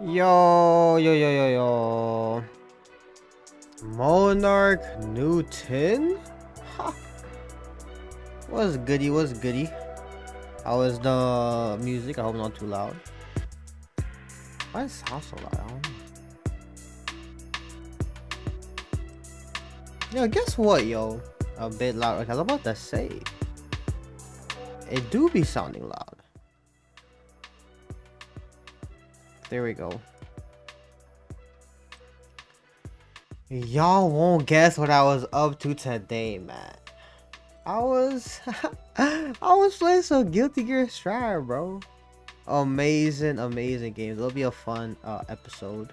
Yo, yo, yo, yo, yo. Monarch Newton? Ha. What's goody? What's goody? How is the music? I hope not too loud. Why does it sound so loud? I don't know. Yo, guess what, yo? A bit loud. Like I was about to say. It do be sounding loud. There we go. Y'all won't guess what I was up to today, man. I was playing some Guilty Gear Strive, bro. Amazing games. It'll be a fun episode.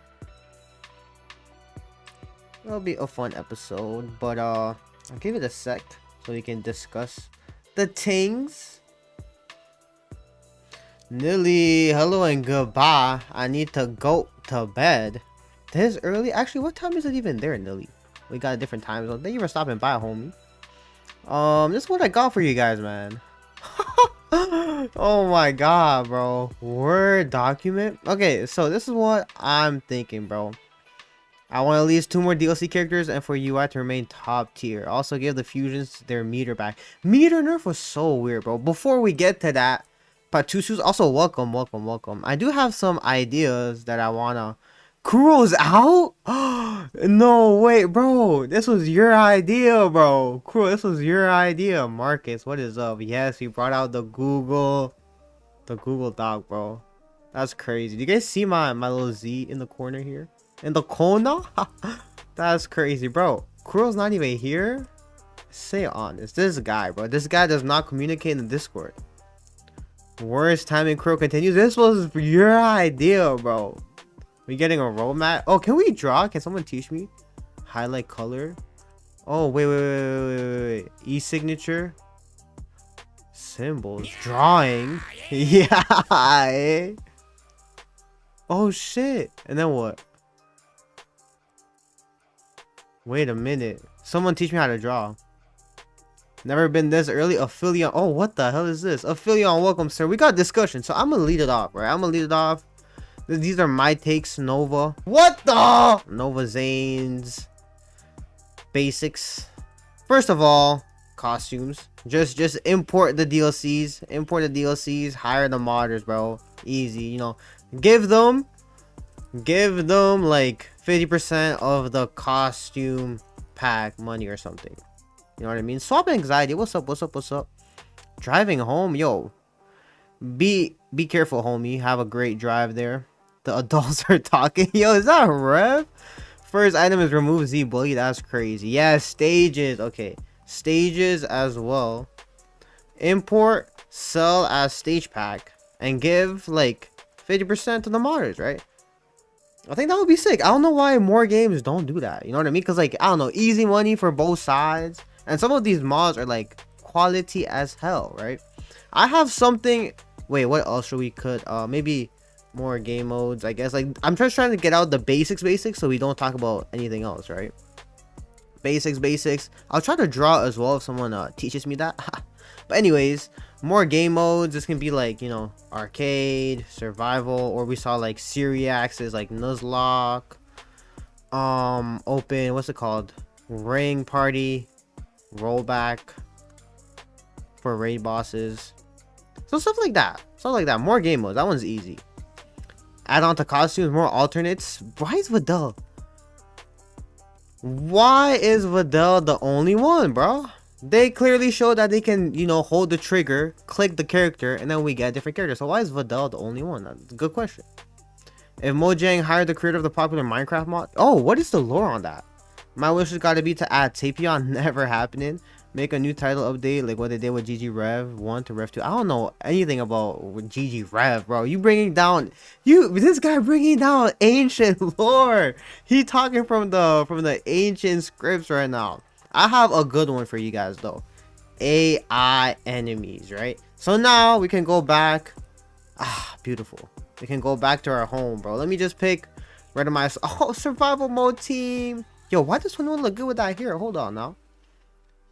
It'll be a fun episode, but I'll give it a sec so we can discuss the things. Nilly, hello and goodbye. I need to go to bed. This early? Actually, what time is it even there, Nilly? We got a different time zone. Thank you for stopping by, homie. This is what I got for you guys, man. Oh my god, bro. Word document. Okay, so this is what I'm thinking, bro. I want at least 2 more DLC characters and for UI to remain top tier. Also give the fusions their meter back. Meter nerf was so weird, bro. Before we get to that, Patusus, also welcome. I do have some ideas that I wanna. Kuro's out? No, wait, bro. This was your idea, bro. Kuro, this was your idea. Marcus, what is up? Yes, we brought out the Google Doc, bro. That's crazy. Do you guys see my little Z in the corner here? In the corner? That's crazy, bro. Kuro's not even here? Say honest. This guy, bro. This guy does not communicate in the Discord. Worst timing Kuro continues. This was your idea, bro. We getting a roadmap? Oh, can we draw? Can someone teach me? Highlight color. Oh, wait. E-signature. Symbols. Drawing. Yeah. Eh? Oh, shit. And then what? Wait a minute. Someone teach me how to draw. Never been this early. Affiliate. Oh, what the hell is this? Affiliate, welcome, sir. We got discussion, so I'm gonna lead it off, right? I'm gonna lead it off. These are my takes. Nova. What the? Nova Zane's basics. First of all, costumes. Just import the DLCs. Import the DLCs. Hire the modders, bro. Easy. You know, give them like 50% of the costume pack money or something. You know what I mean? Swap anxiety. What's up? Driving home, yo. Be careful, homie. Have a great drive there. The adults are talking. Yo, is that Rev? First item is remove Z bully. That's crazy. Yeah, stages. Okay, stages as well. Import, sell as stage pack, and give like 50% to the modders, right? I think that would be sick. I don't know why more games don't do that. You know what I mean? Because like, I don't know, easy money for both sides. And some of these mods are like quality as hell, right? I have something. Wait, what else should we could? Maybe more game modes, I guess. Like, I'm just trying to get out the basics, so we don't talk about anything else, right? Basics. I'll try to draw as well if someone teaches me that. But anyways, more game modes. This can be like, you know, arcade, survival, or we saw like Syriax's like Nuzlocke. Open. What's it called? Ring party. Rollback for raid bosses, so stuff like that. More game modes. That one's easy. Add on to costumes, more alternates. Why is Vidal the only one, bro? They clearly show that they can, you know, hold the trigger, click the character, and then we get a different character. So why is Vidal the only one? That's a good question. If Mojang hired the creator of the popular Minecraft mod, oh, what is the lore on that? My wish has got to be to add Tapion. Never happening. Make a new title update like what they did with GG Rev 1 to Rev 2. I don't know anything about GG Rev, bro. This guy bringing down ancient lore. He talking from the ancient scripts right now. I have a good one for you guys though. AI enemies, right? So now we can go back. Beautiful. We can go back to our home, bro. Let me just pick randomize. Oh, survival mode team. Yo, why does someone look good with that here? Hold on now.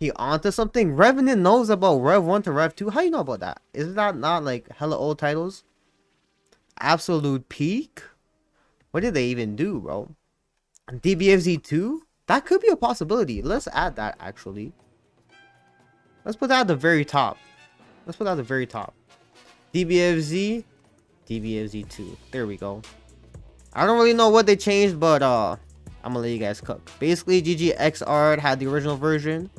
He onto something? Revenant knows about Rev 1 to Rev 2. How you know about that? Is that not like hella old titles? Absolute Peak? What did they even do, bro? DBFZ 2? That could be a possibility. Let's add that, actually. Let's put that at the very top. Let's put that at the very top. DBFZ, DBFZ 2. There we go. I don't really know what they changed, but I'm gonna let you guys cook. Basically, GGXR had the original version,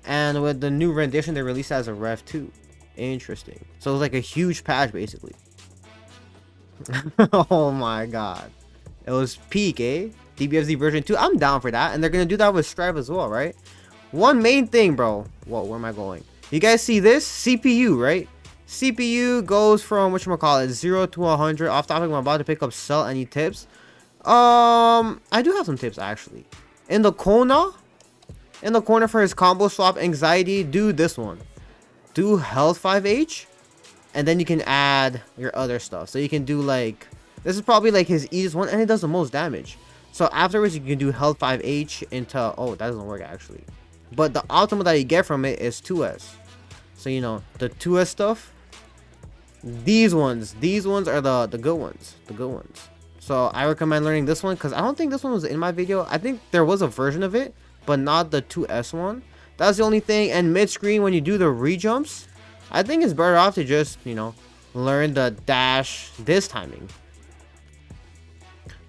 and with the new rendition, they released it as a Rev 2. Interesting. So it was like a huge patch, basically. Oh my god. It was peak, eh? DBFZ version 2. I'm down for that. And they're gonna do that with Strive as well, right? One main thing, bro. Whoa, where am I going? You guys see this? CPU, right? CPU goes from, whatchamacallit, 0 to 100. Off topic, I'm about to pick up Cell. Any tips? I do have some tips, actually. In the corner for his combo swap anxiety, do this one. Do health 5H. And then you can add your other stuff. So you can do like, this is probably like his easiest one, and it does the most damage. So afterwards, you can do health 5H into, oh, that doesn't work actually. But the optimal that you get from it is 2S. So, you know, the 2S stuff, these ones are the good ones. The good ones. So I recommend learning this one, because I don't think this one was in my video. I think there was a version of it, but not the 2S one. That's the only thing. And mid-screen, when you do the re-jumps, I think it's better off to just, you know, learn the dash this timing.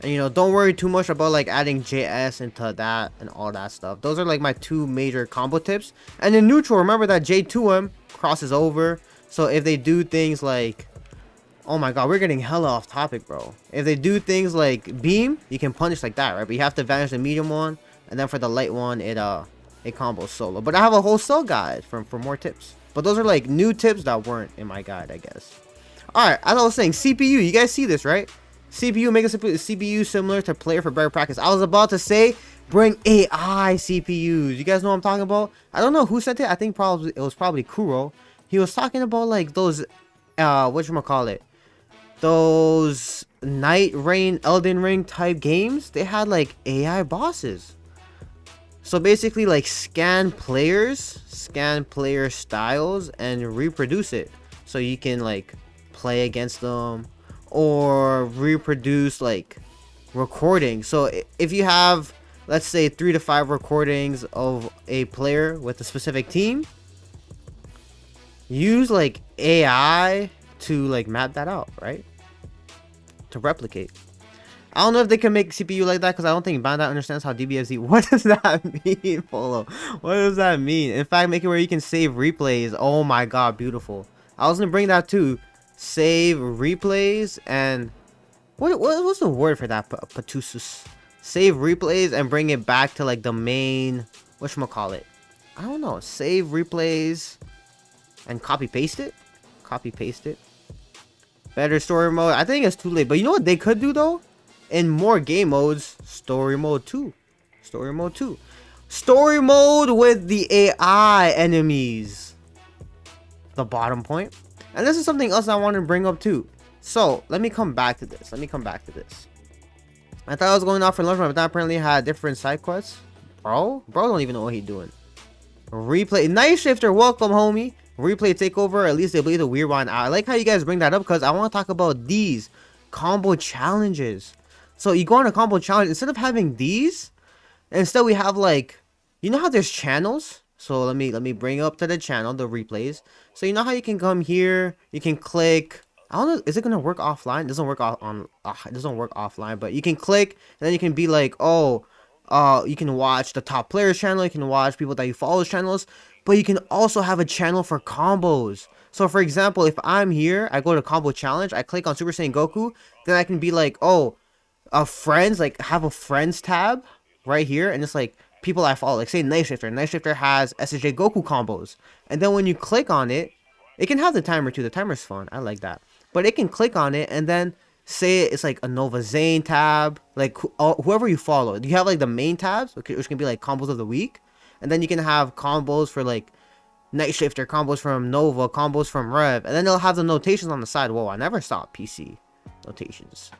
And, you know, don't worry too much about like adding JS into that and all that stuff. Those are like my two major combo tips. And in neutral, remember that J2M crosses over. So if they do things like, oh my god, we're getting hella off topic, bro. If they do things like beam, you can punish like that, right? But you have to vanish the medium one, and then for the light one, it combos solo. But I have a whole cell guide for more tips. But those are like new tips that weren't in my guide, I guess. Alright, as I was saying, CPU, you guys see this, right? CPU, make a CPU similar to player for better practice. I was about to say, bring AI CPUs. You guys know what I'm talking about? I don't know who said it. I think probably it was probably Kuro. He was talking about like those, whatchamacallit, those Night Rain, Elden Ring type games. They had like AI bosses. So basically like scan player styles and reproduce it. So you can like play against them or reproduce like recordings. So if you have, let's say 3 to 5 recordings of a player with a specific team, use like AI to like map that out, right? To replicate. I don't know if they can make CPU like that, because I don't think Bandai understands how DBFZ. What does that mean, Polo? What does that mean? In fact, make it where you can save replays. Oh my god, beautiful. I was gonna bring that too. Save replays and what's the word for that? Patusus. Save replays and bring it back to like the main, whatchamacallit, I don't know. Save replays and copy paste it. Copy paste it. Better story mode. I think it's too late. But you know what they could do though? In more game modes, story mode 2. Story mode 2. Story mode with the AI enemies. The bottom point. And this is something else I want to bring up too. So, let me come back to this. I thought I was going off for lunch, but that apparently had different side quests. Bro don't even know what he's doing. Replay. Night Shifter, welcome, homie. Replay takeover. At least they believe the weird one. I like how you guys bring that up, because I want to talk about these combo challenges. So you go on a combo challenge, instead of having these, instead we have like, you know how there's channels? So let me bring up to the channel the replays. So you know how you can come here, you can click. I don't know, is it gonna work offline? It doesn't work it doesn't work offline, but you can click and then you can be like, oh, you can watch the top players channel, you can watch people that you follow channels, but you can also have a channel for combos. So for example, if I'm here, I go to combo challenge, I click on Super Saiyan Goku, then I can be like, oh, friends, like have a friends tab right here, and it's like people I follow, like say Night Shifter. Night Shifter has SSJ Goku combos, and then when you click on it, it can have the timer too. The timer's fun, I like that. But it can click on it and then say it's like a Nova Zane tab, like whoever you follow. You have like the main tabs, which can be like combos of the week, and then you can have combos for like Night Shifter, combos from Nova, combos from Rev, and then they'll have the notations on the side. Whoa, I never saw PC notations.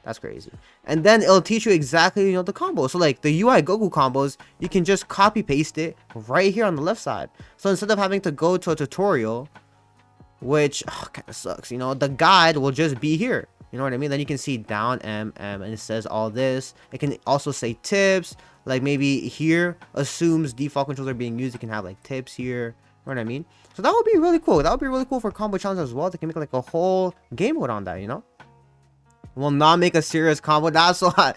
That's crazy. And then it'll teach you exactly, you know, the combo. So like the UI Goku combos, you can just copy paste it right here on the left side. So instead of having to go to a tutorial, which kind of sucks, you know, the guide will just be here. You know what I mean? Then you can see down M, and it says all this. It can also say tips. Like maybe here assumes default controls are being used. You can have like tips here. You know what I mean? So that would be really cool. That would be really cool for combo challenge as well. They can make like a whole game mode on that, you know? Will not make a serious combo. That's why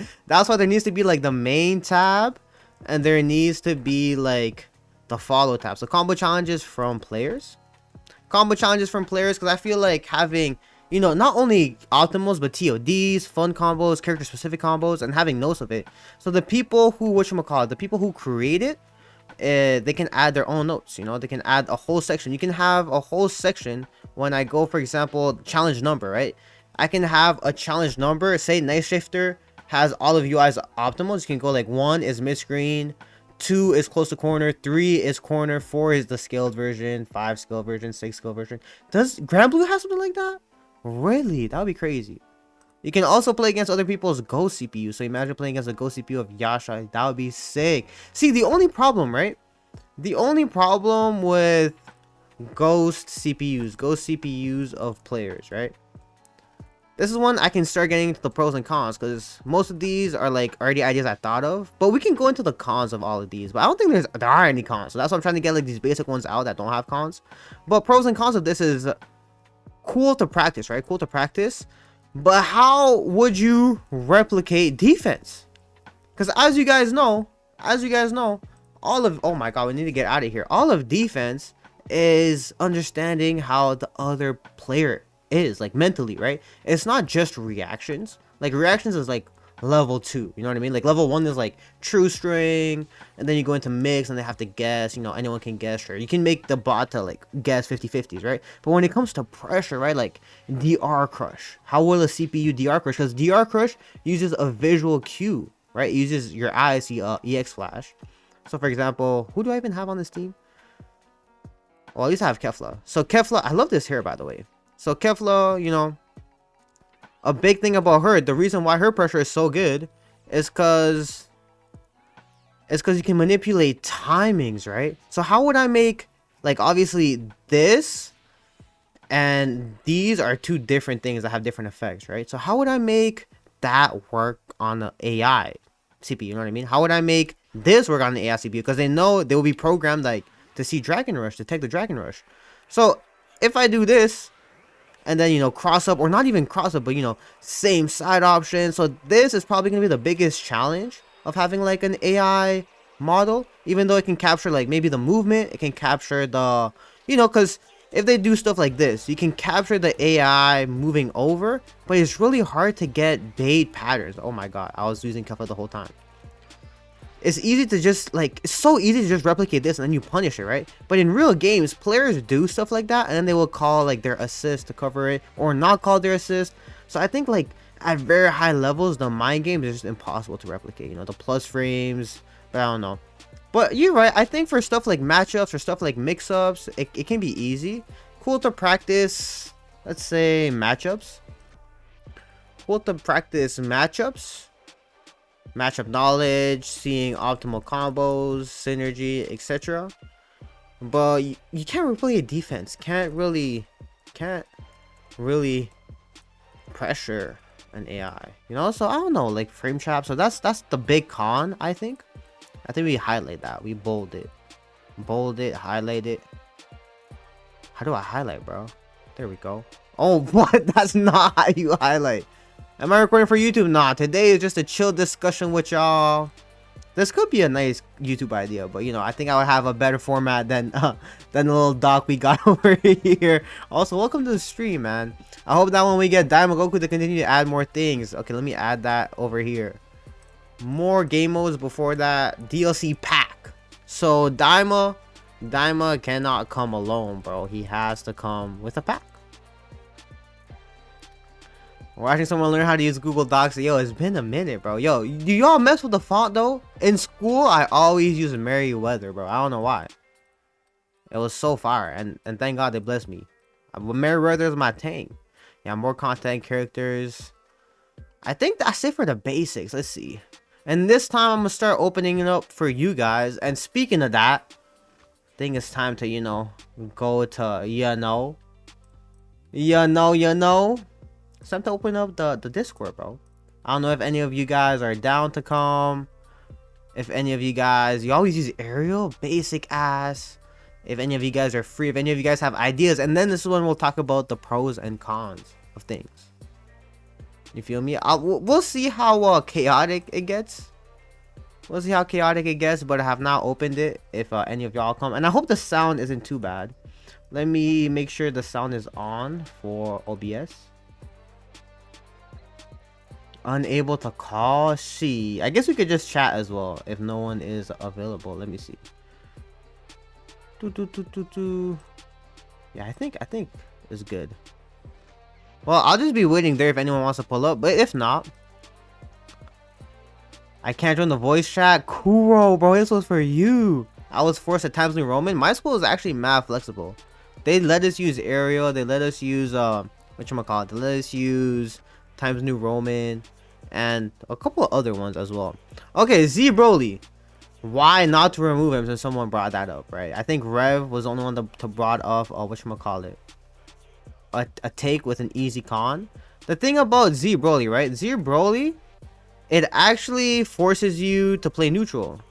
there needs to be like the main tab, and there needs to be like the follow tab. So combo challenges from players. Combo challenges from players, because I feel like having, you know, not only optimals but TODs, fun combos, character specific combos, and having notes of it. So the people who, the people who create it, they can add their own notes. You know, they can add a whole section. You can have a whole section when I go, for example, challenge number, right? I can have a challenge number. Say Night Shifter has all of UI's optimals. You can go like 1 is mid screen, 2 is close to corner, 3 is corner, 4 is the scaled version, 5 scaled version, 6 scaled version. Does Grand Blue have something like that? Really? That would be crazy. You can also play against other people's Ghost CPU. So imagine playing against a Ghost CPU of Yasha. That would be sick. See, the only problem, right? The only problem with Ghost CPUs of players, right? This is one I can start getting into the pros and cons, because most of these are like already ideas I thought of. But we can go into the cons of all of these. But I don't think there are any cons. So that's why I'm trying to get like these basic ones out that don't have cons. But pros and cons of this is cool to practice, right? Cool to practice. But how would you replicate defense? Because as you guys know, all of, oh my god, we need to get out of here. All of defense is understanding how the other player is, like mentally, right? It's not just reactions. Like reactions is like level 2, you know what I mean? Like level 1 is like true string, and then you go into mix and they have to guess. You know, anyone can guess. Sure, you can make the bot to like guess 50-50s, right? But when it comes to pressure, right, like DR crush, how will a CPU DR crush? Because DR crush uses a visual cue, right? It uses your eyes see EX flash. So for example, who do I even have on this team? Well, at least I have Kefla. So Kefla, I love this hair, by the way. So Kefla, you know, a big thing about her, the reason why her pressure is so good is because you can manipulate timings, right? So how would I make, like, obviously this and these are two different things that have different effects, right? So how would I make that work on the AI CPU? You know what I mean? How would I make this work on the AI CPU? Because they know they will be programmed like to see Dragon Rush, detect the Dragon Rush. So if I do this, and then, you know, cross up, or not even cross up, but, you know, same side option. So this is probably going to be the biggest challenge of having like an AI model, even though it can capture like maybe the movement. It can capture the, you know, because if they do stuff like this, you can capture the AI moving over, but it's really hard to get bait patterns. Oh my god, I was using Kefla the whole time. It's easy to just like, it's so easy to just replicate this and then you punish it, right? But in real games, players do stuff like that, and then they will call like their assist to cover it, or not call their assist. So I think like at very high levels, the mind game is just impossible to replicate, you know, the plus frames. But I don't know. But you're right, I think for stuff like matchups or stuff like mix-ups, it can be easy. Cool to practice, let's say matchups. Cool to practice matchup knowledge, seeing optimal combos, synergy, etc. But you can't replicate defense. Can't really pressure an AI, you know? So I don't know, like frame trap. So that's the big con. I think we highlight that. We bold it, highlight it. How do I highlight, bro? There we go. Oh, what? That's not how you highlight. Am I recording for YouTube? Nah, today is just a chill discussion with y'all. This could be a nice YouTube idea, but you know, I think I would have a better format than the little doc we got over here. Also, welcome to the stream, man. I hope that when we get Daima Goku to continue to add more things. Okay, let me add that over here. More game modes before that. DLC pack. So Daima cannot come alone, bro. He has to come with a pack. Watching someone learn how to use Google Docs. Yo, it's been a minute, bro. Yo, do y'all mess with the font though? In school, I always use Merriweather, bro. I don't know why. It was so fire, and thank God they blessed me. Merriweather is my thing. Yeah, more content, characters. I think that's it for the basics. Let's see. And this time I'm gonna start opening it up for you guys. And speaking of that, I think it's time to, you know, go to you know. It's time to open up the Discord, bro. I don't know if any of you guys are down to come. If any of you guys, you always use aerial, basic ass. If any of you guys are free, if any of you guys have ideas, and then this is when we'll talk about the pros and cons of things. You feel me? We'll see how chaotic it gets. We'll see how chaotic it gets, but I have not opened it if any of y'all come. And I hope the sound isn't too bad. Let me make sure the sound is on for OBS. Unable to call. See, I guess we could just chat as well if no one is available. Let me see. Yeah, I think it's good. Well, I'll just be waiting there if anyone wants to pull up, but if not, I can't join the voice chat. Kuro, bro, this was for you. I was forced at Times New Roman. My school is actually mad flexible. They let us use aerial. They let us use whatchamacallit. They let us use Times New Roman and a couple of other ones as well. Okay, Z Broly. Why not to remove him since someone brought that up, right? I think Rev was the only one to brought up whatchamacallit. A take with an easy con. The thing about Z Broly, right? Z Broly, it actually forces you to play neutral.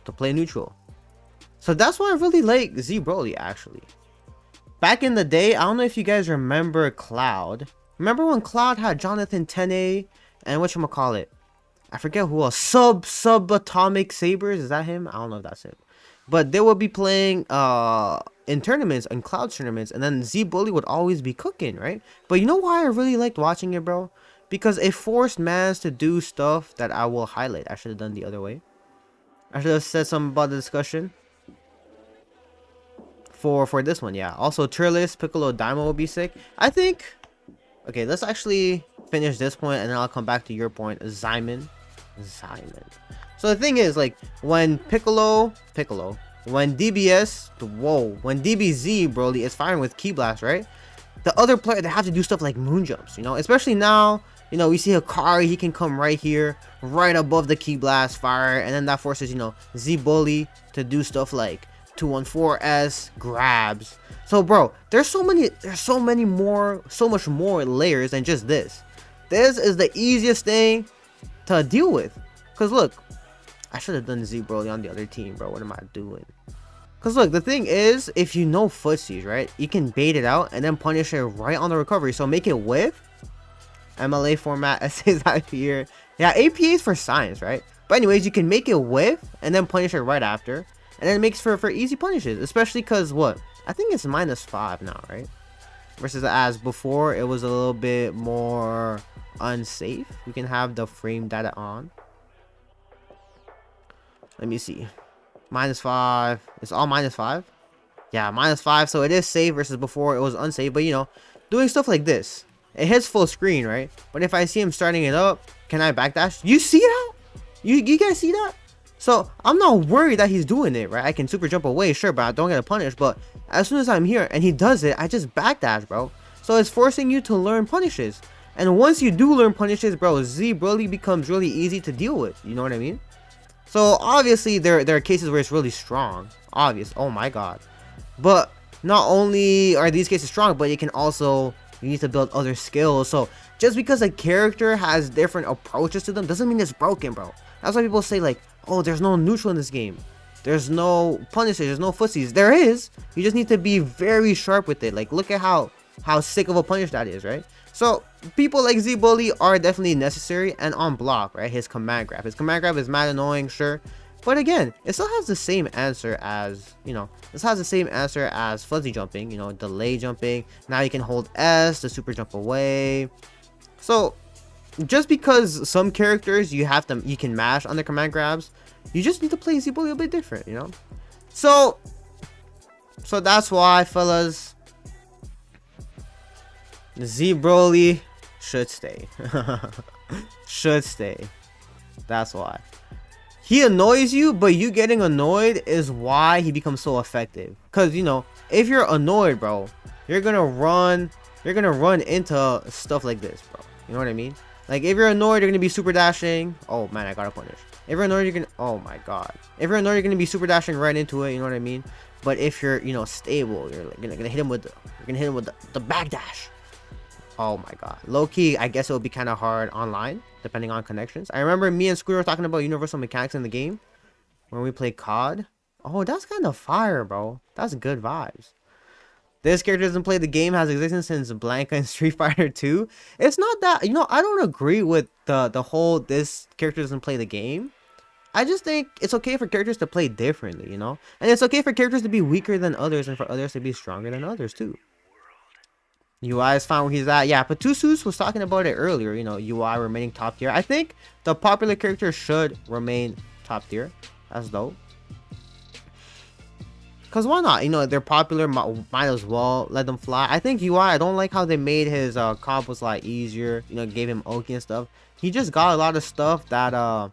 So that's why I really like Z Broly, actually. Back in the day, I don't know if you guys remember Cloud. Remember when Cloud had Jonathan Tene and whatchamacallit? I forget who else. Subatomic Sabers, is that him? I don't know if that's him. But they would be playing in tournaments, in Cloud tournaments, and then Z Bully would always be cooking, right? But you know why I really liked watching it, bro? Because it forced mans to do stuff that I will highlight. I should have done the other way. I should have said something about the discussion. For this one, yeah. Also, Turles, Piccolo, Daima will be sick. I think... Okay, let's actually finish this point, and then I'll come back to your point. Zyman. So the thing is, like, when Piccolo, when DBS, when DBZ, Broly, is firing with Ki Blast, right? The other player, they have to do stuff like moon jumps, you know? Especially now, you know, we see Hikari, he can come right here, right above the Ki Blast fire, and then that forces, you know, Z Bully to do stuff like 214S, grabs. So, bro, there's so much more layers than just this. This is the easiest thing to deal with. Cause look, I should have done Z Broly on the other team, bro. What am I doing? Cause look, the thing is, if you know footsies, right, you can bait it out and then punish it right on the recovery. So make it whiff. MLA format, essays out here. Yeah, APA is for science, right? But anyways, you can make it whiff and then punish it right after. And then it makes for easy punishes. Especially cause what? I think it's -5 now, right? Versus as before, it was a little bit more unsafe. We can have the frame data on. Let me see. -5. It's all -5. Yeah, -5. So it is safe versus before it was unsafe. But you know, doing stuff like this, it hits full screen, right? But if I see him starting it up, can I backdash? You see that? You guys see that? So I'm not worried that he's doing it, right? I can super jump away, sure, but I don't get a punish. But as soon as I'm here and he does it, I just backdash, bro. So it's forcing you to learn punishes. And once you do learn punishes, bro, Z Broly becomes really easy to deal with. You know what I mean? So obviously there are cases where it's really strong. Obvious. Oh my god. But not only are these cases strong, but it can also, you need to build other skills. So just because a character has different approaches to them doesn't mean it's broken, bro. That's why people say like, oh, there's no neutral in this game. There's no punishes, there's no footsies. There is. You just need to be very sharp with it. Like, look at how sick of a punish that is, right? So people like Z Bully are definitely necessary and on block, right? His command grab. His command grab is mad annoying, sure. But again, it still has the same answer as, you know, this has the same answer as fuzzy jumping, you know, delay jumping. Now you can hold S to super jump away. So just because some characters you can mash on the command grabs, you just need to play Z Bully a bit different, you know? So that's why, fellas, Z Broly should stay. Should stay. That's why. He annoys you, but you getting annoyed is why he becomes so effective. Cause you know, if you're annoyed, bro, you're gonna run into stuff like this, bro. You know what I mean? Like if you're annoyed, you're gonna be super dashing. Oh man, I got a punish. If you're annoyed, you're gonna, oh my god. If you're annoyed, you're gonna be super dashing right into it. You know what I mean? But if you're, you know, stable, you're like, gonna hit him with the backdash. Oh my god. Low-key, I guess it would be kind of hard online, depending on connections. I remember me and Scooter were talking about universal mechanics in the game when we played COD. Oh, that's kind of fire, bro. That's good vibes. This character doesn't play the game, has existence since Blanca and Street Fighter 2. It's not that, you know, I don't agree with the whole this character doesn't play the game. I just think it's okay for characters to play differently, you know? And it's okay for characters to be weaker than others and for others to be stronger than others too. UI is fine where he's at. Yeah, Patusus was talking about it earlier, you know, UI remaining top tier. I think the popular character should remain top tier. That's dope. Because why not? You know, they're popular, might as well let them fly. I think UI, I don't like how they made his combos a lot easier. You know, gave him Oki and stuff. He just got a lot of stuff that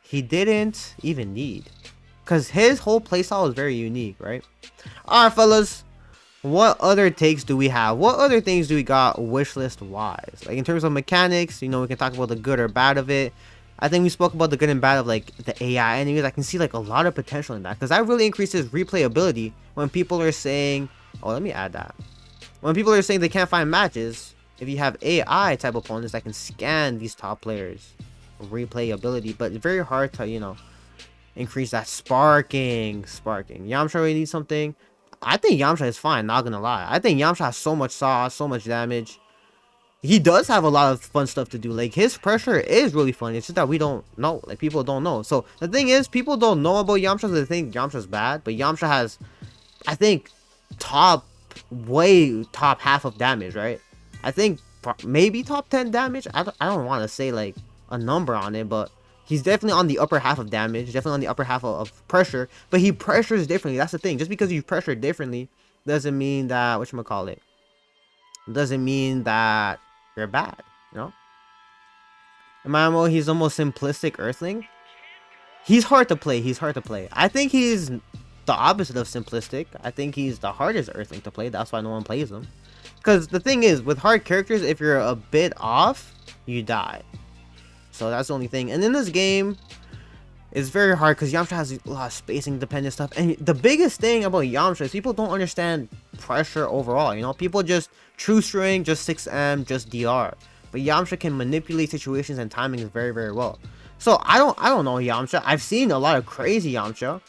he didn't even need. Because his whole playstyle is very unique, right? Alright, fellas. What other takes do we have? What other things do we got wishlist wise? Like in terms of mechanics, you know, we can talk about the good or bad of it. I think we spoke about the good and bad of like the AI enemies. I can see like a lot of potential in that because that really increases replayability when people are saying, oh, let me add that. When people are saying they can't find matches, if you have AI type opponents that can scan these top players, replayability, but it's very hard to, you know, increase that sparking. Yamcha really needs something. I think Yamcha is fine, not gonna lie. I think Yamcha has so much sauce, so much damage. He does have a lot of fun stuff to do. Like, his pressure is really fun. It's just that we don't know. Like, people don't know. So, the thing is, people don't know about Yamcha. So they think Yamcha's bad. But Yamcha has, I think, way top half of damage, right? I think maybe top 10 damage. I don't want to say, like, a number on it. But he's definitely on the upper half of damage. Definitely on the upper half of pressure. But he pressures differently. That's the thing. Just because you pressure differently doesn't mean that, whatchamacallit, doesn't mean that you're bad, you know? Amamo, he's almost simplistic Earthling. He's hard to play. I think he's the opposite of simplistic. I think he's the hardest Earthling to play. That's why no one plays him. Because the thing is, with hard characters, if you're a bit off, you die. So that's the only thing. And in this game, it's very hard because Yamcha has a lot of spacing dependent stuff. And the biggest thing about Yamcha is people don't understand pressure overall. You know, people just true string, just 6M, just DR. But Yamcha can manipulate situations and timings very, very well. So I don't know Yamcha. I've seen a lot of crazy Yamcha,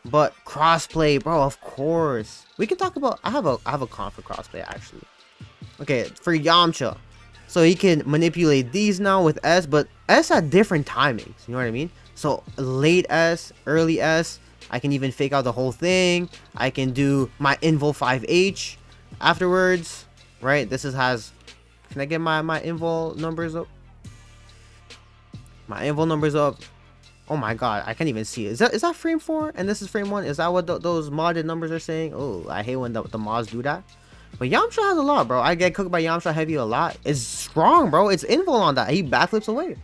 but crossplay, bro, of course. We can talk about. I have a con for crossplay actually. Okay, for Yamcha, so he can manipulate these now with S, but S at different timings. You know what I mean? So late S, early S, I can even fake out the whole thing. I can do my Invul 5H afterwards, right? This has, can I get my Invul numbers up? My Invul numbers up. Oh my god, I can't even see it. Is that frame 4 and this is frame 1? Is that what those modded numbers are saying? Oh, I hate when the mods do that. But Yamcha has a lot, bro. I get cooked by Yamcha heavy a lot. It's strong, bro. It's Invul on that. He backflips away.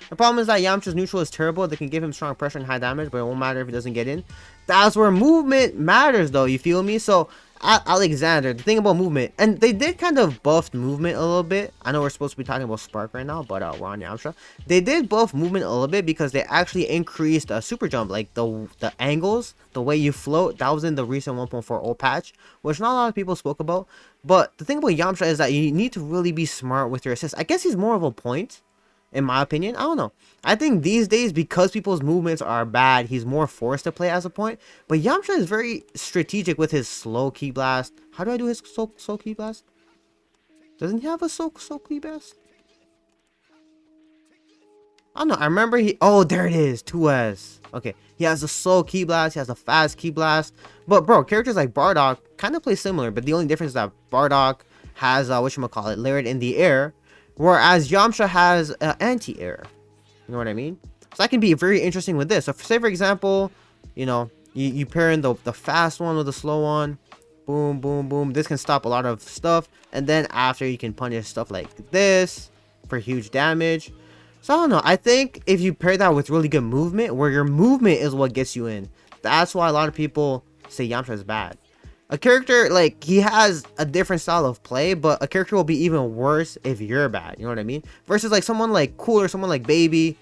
The problem is that Yamcha's neutral is terrible. They can give him strong pressure and high damage, but it won't matter if he doesn't get in. That's where movement matters, though. You feel me? So, Alexander, the thing about movement, and they did kind of buff movement a little bit. I know we're supposed to be talking about Spark right now, but we're on Yamcha. They did buff movement a little bit because they actually increased super jump, like the angles, the way you float. That was in the recent 1.40 patch, which not a lot of people spoke about. But the thing about Yamcha is that you need to really be smart with your assist. I guess he's more of a point, in my opinion. I don't know. I think these days, because people's movements are bad, he's more forced to play as a point. But Yamcha is very strategic with his slow ki blast. How do I do his slow ki blast? Doesn't he have a slow ki blast? I don't know. I remember he... Oh, there it is. 2S. Okay. He has a slow ki blast. He has a fast ki blast. But, bro, characters like Bardock kind of play similar. But the only difference is that Bardock has, whatchamacallit, layered in the air. Whereas Yamcha has anti-air. You know what I mean? So that can be very interesting with this. So, say, for example, you know, you pair in the fast one with the slow one. Boom, boom, boom. This can stop a lot of stuff. And then after, you can punish stuff like this for huge damage. So, I don't know. I think if you pair that with really good movement, where your movement is what gets you in. That's why a lot of people say Yamcha is bad. A character, like, he has a different style of play, but a character will be even worse if you're bad. You know what I mean? Versus, like, someone like Cool or someone like Baby.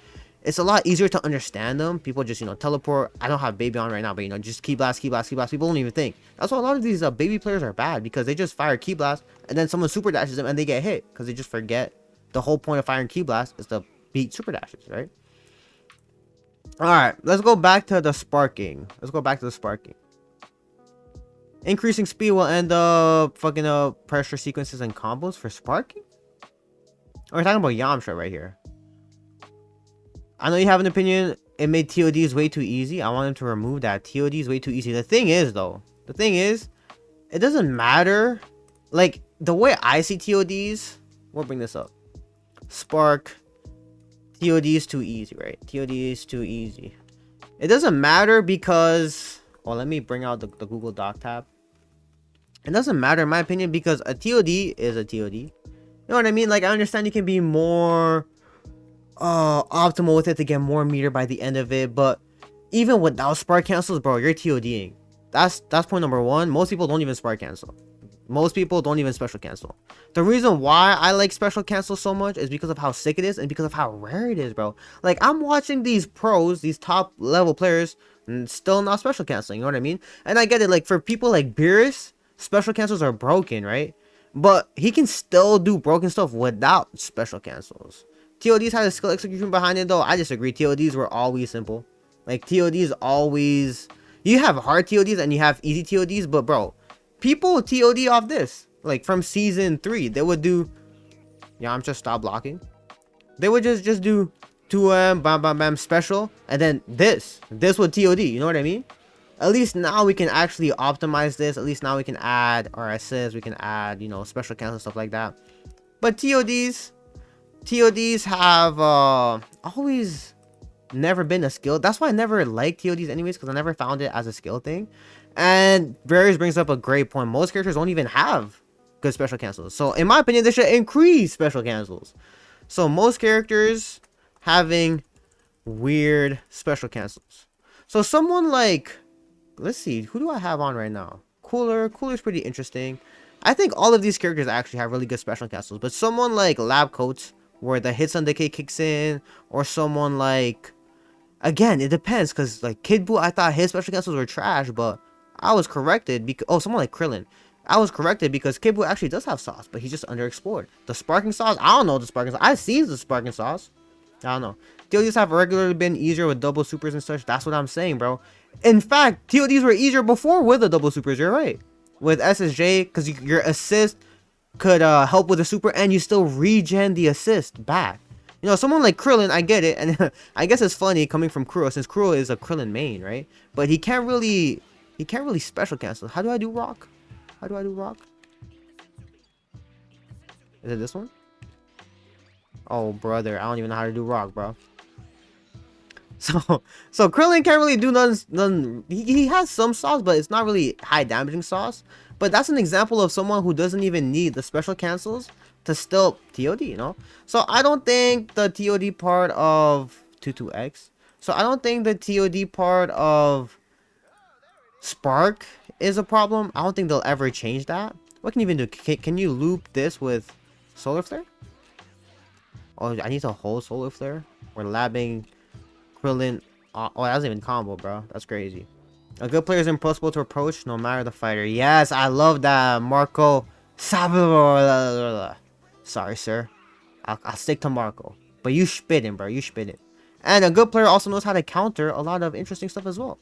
it's a lot easier to understand them. People just, you know, teleport. I don't have baby on right now, but, you know, just key blast, key blast, key blast. People don't even think. That's why a lot of these baby players are bad, because they just fire key blast and then someone super dashes them and they get hit because they just forget the whole point of firing key blast is to beat super dashes, right? All right, let's go back to the sparking. Increasing speed will end up fucking up pressure sequences and combos for sparking. We're talking about Yamcha right here. I know you have an opinion. It made TODs way too easy. I want him to remove that. TODs way too easy. The thing is, it doesn't matter. Like, the way I see TODs, we'll bring this up. Spark. TODs too easy, right? TODs too easy. It doesn't matter because... Well, let me bring out the Google Doc tab. It doesn't matter, in my opinion, because a TOD is a TOD. You know what I mean? Like, I understand you can be more... optimal with it to get more meter by the end of it, but even without spark cancels, bro, you're TODing. That's point number one. Most people don't even spark cancel. Most people don't even special cancel. The reason why I like special cancel so much is because of how sick it is and because of how rare it is, bro. Like, I'm watching these pros, these top level players, and still not special canceling, you know what I mean? And I get it, like, for people like Beerus, special cancels are broken, right? But he can still do broken stuff without special cancels. TODs had a skill execution behind it, though. I disagree. TODs were always simple. Like, TODs always... You have hard TODs and you have easy TODs, but, bro, people TOD off this. Like, from season 3, they would do... Yeah, I'm just stop blocking. They would just do 2M, bam, bam, bam, special. And then this would TOD. You know what I mean? At least now we can actually optimize this. At least now we can add our assists. We can add, you know, special cancel, stuff like that. But TODs have always never been a skill. That's why I never liked TODs anyways, because I never found it as a skill thing. And Varys brings up a great point. Most characters don't even have good special cancels. So in my opinion, they should increase special cancels. So most characters having weird special cancels. So someone like, let's see, who do I have on right now? Cooler's pretty interesting. I think all of these characters actually have really good special cancels. But someone like Lab Coats, where the hits on decay kicks in, or someone like, again, it depends, because like Kid Buu, I thought his special cancels were trash, but I was corrected because someone like Krillin, I was corrected because Kid Buu actually does have sauce, but he's just underexplored. The sparking sauce, I don't know the sparking sauce. I've seen the sparking sauce. I don't know. TODs have regularly been easier with double supers and such. That's what I'm saying, bro. In fact, TODs were easier before with the double supers. You're right. With SSJ, because your assist could help with the super, and you still regen the assist back. You know, someone like Krillin, I get it, and I guess it's funny coming from Kuro, since Kuro is a Krillin main, right? But he can't really special cancel. How do I do rock? Is it this one? Oh, brother, I don't even know how to do rock, bro. So Krillin can't really do none. He has some sauce, but it's not really high damaging sauce. But that's an example of someone who doesn't even need the special cancels to still TOD, you know? So I don't think the TOD part of 22X. So I don't think the TOD part of Spark is a problem. I don't think they'll ever change that. What can you even do? Can you loop this with Solar Flare? Oh, I need to hold Solar Flare. We're labbing Krillin. Oh, that doesn't even combo, bro. That's crazy. A good player is impossible to approach no matter the fighter. Yes, I love that, Marco. Sorry, sir. I'll stick to Marco. But you spitting, bro. You spitting. And a good player also knows how to counter a lot of interesting stuff as well.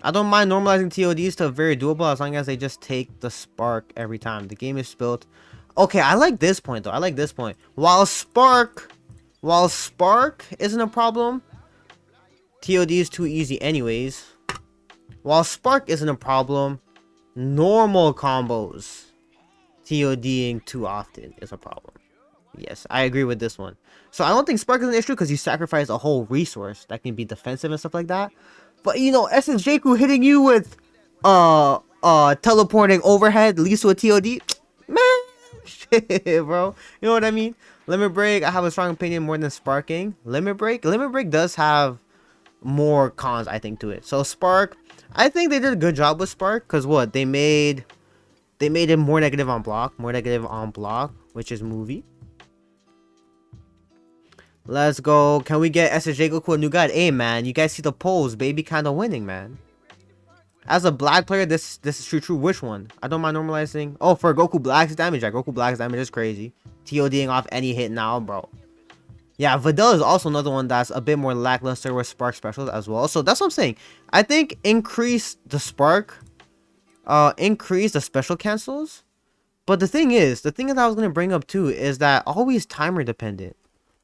I don't mind normalizing TODs to very doable as long as they just take the spark every time. The game is built. Okay, I like this point, though. I like this point. While Spark isn't a problem, TOD is too easy anyways. While Spark isn't a problem, normal combos TODing too often is a problem. Yes, I agree with this one. So I don't think Spark is an issue because you sacrifice a whole resource that can be defensive and stuff like that. But you know, SSJku hitting you with teleporting overhead leads to a TOD. Man, shit, bro. You know what I mean? Limit Break, I have a strong opinion more than Sparking. Limit Break does have more cons, I think, to it. So Spark, I think they did a good job with Spark, because what they made it more negative on block, which is movie. Let's go. Can we get SSJ Goku a new guide? Hey, man, you guys see the polls, baby, kind of winning, man. As a black player, this is true. Which one? I don't mind normalizing. Oh, for Goku Black's damage. Yeah, Goku Black's damage is crazy. TODing off any hit now, bro. Yeah, Videl is also another one that's a bit more lackluster with Spark specials as well. So that's what I'm saying. I think increase the Spark, increase the special cancels. But the thing that I was gonna bring up too is that always timer dependent.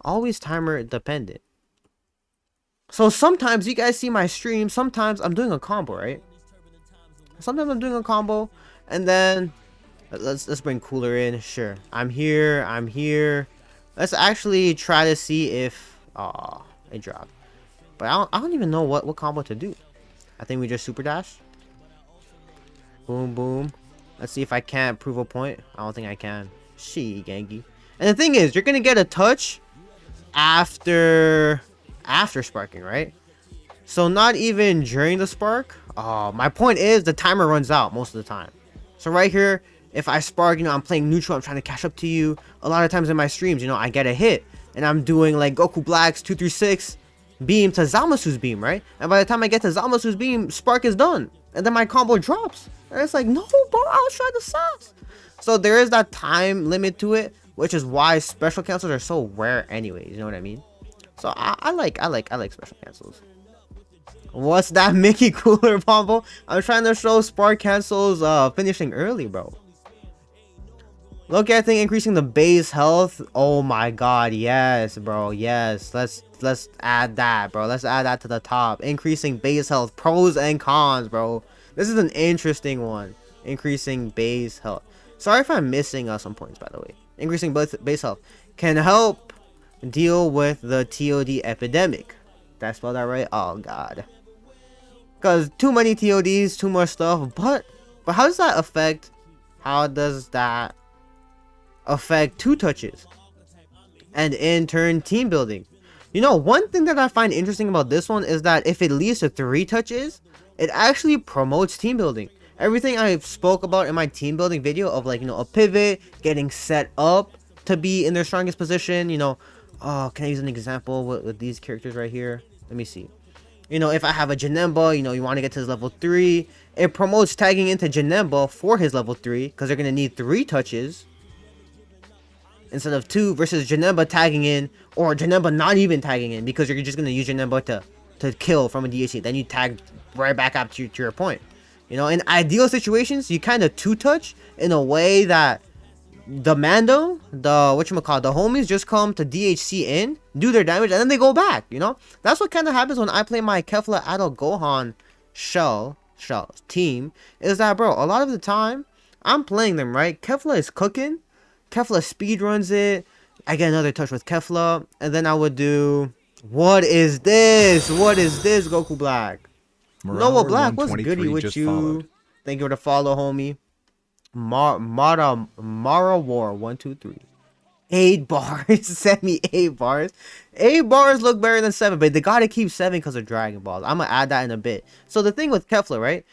Always timer dependent. So sometimes you guys see my stream. Sometimes I'm doing a combo, right? Sometimes I'm doing a combo, and then let's bring Cooler in. Sure, I'm here. Let's actually try to see if it dropped. But I don't even know what combo to do. I think we just super dash. Boom boom. Let's see if I can't prove a point. I don't think I can. She Genki. And the thing is, you're gonna get a touch after sparking, right? So not even during the spark. My point is the timer runs out most of the time. So right here, if I spark, I'm playing neutral, I'm trying to catch up to you. A lot of times in my streams, I get a hit and I'm doing like Goku Black's 236 beam to Zamasu's beam, right? And by the time I get to Zamasu's beam, spark is done. And then my combo drops. And it's like, no, bro, I was trying to sauce. So there is that time limit to it, which is why special cancels are so rare anyways, you know what I mean? So I like special cancels. What's that Mickey Cooler combo? I'm trying to show spark cancels finishing early, bro. Look at thing increasing the base health. Oh my god, yes, bro. Yes. Let's add that, bro. Let's add that to the top. Increasing base health. Pros and cons, bro. This is an interesting one. Increasing base health. Sorry if I'm missing some points, by the way. Increasing base health can help deal with the TOD epidemic. Did I spell that right? Oh god. Because too many TODs, too much stuff. But how does that affect? How does that affect 2 touches? And in turn, team building. One thing that I find interesting about this one is that if it leads to 3 touches, it actually promotes team building. Everything I spoke about in my team building video of like, a pivot, getting set up to be in their strongest position, can I use an example with these characters right here? Let me see. If I have a Janemba, you want to get to his level 3, it promotes tagging into Janemba for his level 3 because they're going to need 3 touches instead of 2 versus Janemba tagging in or Janemba not even tagging in because you're just going to use Janemba to kill from a DHC. Then you tag right back up to your point. In ideal situations, you kind of 2-touch in a way that the Mando, the homies just come to DHC in, do their damage, and then they go back, That's what kind of happens when I play my Kefla Adult Gohan shell team, is that, bro, a lot of the time, I'm playing them, right? Kefla is cooking, Kefla speedruns it, I get another touch with Kefla, and then I would do, what is this, Goku Black? Noah Black, what's goody with you? Followed. Thank you for the follow, homie. Mara War 123. 8 bars. Send me 8 bars. 8 bars look better than 7, but they gotta keep 7 because of Dragon Balls. I'm gonna add that in a bit. So the thing with Kefla, right?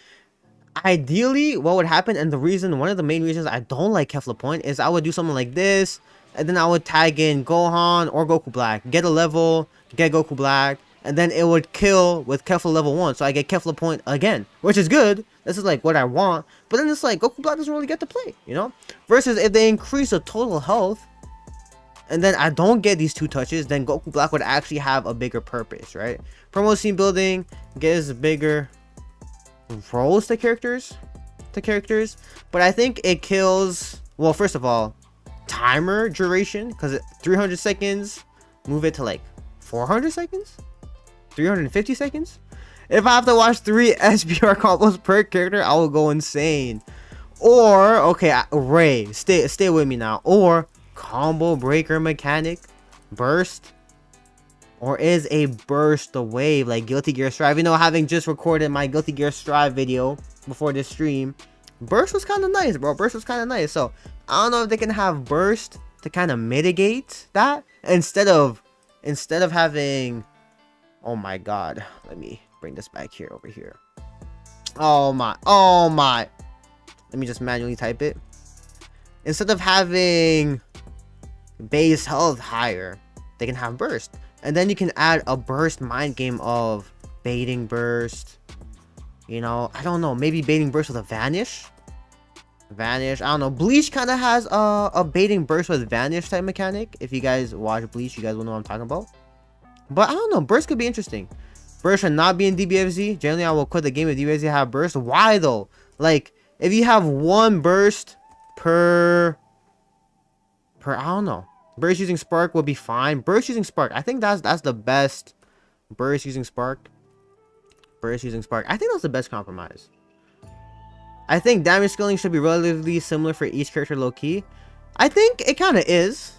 Ideally, what would happen, and one of the main reasons I don't like Kefla Point is I would do something like this, and then I would tag in Gohan or Goku Black, get a level, get Goku Black, and then it would kill with Kefla level 1, so I get Kefla Point again, which is good. This is like what I want, but then it's like Goku Black doesn't really get to play, Versus if they increase the total health, and then I don't get these 2 touches, then Goku Black would actually have a bigger purpose, right? Promo scene building gives bigger roles to characters, but I think it kills, well, first of all, timer duration, because 300 seconds, move it to like 400 seconds? 350 seconds? If I have to watch 3 SBR combos per character, I will go insane. Or, okay, Ray, stay with me now. Or, combo breaker mechanic, burst. Or is a burst the wave, like Guilty Gear Strive? Having just recorded my Guilty Gear Strive video before this stream, burst was kind of nice, bro. Burst was kind of nice. So, I don't know if they can have burst to kind of mitigate that. Instead of having... Oh my god, let me bring this back here over here. Oh my, let me just manually type it. Instead of having base health higher, they can have burst. And then you can add a burst mind game of baiting burst. You know, I don't know, maybe baiting burst with a vanish. I don't know. Bleach kind of has a baiting burst with vanish type mechanic. If you guys watch Bleach, you guys will know what I'm talking about. But I don't know, burst could be interesting. Burst should not be in DBFZ. Generally, I will quit the game if DBFZ have burst. Why though? Like, if you have one burst per I don't know. Burst using spark will be fine. Burst using spark, I think that's the best. Burst using spark. I think that's the best compromise. I think damage scaling should be relatively similar for each character low-key. I think it kind of is.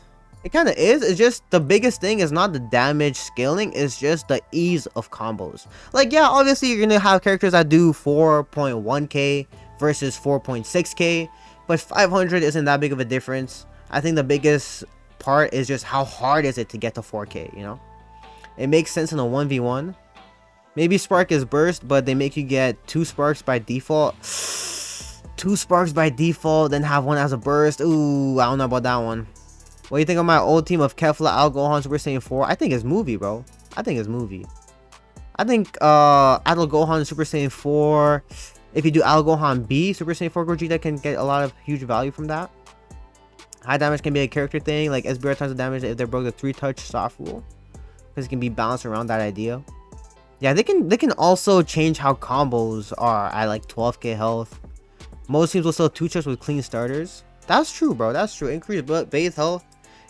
It's just the biggest thing is not the damage scaling. It's just the ease of combos. Like, yeah, obviously you're going to have characters that do 4.1k versus 4.6k. But 500 isn't that big of a difference. I think the biggest part is just how hard is it to get to 4k, you know? It makes sense in a 1v1. Maybe spark is burst, but they make you get 2 sparks by default. 2 sparks by default, then have 1 as a burst. Ooh, I don't know about that one. What do you think of my old team of Kefla, Al Gohan, Super Saiyan 4? I think it's movie, bro. I think Al Gohan, Super Saiyan 4. If you do Al Gohan B, Super Saiyan 4 Gogeta can get a lot of huge value from that. High damage can be a character thing, like SBR tons of damage if they broke the 3-touch soft rule. Because it can be balanced around that idea. Yeah, they can also change how combos are at like 12k health. Most teams will sell 2-touch with clean starters. That's true, bro. That's true. Increase base health.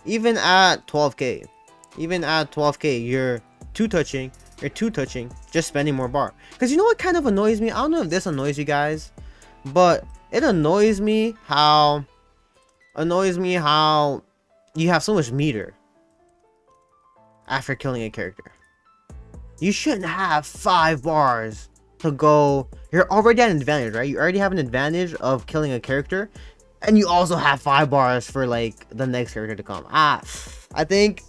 Even at 12k. You're 2-touching, just spending more bar. Because you know what kind of annoys me? I don't know if this annoys you guys, but it annoys me how you have so much meter after killing a character. You shouldn't have 5 bars to go. You're already at an advantage, right? You already have an advantage of killing a character, and you also have 5 bars for like the next character to come. I think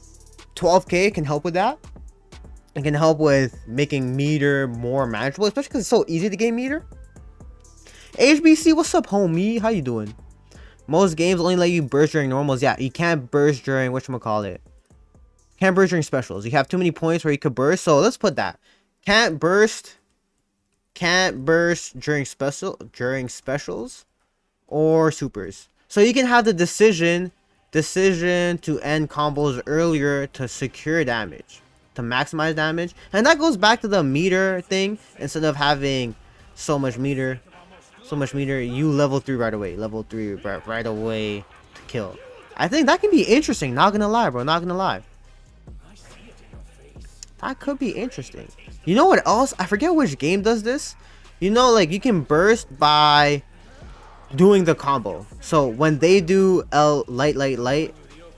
12k can help with that. It can help with making meter more manageable, especially because it's so easy to gain meter. HBC, what's up, homie? How you doing? Most games only let you burst during normals. Yeah, you can't burst during whatchamacallit. Can't burst during specials. You have too many points where you could burst. So let's put that. Can't burst during specials or supers. So you can have the decision to end combos earlier to secure damage, to maximize damage. And that goes back to the meter thing. Instead of having so much meter, you level 3 right away. Level 3 right away to kill. I think that can be interesting. Not gonna lie, bro. Not gonna lie. That could be interesting. You know what else? I forget which game does this. You know, like you can burst by doing the combo. So when they do L light,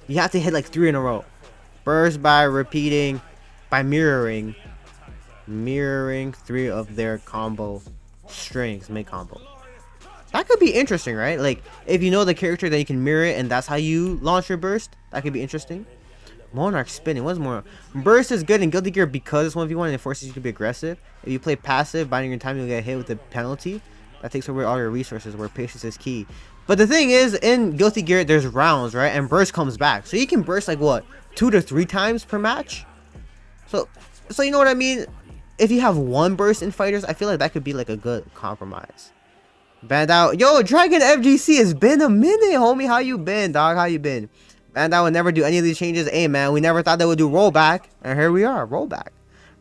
you have to hit like 3 in a row. Burst by repeating, by mirroring 3 of their combo strings, make combo. That could be interesting, right? Like if you know the character, then you can mirror it, and that's how you launch your burst. That could be interesting. Monarch spinning. What's more? Burst is good in Guilty Gear because it's 1v1 and it forces you to be aggressive. If you play passive, binding your time, you'll get hit with a penalty. That takes away all your resources, where patience is key. But the thing is, in Guilty Gear, there's rounds, right? And burst comes back. So you can burst like what? 2 to 3 times per match? So you know what I mean? If you have 1 burst in fighters, I feel like that could be like a good compromise. Banned out. Yo, Dragon FGC, it's been a minute, homie. How you been, dog? How you been? And I would never do any of these changes. Hey, man, we never thought they would do rollback. And here we are, rollback.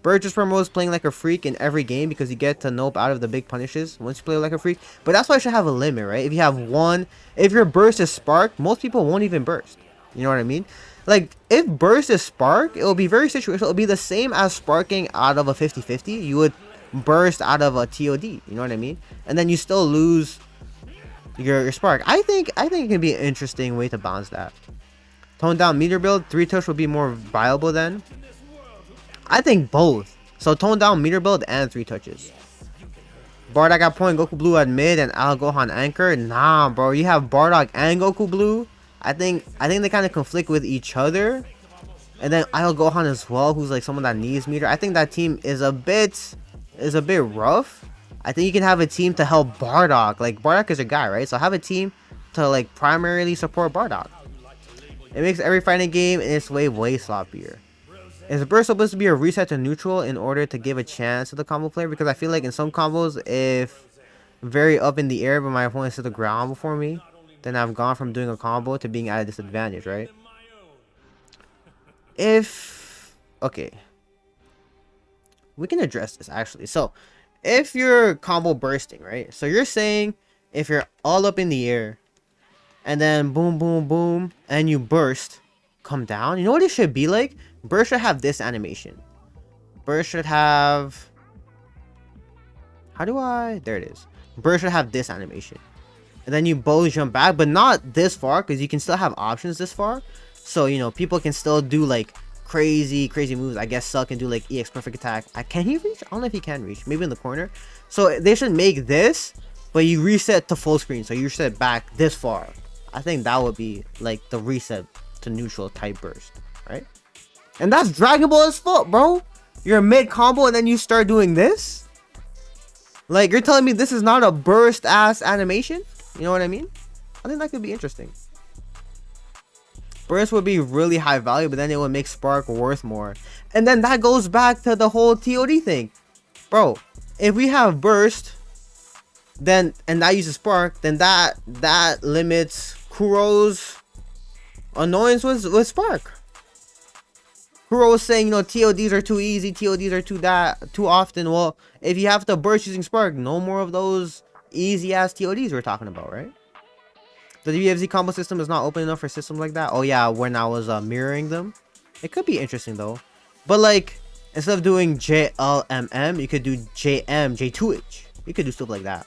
Bird just promotes playing like a freak in every game because you get to nope out of the big punishes once you play like a freak. But that's why I should have a limit, right? If you have 1, if your burst is spark, most people won't even burst. You know what I mean? Like, if burst is spark, it will be very situational. It will be the same as sparking out of a 50-50. You would burst out of a TOD. You know what I mean? And then you still lose your spark. I think it can be an interesting way to balance that. Tone down meter build, 3-touch would be more viable then. I think both. So tone down meter build and 3 touches. Bardock at point, Goku Blue at mid, and Al Gohan anchor. Nah, bro, you have Bardock and Goku Blue. I think they kind of conflict with each other. And then Al Gohan as well, who's like someone that needs meter. I think that team is a bit rough. I think you can have a team to help Bardock. Like Bardock is a guy, right? So have a team to like primarily support Bardock. It makes every fighting game in its way sloppier. Is burst supposed to be a reset to neutral in order to give a chance to the combo player? Because I feel like in some combos, if very up in the air but my opponent's to the ground before me, then I've gone from doing a combo to being at a disadvantage, right? Okay, we can address this actually. So if you're combo bursting, right? So you're saying if you're all up in the air and then boom, boom, boom, and you burst, come down. You know what it should be like? Burst should have this animation. Burst should have... There it is. Burst should have this animation. And then you both jump back, but not this far, because you can still have options this far. So, you know, people can still do, like, crazy moves. I guess Cell can do, like, EX Perfect Attack. Can he reach? I don't know if he can reach. Maybe in the corner. So, they should make this, but you reset to full screen. So, you reset back this far. I think that would be, like, the reset to neutral type burst, right? And that's Dragon Ball as fuck, bro. You're mid combo and then you start doing this? Like, you're telling me this is not a burst ass animation? You know what I mean? I think that could be interesting. Burst would be really high value, but then it would make Spark worth more. And then that goes back to the whole TOD thing. Bro, if we have burst, then and that uses Spark, then that limits Kuro's annoyance with Spark. Kuro was saying, you know, TODs are too easy, TODs are too often. Well, if you have to burst using Spark, no more of those easy ass TODs we're talking about, right? The DBFZ combo system is not open enough for systems like that. Oh yeah, when I was mirroring them. It could be interesting though. But like, instead of doing JLMM, you could do JM, J2H. You could do stuff like that.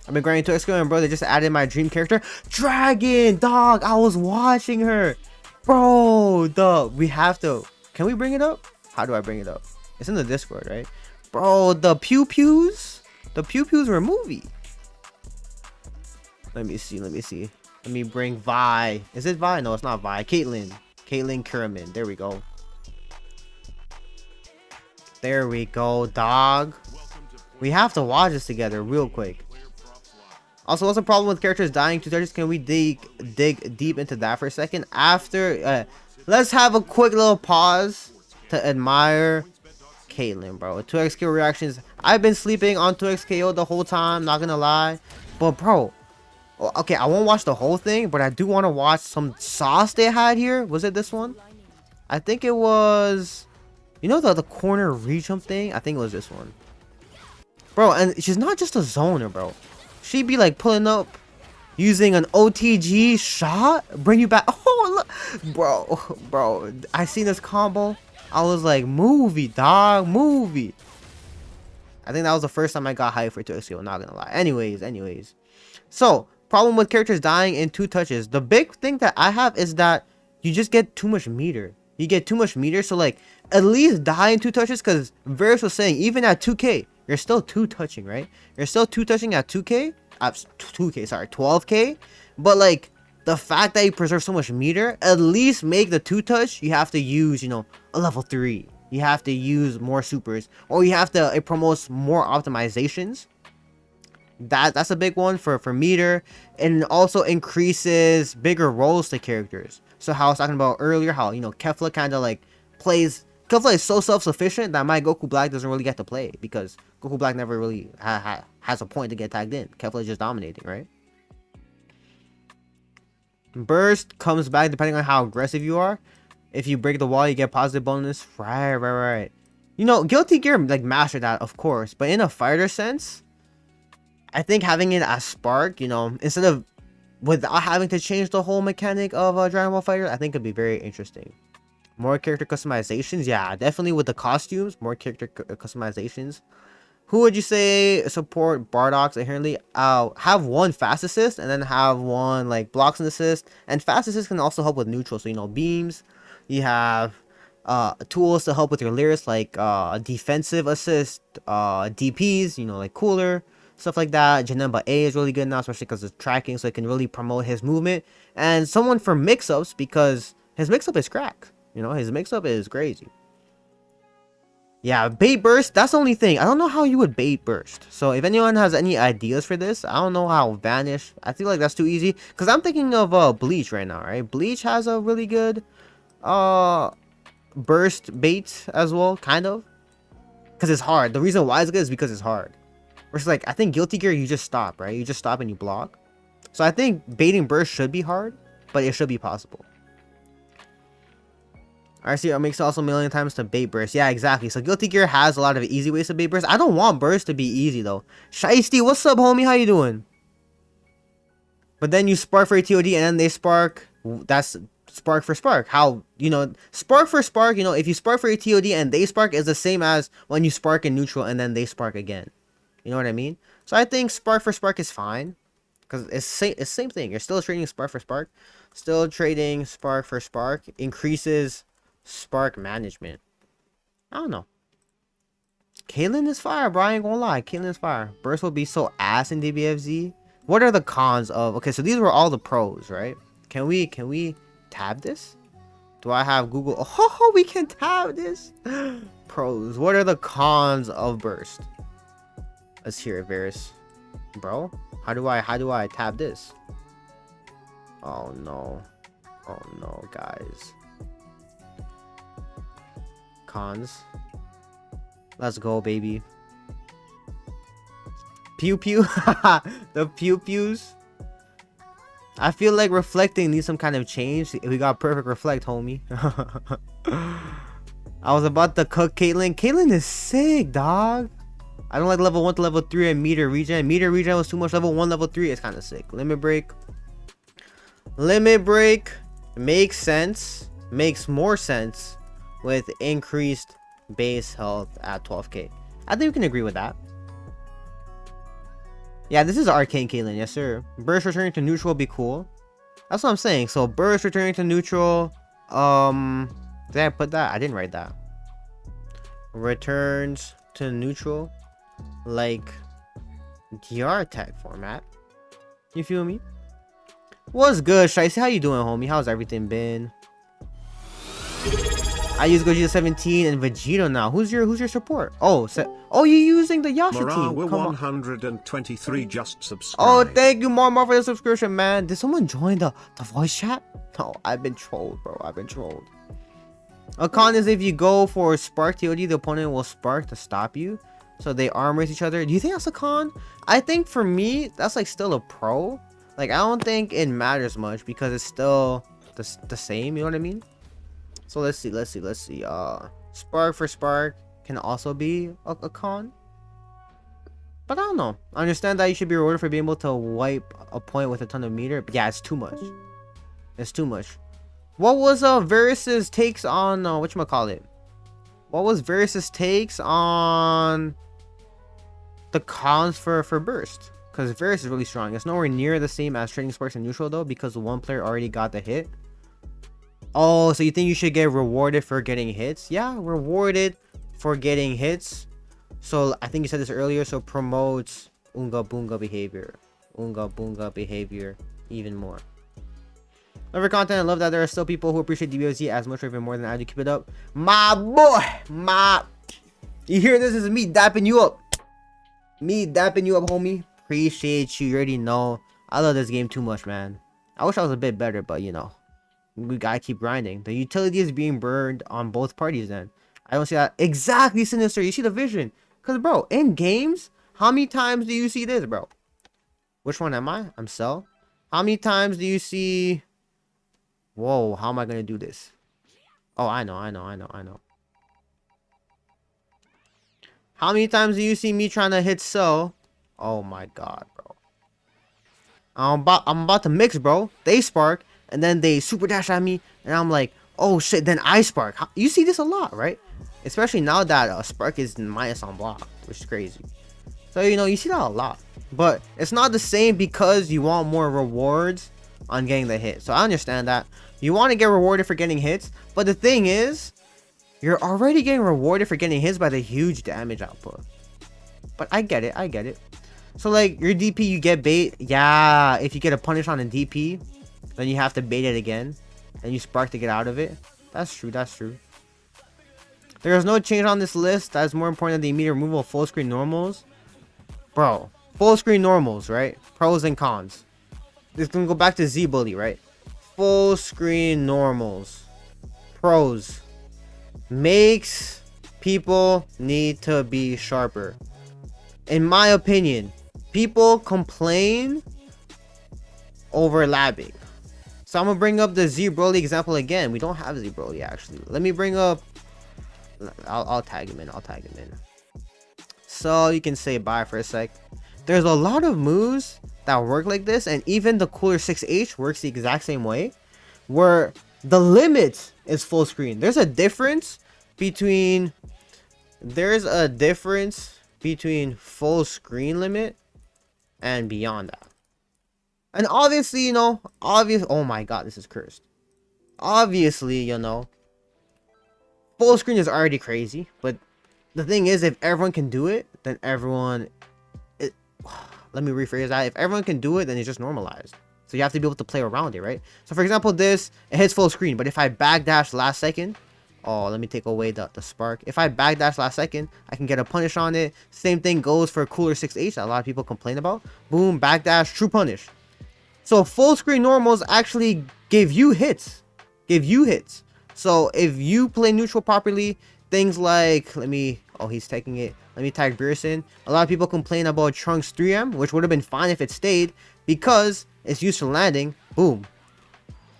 I've been grinding 2x and bro, they just added my dream character, Dragon, dog. I was watching her. Bro, we have to. Can we bring it up? How do I bring it up? It's in the Discord, right? Bro, the pew pews. The pew pews were a movie. Let me see. Let me bring Vi. Is it Vi? No, it's not Vi. Caitlyn Kuraman. There we go. There we go, dog. We have to watch this together real quick. Also, what's the problem with characters dying to touches? Can we dig deep into that for a second? After, let's have a quick little pause to admire Caitlyn, bro. 2x KO reactions. I've been sleeping on 2x KO the whole time, not gonna lie. But, bro, okay, I won't watch the whole thing, but I do want to watch some sauce they had here. Was it this one? I think it was, you know, the corner re-jump thing? I think it was this one. Bro, and she's not just a zoner, bro. She'd be like pulling up using an OTG shot, bring you back. Oh, look. Bro, I seen this combo. I was like, movie, dog, movie. I think that was the first time I got hyped for 2XO, not gonna lie. Anyways. So, problem with characters dying in 2 touches. The big thing that I have is that you just get too much meter. You get too much meter, so like, at least die in 2 touches, because Varus was saying, even at 2K, you're still 2-touching, right? You're still 2-touching at 2K. 12K. But like, the fact that you preserve so much meter, at least make the 2-touch, you have to use, you know, a level 3. You have to use more supers. Or you have to, it promotes more optimizations. That's a big one for meter. And it also increases bigger roles to characters. So how I was talking about earlier, how, you know, Kefla kind of like plays... Kefla is so self-sufficient that my Goku Black doesn't really get to play, because Goku Black never really has a point to get tagged in. Kefla is just dominating, right? Burst comes back depending on how aggressive you are. If you break the wall, you get positive bonus. Right. You know, Guilty Gear like mastered that, of course, but in a fighter sense, I think having it as Spark, you know, instead of without having to change the whole mechanic of Dragon Ball FighterZ, I think could be very interesting. More character customizations, yeah, definitely with the costumes, more character customizations. Who would you say support Bardock's inherently? Have one fast assist and then have one like blocks and assist. And fast assist can also help with neutral, so you know, beams. You have tools to help with your lyrics like defensive assist, DPs, you know, like cooler, stuff like that. Janemba A is really good now, especially because it's tracking, so it can really promote his movement. And someone for mix-ups, because his mix-up is cracked. You know, his mix-up is crazy. Yeah, bait burst, that's the only thing. I don't know how you would bait burst. So if anyone has any ideas for this, I don't know how vanish. I feel like that's too easy. Because I'm thinking of Bleach right now, right? Bleach has a really good burst bait as well, kind of. Because it's hard. The reason why it's good is because it's hard. Versus like, I think Guilty Gear, you just stop, right? You just stop and you block. So I think baiting burst should be hard, but it should be possible. RC makes also a million times to bait burst. Yeah, exactly. So Guilty Gear has a lot of easy ways to bait burst. I don't want burst to be easy though. Shiesty, what's up, homie? How you doing? But then you spark for a TOD and then they spark. That's spark for spark. How, you know, spark for spark, you know, if you spark for a TOD and they spark is the same as when you spark in neutral and then they spark again. You know what I mean? So I think spark for spark is fine. Because it's the same thing. You're still trading spark for spark. Still trading spark for spark. Increases spark management. I don't know. Caitlyn is fire, bro. I ain't gonna lie. Caitlyn is fire. Burst will be so ass in DBFZ. What are the cons of... Okay, so these were all the pros, right? Can we tab this? Do I have Google? Oh, we can tab this. Pros. What are the cons of burst? Let's hear it, Varys. Bro, how do I tab this? Oh no. Oh no, guys. Cons. Let's go, baby. Pew pew. The pew pews. I feel like reflecting needs some kind of change. We got perfect reflect, homie. I was about to cook Caitlyn. Caitlyn is sick, dog. I don't like level 1 to level 3 and meter regen. Meter regen was too much. Level 1, level 3 is kind of sick. Limit break. Limit break makes sense. Makes more sense with increased base health at 12k. I think we can agree with that. Yeah, this is Arcane Caitlyn. Yes, sir. Burst returning to neutral will be cool. That's what I'm saying. So burst returning to neutral. Did I put that? I didn't write that. Returns to neutral. Like DR tag format. You feel me? What's good, Shiesty? How you doing, homie? How's everything been? I use Gogeta 17 and Vegito now. Who's your support? Oh, you're using the Yasha team. Come 123 just subscribed. Oh, thank you, Marma, for the subscription, man. Did someone join the voice chat? No, I've been trolled, bro. I've been trolled. A con is if you go for Spark TOD, the opponent will Spark to stop you. So they arm race each other. Do you think that's a con? I think for me, that's like still a pro. Like, I don't think it matters much because it's still the same. You know what I mean? So let's see. Spark for spark can also be a con. But I don't know. I understand that you should be rewarded for being able to wipe a point with a ton of meter. But yeah, it's too much. It's too much. What was Varys's takes on whatchamacallit? What was Varys's takes on the cons for burst? Because Varys is really strong. It's nowhere near the same as trading sparks in neutral though, because one player already got the hit. Oh, so you think you should get rewarded for getting hits? Yeah, rewarded for getting hits. So I think you said this earlier. So promotes Unga Bunga behavior. Unga Bunga behavior even more. Love your content. I love that there are still people who appreciate DBFZ as much or even more than I do. Keep it up. My boy. You hear this? This is me dapping you up. Me dapping you up, homie. Appreciate you. You already know. I love this game too much, man. I wish I was a bit better, but you know. We gotta keep grinding. The utility is being burned on both parties then. I don't see that. Exactly, Sinister. You see the vision. Because, bro, in games, how many times do you see this, bro? Which one am I? I'm Cell. How many times do you see... Whoa, how am I going to do this? Oh, I know. How many times do you see me trying to hit Cell? Oh, my God, bro. I'm about to mix, bro. They spark. And then they super dash at me, and I'm like, oh shit, then I spark. You see this a lot, right? Especially now that spark is minus on block, which is crazy. So, you know, you see that a lot. But it's not the same because you want more rewards on getting the hit. So I understand that. You want to get rewarded for getting hits. But the thing is, you're already getting rewarded for getting hits by the huge damage output. But I get it. So, like, your DP, you get bait. Yeah, if you get a punish on a DP... then you have to bait it again. And you spark to get out of it. That's true. There is no change on this list that is more important than the immediate removal of full screen normals. Bro, full screen normals, right? Pros and cons. This can go back to Z Bully, right? Full screen normals. Pros. Makes people need to be sharper. In my opinion, people complain over lagging. So I'm gonna bring up the Z Broly example again. We don't have Z Broly actually. Let me bring up. I'll tag him in. So you can say bye for a sec. There's a lot of moves that work like this, and even the cooler 6H works the exact same way, where the limit is full screen. There's a difference between full screen limit and beyond that. And obviously, you know, oh my god, this is cursed. Obviously, you know, full screen is already crazy, but the thing is, if everyone can do it, then let me rephrase that. If everyone can do it, then it's just normalized. So you have to be able to play around it, right? So for example, it hits full screen, but if I backdash last second, oh, let me take away the spark. If I backdash last second, I can get a punish on it. Same thing goes for cooler 6H that a lot of people complain about. Boom, backdash, true punish. So full screen normals actually give you hits. So if you play neutral properly, things like, he's taking it. Let me tag Beerson. A lot of people complain about Trunks 3M, which would have been fine if it stayed, because it's used for landing. Boom.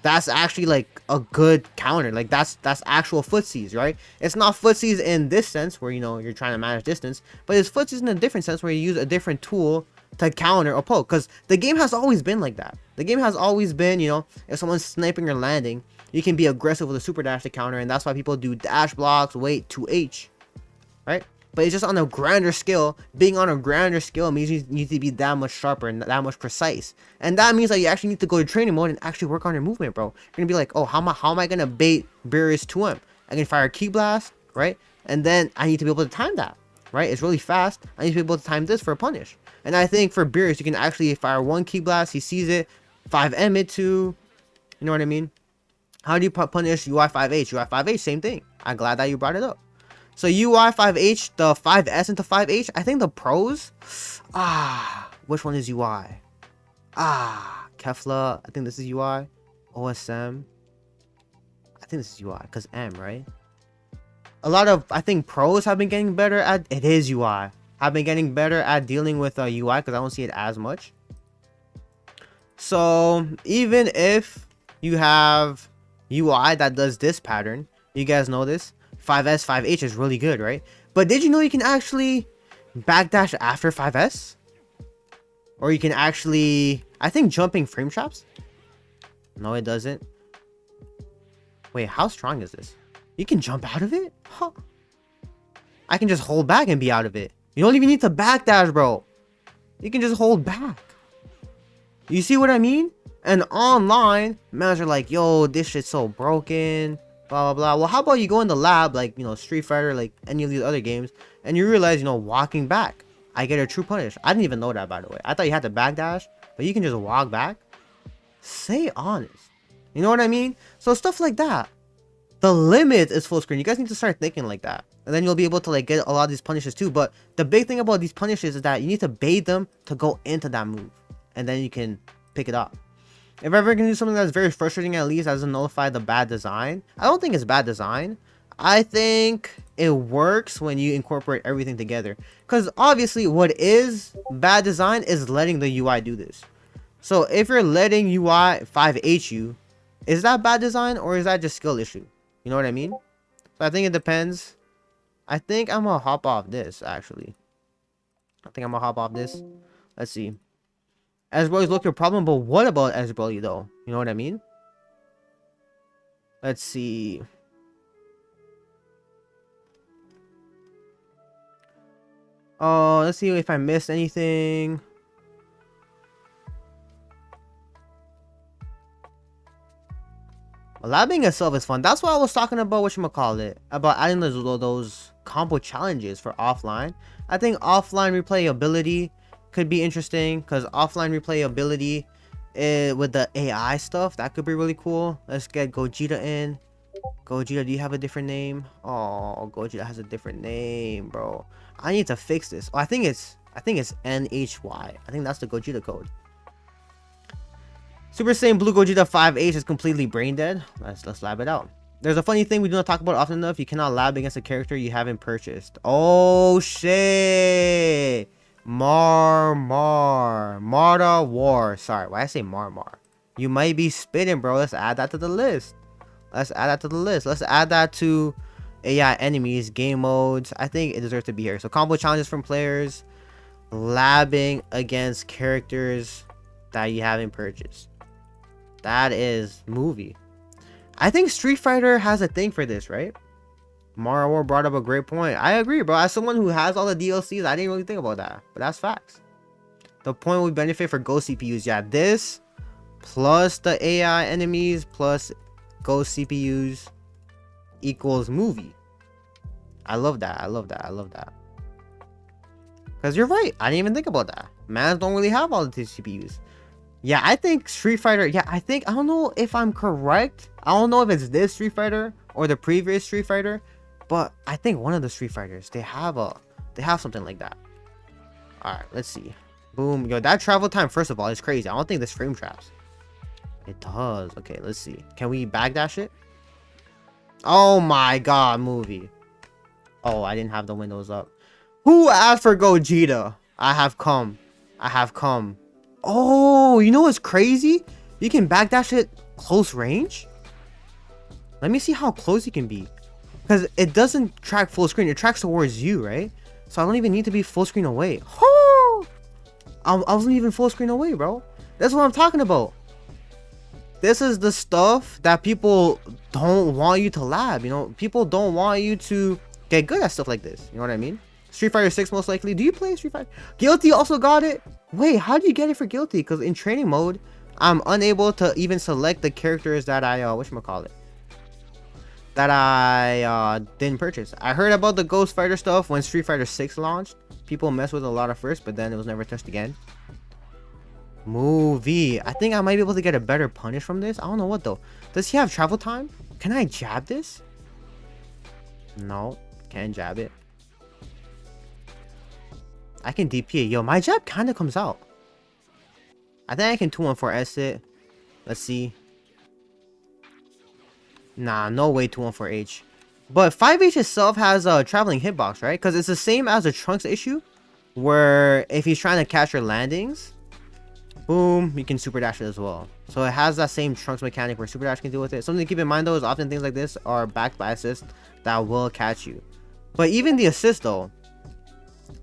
That's actually like a good counter. Like that's actual footsies, right? It's not footsies in this sense where, you know, you're trying to manage distance, but it's footsies in a different sense where you use a different tool to counter a poke, because the game has always been like that. The game has always been, you know, if someone's sniping or landing, you can be aggressive with a super dash to counter, and that's why people do dash blocks, wait, 2H, right? But it's just on a grander scale. Being on a grander scale means you need to be that much sharper and that much precise, and that means that you actually need to go to training mode and actually work on your movement, bro. You're gonna be like, oh, how am I gonna bait Beerus 2M? I can fire a key blast, right? And then I need to be able to time that, right? It's really fast. I need to be able to time this for a punish. And I think for Beerus, you can actually fire one key blast. He sees it, 5M it too. You know what I mean? How do you punish UI 5H? UI 5H, same thing. I'm glad that you brought it up. So UI 5H, the 5S into 5H, I think the pros, which one is UI? Kefla, I think this is UI. OSM, I think this is UI, because M, right? A lot of, I think pros have been getting better at, it is UI. Have been getting better at dealing with UI, because I don't see it as much. So even if you have UI that does this pattern, you guys know this, 5S, 5H is really good, right? But did you know you can actually backdash after 5S? Or you can actually, I think, jumping frame traps? No, it doesn't. Wait, how strong is this? You can jump out of it? Huh. I can just hold back and be out of it. You don't even need to backdash, bro. You can just hold back. You see what I mean? And online, mans are like, yo, this shit's so broken. Blah, blah, blah. Well, how about you go in the lab, like, you know, Street Fighter, like any of these other games, and you realize, you know, walking back, I get a true punish. I didn't even know that, by the way. I thought you had to backdash, but you can just walk back. Stay honest. You know what I mean? So stuff like that. The limit is full screen. You guys need to start thinking like that. And then you'll be able to, like, get a lot of these punishes too. But the big thing about these punishes is that you need to bait them to go into that move. And then you can pick it up. If ever can do something that's very frustrating, at least, that doesn't nullify the bad design. I don't think it's bad design. I think it works when you incorporate everything together. Because obviously what is bad design is letting the UI do this. So if you're letting UI 5H you, is that bad design or is that just skill issue? You know what I mean? So I think it depends. I think I'm gonna hop off this, actually. Let's see. Ezbroly's look your problem, but what about Ezbroly though? You know what I mean? Let's see. Oh, let's see if I missed anything. Labbing itself is fun. That's what I was talking about, whatchamacallit, about adding those combo challenges for offline. I think offline replayability could be interesting, because offline replayability with the AI stuff, that could be really cool. Let's get Gogeta in. Gogeta, do you have a different name? Oh, Gogeta has a different name, bro. I need to fix this. Oh, I think it's NHY. I think that's the Gogeta code. Super Saiyan Blue Gogeta 5H is completely brain dead. Let's lab it out. There's a funny thing we do not talk about often enough. You cannot lab against a character you haven't purchased. Oh shit. Marda War. Sorry, why I say Mar? You might be spitting, bro. Let's add that to the list. Let's add that to AI enemies, game modes. I think it deserves to be here. So combo challenges from players, labbing against characters that you haven't purchased. That is movie. I think Street Fighter has a thing for this, right? Mario War brought up a great point. I agree, bro. As someone who has all the DLCs, I didn't really think about that, but that's facts. The point we benefit for Go CPUs, yeah, this plus the AI enemies plus Go CPUs equals movie. I love that. Because you're right. I didn't even think about that. Mans don't really have all of these CPUs. Yeah, I think Street Fighter. Yeah, I don't know if I'm correct. I don't know if it's this Street Fighter or the previous Street Fighter, but I think one of the Street Fighters they have something like that. All right, let's see. Boom. Yo, that travel time, first of all, is crazy. I don't think this frame traps. It does. Okay, let's see. Can we backdash it? Oh my god, movie. Oh, I didn't have the windows up. Who asked for Gogeta? I have come. Oh, you know what's crazy? You can backdash it close range? Let me see how close you can be. Because it doesn't track full screen. It tracks towards you, right? So I don't even need to be full screen away. Oh! I wasn't even full screen away, bro. That's what I'm talking about. This is the stuff that people don't want you to lab, you know? People don't want you to get good at stuff like this. You know what I mean? Street Fighter 6 most likely. Do you play Street Fighter? Guilty also got it. Wait, how do you get it for Guilty? Because in training mode, I'm unable to even select the characters that I whatchamacallit, that I didn't purchase. I heard about the Ghost Fighter stuff when Street Fighter 6 launched. People messed with a lot at first, but then it was never touched again. Movie. I think I might be able to get a better punish from this. I don't know what though. Does he have travel time? Can I jab this? No, can't jab it. I can DP it. Yo, my jab kind of comes out. I think I can 214S it. Let's see. Nah, no way 214H. But 5H itself has a traveling hitbox, right? Because it's the same as the Trunks issue, where if he's trying to catch your landings, boom, you can super dash it as well. So it has that same Trunks mechanic where super dash can deal with it. Something to keep in mind though is often things like this are backed by assist that will catch you. But even the assist though,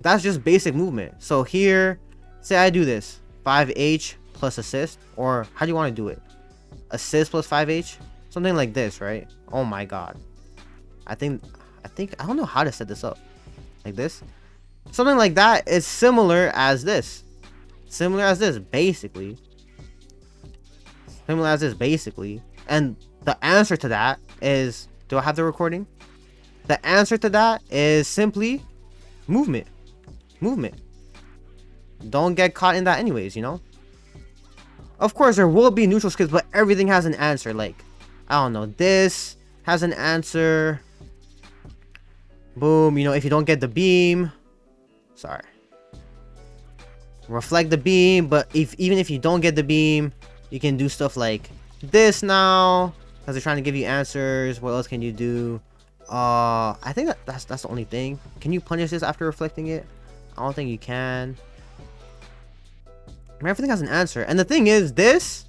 that's just basic movement. So here, say I do this 5H plus assist, or how do you want to do it? Assist plus 5H, something like this, right? Oh my god. I think I don't know how to set this up. Like this, something like that is similar as this. Basically. And the answer to that is, do I have the recording? The answer to that is simply movement. Don't get caught in that anyways, you know? Of course, there will be neutral skills, but everything has an answer. Like, I don't know, this has an answer. Boom, you know, if you don't get the beam, sorry, reflect the beam. But even if you don't get the beam, you can do stuff like this now, because they're trying to give you answers. What else can you do? I think that's the only thing. Can you punish this after reflecting it? I don't think you can. I mean, everything has an answer. And the thing is, this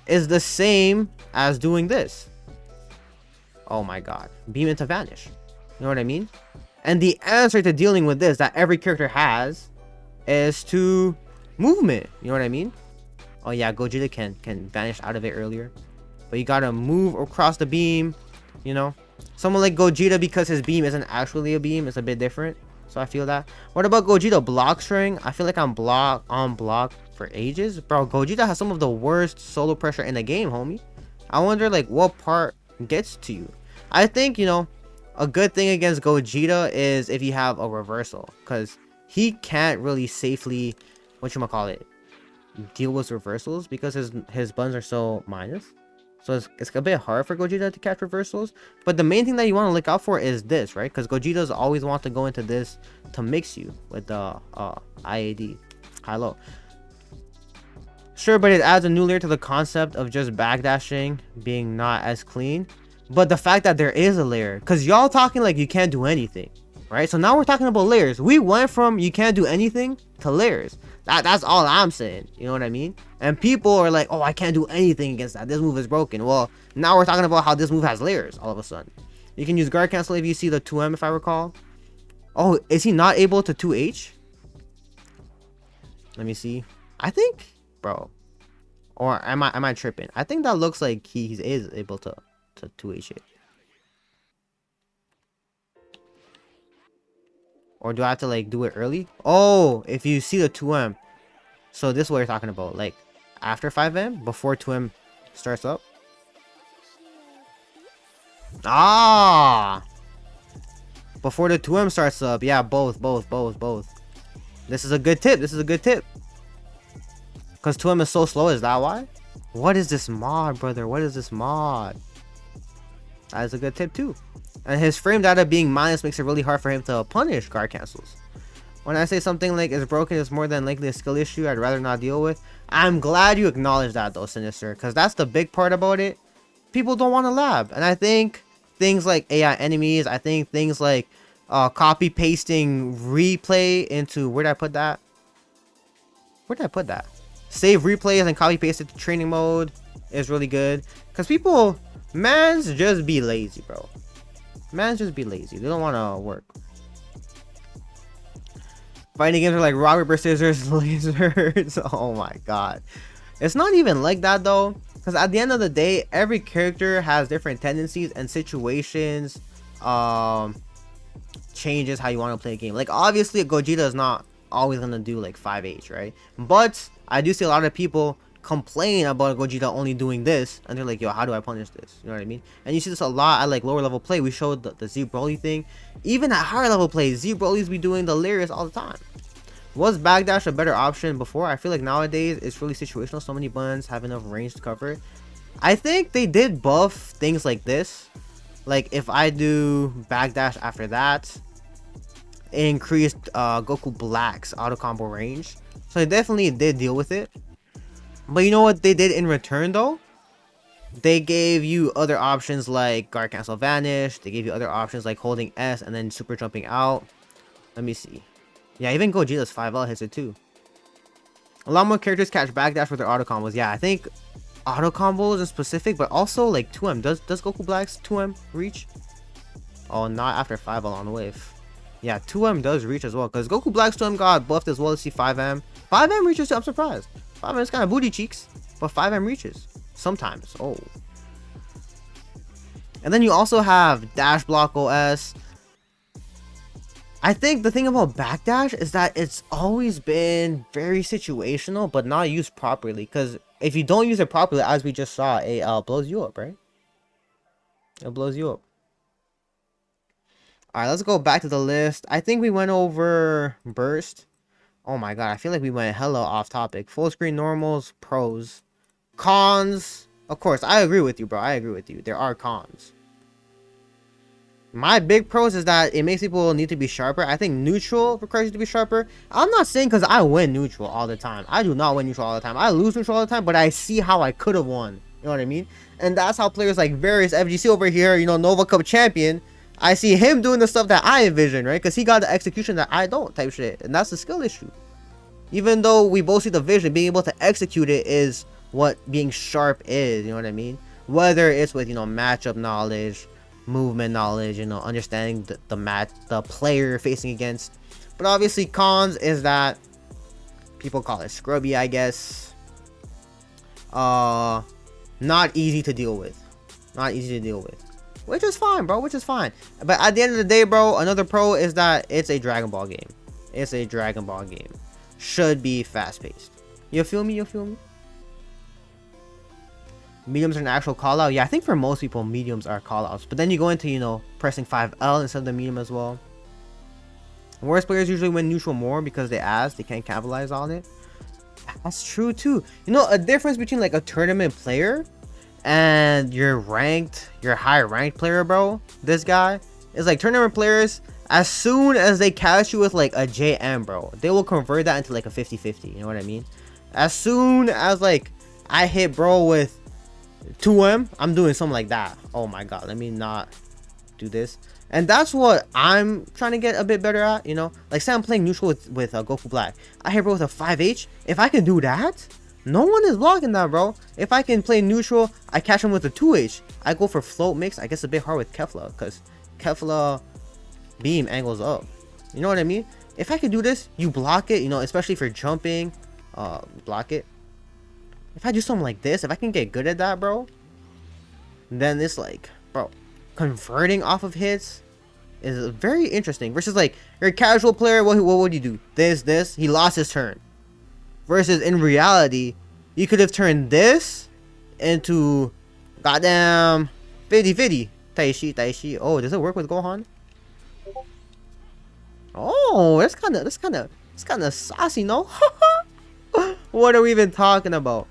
is the same as doing this. Oh my god. Beam into vanish. You know what I mean? And the answer to dealing with this that every character has is to movement. You know what I mean? Oh yeah, Gogeta can vanish out of it earlier. But you gotta move across the beam, you know? Someone like Gogeta, because his beam isn't actually a beam, it's a bit different. So I feel that. What about Gogeta block string? I feel like I'm on block for ages. Bro, Gogeta has some of the worst solo pressure in the game, homie. I wonder like what part gets to you. I think, you know, a good thing against Gogeta is if you have a reversal, because he can't really safely, whatchamacallit, deal with reversals because his buttons are so minus. So it's a bit hard for Gogeta to catch reversals. But the main thing that you want to look out for is this, right? Because Gogeta's always want to go into this to mix you with the IAD, high-low. Sure, but it adds a new layer to the concept of just backdashing being not as clean. But the fact that there is a layer, because y'all talking like you can't do anything, right? So now we're talking about layers. We went from you can't do anything to layers. That's all I'm saying. You know what I mean? And people are like, oh, I can't do anything against that. This move is broken. Well, now we're talking about how this move has layers all of a sudden. You can use guard cancel if you see the 2M, if I recall. Oh, is he not able to 2H? Let me see. I think, bro. Or am I tripping? I think that looks like he is able to 2H it. Or do I have to like do it early? Oh, if you see the 2M. So this is what you're talking about. Like after 5M, before 2M starts up. Ah! Before the 2M starts up. Yeah, both. This is a good tip. Because 2M is so slow, is that why? What is this mod, brother? What is this mod? That is a good tip too. And his frame data being minus makes it really hard for him to punish guard cancels. When I say something like is broken is more than likely a skill issue I'd rather not deal with, I'm glad you acknowledge that though, Sinister, because that's the big part about it. People don't want to lab. And I think things like AI enemies, I think things like copy pasting replay into, where did I put that? Save replays and copy paste it to training mode is really good. Because people, mans just be lazy, bro. Mans just be lazy. They don't want to work. Fighting games are like rock, paper, scissors, lasers. Oh my god. It's not even like that though. Because at the end of the day, every character has different tendencies and situations. Changes how you want to play a game. Like obviously Gogeta is not always going to do like 5H, right? But I do see a lot of people complain about Gogeta only doing this, and they're like, yo, how do I punish this? You know what I mean? And you see this a lot at like lower level play. We showed the Z Broly thing. Even at higher level play, Z Broly's be doing the layers all the time. Was backdash a better option before? I feel like nowadays it's really situational. So many buttons have enough range to cover it. I think they did buff things like this. Like if I do backdash after that, it increased Goku Black's auto combo range. So they definitely did deal with it. But you know what they did in return though? They gave you other options like guard cancel vanish. They gave you other options like holding S and then super jumping out. Let me see. Yeah, even Gogeta's 5L hits it too. A lot more characters catch backdash with their auto combos. Yeah, I think auto combos in specific, but also like 2M. Does Goku Black's 2M reach? Oh, not after 5L on the wave. Yeah, 2M does reach as well. Because Goku Black's 2M got buffed as well as see 5M. 5M reaches too, I'm surprised. 5M is kind of booty cheeks, but 5M reaches sometimes. Oh. And then you also have dash block OS. I think the thing about backdash is that it's always been very situational, but not used properly. Because if you don't use it properly, as we just saw, it blows you up, right? It blows you up. Alright, let's go back to the list. I think we went over burst. Oh my god, I feel like we went hella off topic. Full screen normals, pros. Cons. Of course, I agree with you, bro. I agree with you. There are cons. My big pros is that it makes people need to be sharper. I think neutral requires you to be sharper. I'm not saying because I win neutral all the time. I do not win neutral all the time. I lose neutral all the time, but I see how I could have won. You know what I mean? And that's how players like various FGC over here, you know, Nova Cup champion, I see him doing the stuff that I envision, right? Because he got the execution that I don't type shit. And that's the skill issue. Even though we both see the vision, being able to execute it is what being sharp is. You know what I mean? Whether it's with, you know, matchup knowledge, movement knowledge, you know, understanding the player you're facing against. But obviously cons is that people call it scrubby, I guess. Not easy to deal with. Not easy to deal with. Which is fine, bro. Which is fine. But at the end of the day, bro, another pro is that it's a Dragon Ball game. It's a Dragon Ball game. Should be fast-paced. You feel me? You feel me? Mediums are an actual call-out. Yeah, I think for most people, mediums are call-outs. But then you go into, you know, pressing 5L instead of the medium as well. Worst players usually win neutral more because they can't capitalize on it. That's true, too. You know, a difference between, like, a tournament player and you're high ranked player, bro, this guy is like tournament players. As soon as they catch you with like a JM, bro, they will convert that into like a 50-50. You know what I mean? As soon as like I hit bro with 2M, I'm doing something like that. Oh my god, let me not do this. And that's what I'm trying to get a bit better at, you know? Like say I'm playing neutral with Goku Black. I hit bro with a 5H. If I can do that, no one is blocking that, bro. If I can play neutral, I catch him with a 2H. I go for float mix. I guess a bit hard with Kefla, because Kefla beam angles up. You know what I mean? If I can do this, you block it, you know, especially for jumping. Block it. If I do something like this, if I can get good at that, bro, then it's like, bro, converting off of hits is very interesting. Versus like you're a casual player, what would you do? This, he lost his turn. Versus in reality, you could have turned this into goddamn 50-50. Taishi. Oh, does it work with Gohan? Oh, that's kind of saucy, no? What are we even talking about?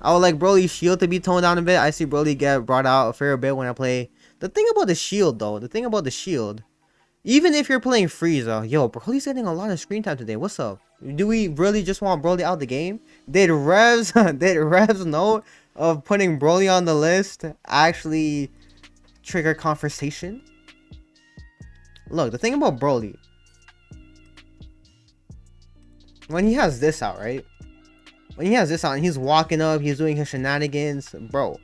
I would like Broly's shield to be toned down a bit. I see Broly get brought out a fair bit when I play. The thing about the shield, though, even if you're playing Frieza, yo, Broly's getting a lot of screen time today. What's up? Do we really just want Broly out the game? Did Rev's note of putting Broly on the list actually trigger conversation? Look, the thing about Broly, when he has this out, right? When he has this out and he's walking up, he's doing his shenanigans, bro,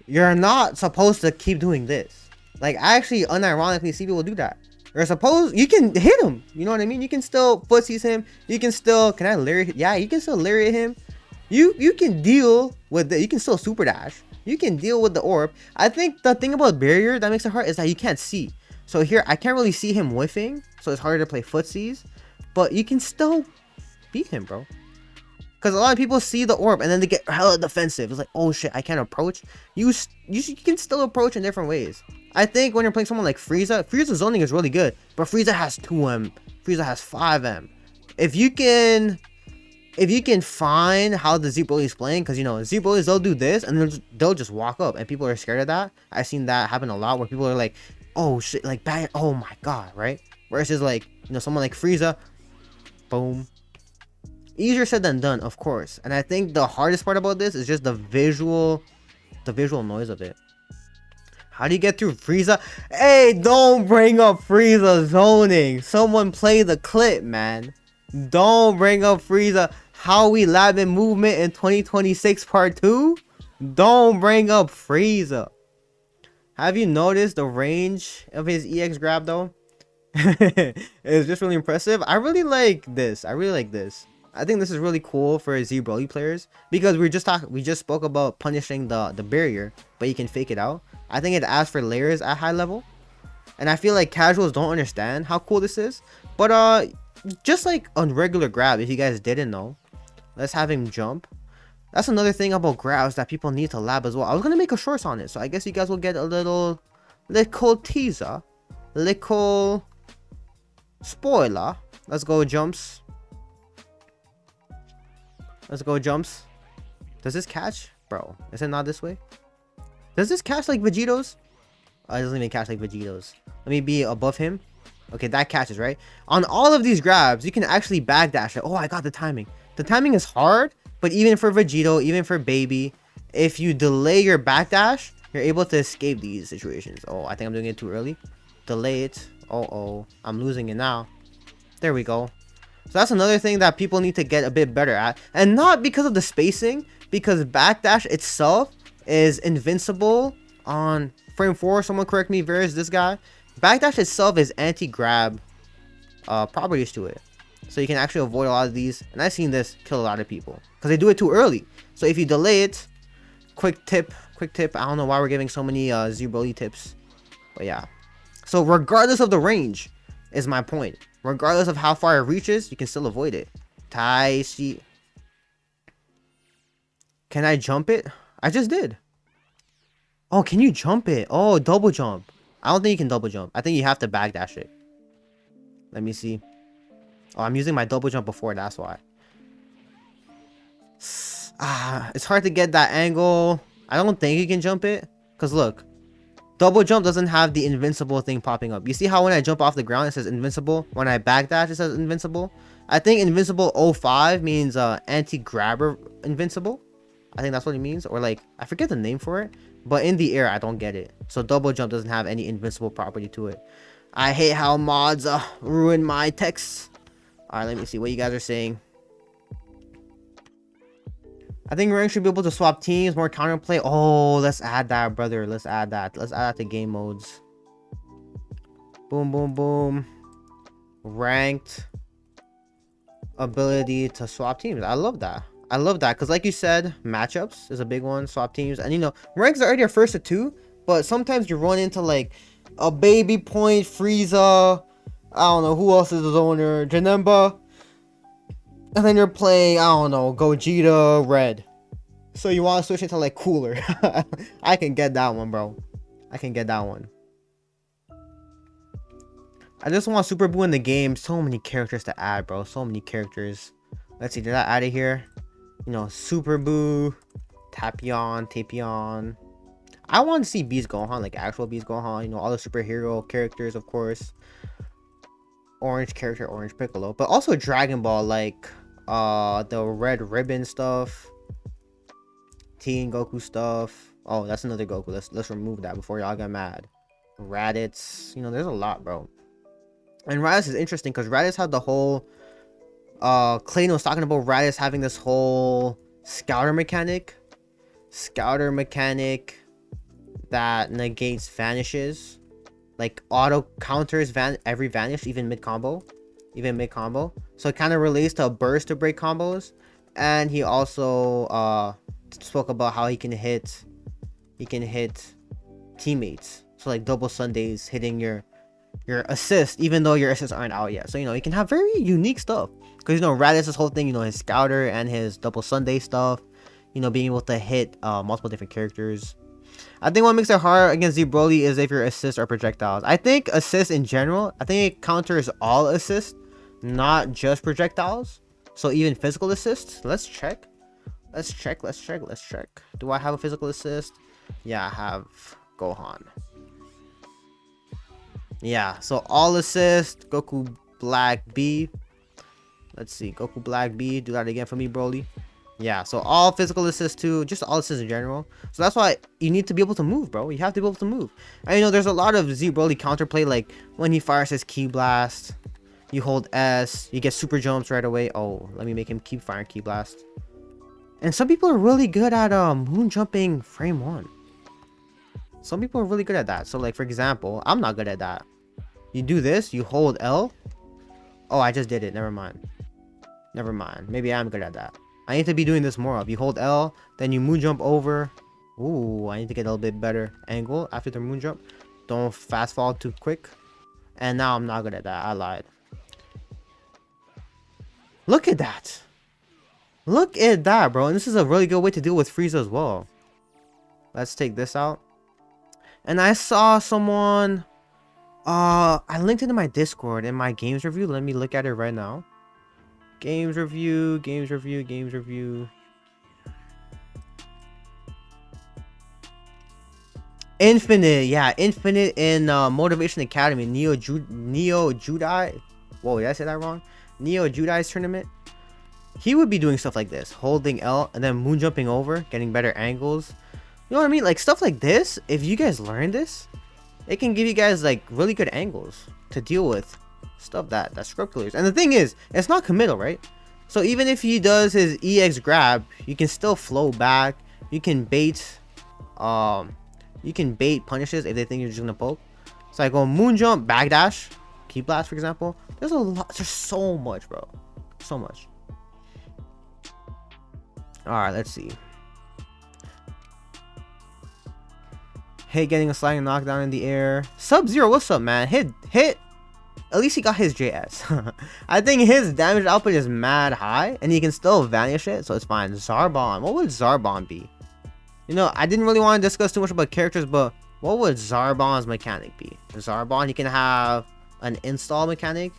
you're not supposed to keep doing this. Like, I actually unironically see people do that. You're supposed, you can hit him, you know what I mean? You can still footsies him. You can still, can I lariat? Yeah, you can still lariat him. You can deal with the, you can still super dash. You can deal with the orb. I think the thing about barrier that makes it hard is that you can't see. So here, I can't really see him whiffing, so it's harder to play footsies. But you can still beat him, bro. Because a lot of people see the orb and then they get hella defensive. It's like, oh shit, I can't approach. You can still approach in different ways. I think when you're playing someone like Frieza, Frieza's zoning is really good. But Frieza has 2M. Frieza has 5M. If you can find how the Z Broly is playing, because you know, Z Broly's, they'll do this and they'll just walk up and people are scared of that. I've seen that happen a lot where people are like, oh shit, like bad, oh my god, right? Versus like, you know, someone like Frieza, boom. Easier said than done, of course. And I think the hardest part about this is just the visual noise of it. How do you get through Frieza? Hey, don't bring up Frieza zoning. Someone play the clip, man. Don't bring up Frieza. How we lab in movement in 2026 part 2? Don't bring up Frieza. Have you noticed the range of his EX grab though? It's just really impressive. I really like this. I think this is really cool for Z Broly players because we just spoke about punishing the barrier, but you can fake it out. I think it asks for layers at high level, and I feel like casuals don't understand how cool this is. But just like on regular grab, if you guys didn't know, let's have him jump. That's another thing about grabs that people need to lab as well. I was gonna make a shorts on it, so I guess you guys will get a little teaser, little spoiler. Let's go jumps. Let's go jumps. Does this catch? Bro, is it not this way? Does this catch like Vegito's? Oh, it doesn't even catch like Vegito's. Let me be above him. Okay, that catches, right? On all of these grabs, you can actually backdash it. Oh, I got the timing. The timing is hard, but even for Vegito, even for Baby, if you delay your backdash, you're able to escape these situations. Oh, I think I'm doing it too early. Delay it. Oh, I'm losing it now. There we go. So that's another thing that people need to get a bit better at. And not because of the spacing, because backdash itself is invincible on frame 4. Someone correct me, where is this guy? Backdash itself is anti-grab properties to it. So you can actually avoid a lot of these. And I've seen this kill a lot of people because they do it too early. So if you delay it, quick tip. I don't know why we're giving so many Z Broly tips. But yeah. So regardless of the range is my point. Regardless of how far it reaches, you can still avoid it. Taishi. Can I jump it? I just did. Oh, can you jump it? Oh, double jump. I don't think you can double jump. I think you have to backdash it. Let me see. Oh, I'm using my double jump before, that's why. It's hard to get that angle. I don't think you can jump it. Because look, double jump doesn't have the invincible thing popping up. You see how when I jump off the ground, it says invincible? When I backdash, it says invincible? I think invincible 05 means anti-grabber invincible. I think that's what it means. Or like, I forget the name for it. But in the air, I don't get it. So double jump doesn't have any invincible property to it. I hate how mods ruin my text. Alright, let me see what you guys are saying. I think rank should be able to swap teams, more counterplay. Oh, let's add that, brother. Let's add that. Let's add that to game modes. Boom, boom, boom. Ranked ability to swap teams. I love that. I love that because like you said, matchups is a big one. Swap teams. And you know, ranks are already your first to 2, but sometimes you run into like a baby point, Frieza. I don't know who else is the owner, Janemba. And then you're playing, I don't know, Gogeta Red. So you want to switch it to like cooler. I can get that one, bro. I can get that one. I just want Super Buu in the game. So many characters to add, bro. So many characters. Let's see, did I add it here? You know, Super Buu, Tapion. I want to see Beast Gohan, like actual Beast Gohan. You know, all the superhero characters, of course. Orange character, Orange Piccolo. But also Dragon Ball, like the Red Ribbon stuff. Teen Goku stuff. Oh, that's another Goku. Let's remove that before y'all get mad. Raditz. You know, there's a lot, bro. And Raditz is interesting because Raditz had the whole Clayton was talking about Raditz having this whole scouter mechanic that negates vanishes, like auto counters every vanish, even mid combo. So it kind of relates to a burst to break combos. And he also spoke about how he can hit teammates, so like double Sundays hitting your assist, even though your assists aren't out yet. So you know, you can have very unique stuff because you know Raditz's whole thing, you know, his scouter and his double Sunday stuff, you know, being able to hit multiple different characters. I think what makes it hard against Z Broly is if your assists are projectiles. I think assists in general, I think it counters all assists, not just projectiles. So even physical assists. Let's check. Do I have a physical assist? Yeah, I have Gohan. Yeah, so all assist, Goku Black B. Let's see, Goku Black B. Do that again for me, Broly. Yeah, so all physical assists too, just all assists in general. So that's why you need to be able to move, bro. You have to be able to move. And you know, there's a lot of Z Broly counterplay, like when he fires his Ki Blast, you hold S, you get super jumps right away. Oh, let me make him keep firing Ki Blast. And some people are really good at moon jumping frame 1. Some people are really good at that. So like for example, I'm not good at that. You do this, you hold L. Oh, I just did it. Never mind. Maybe I'm good at that. I need to be doing this more of. You hold L, then you moon jump over. Ooh, I need to get a little bit better angle after the moon jump. Don't fast fall too quick. And now I'm not good at that. I lied. Look at that. Look at that, bro. And this is a really good way to deal with Frieza as well. Let's take this out. And I saw someone, I linked it in my Discord in my games review. Let me look at it right now. Games review. Infinite, yeah, Infinite in Motivation Academy, Neo Judai. Whoa, did I say that wrong? Neo Judai's tournament. He would be doing stuff like this, holding L and then moon jumping over, getting better angles. You know what I mean? Like stuff like this, if you guys learn this, it can give you guys like really good angles to deal with stuff that's scrub killers. And the thing is, it's not committal, right? So even if he does his EX grab, you can still flow back. You can bait punishes if they think you're just gonna poke. So I go moon jump, backdash, Ki Blast, for example. There's so much, bro. So much. Alright, let's see. Hit getting a sliding knockdown in the air. Sub-Zero, what's up, man? Hit. At least he got his JS. I think his damage output is mad high, and he can still vanish it, so it's fine. Zarbon. What would Zarbon be? You know, I didn't really want to discuss too much about characters, but what would Zarbon's mechanic be? Zarbon, he can have an install mechanic.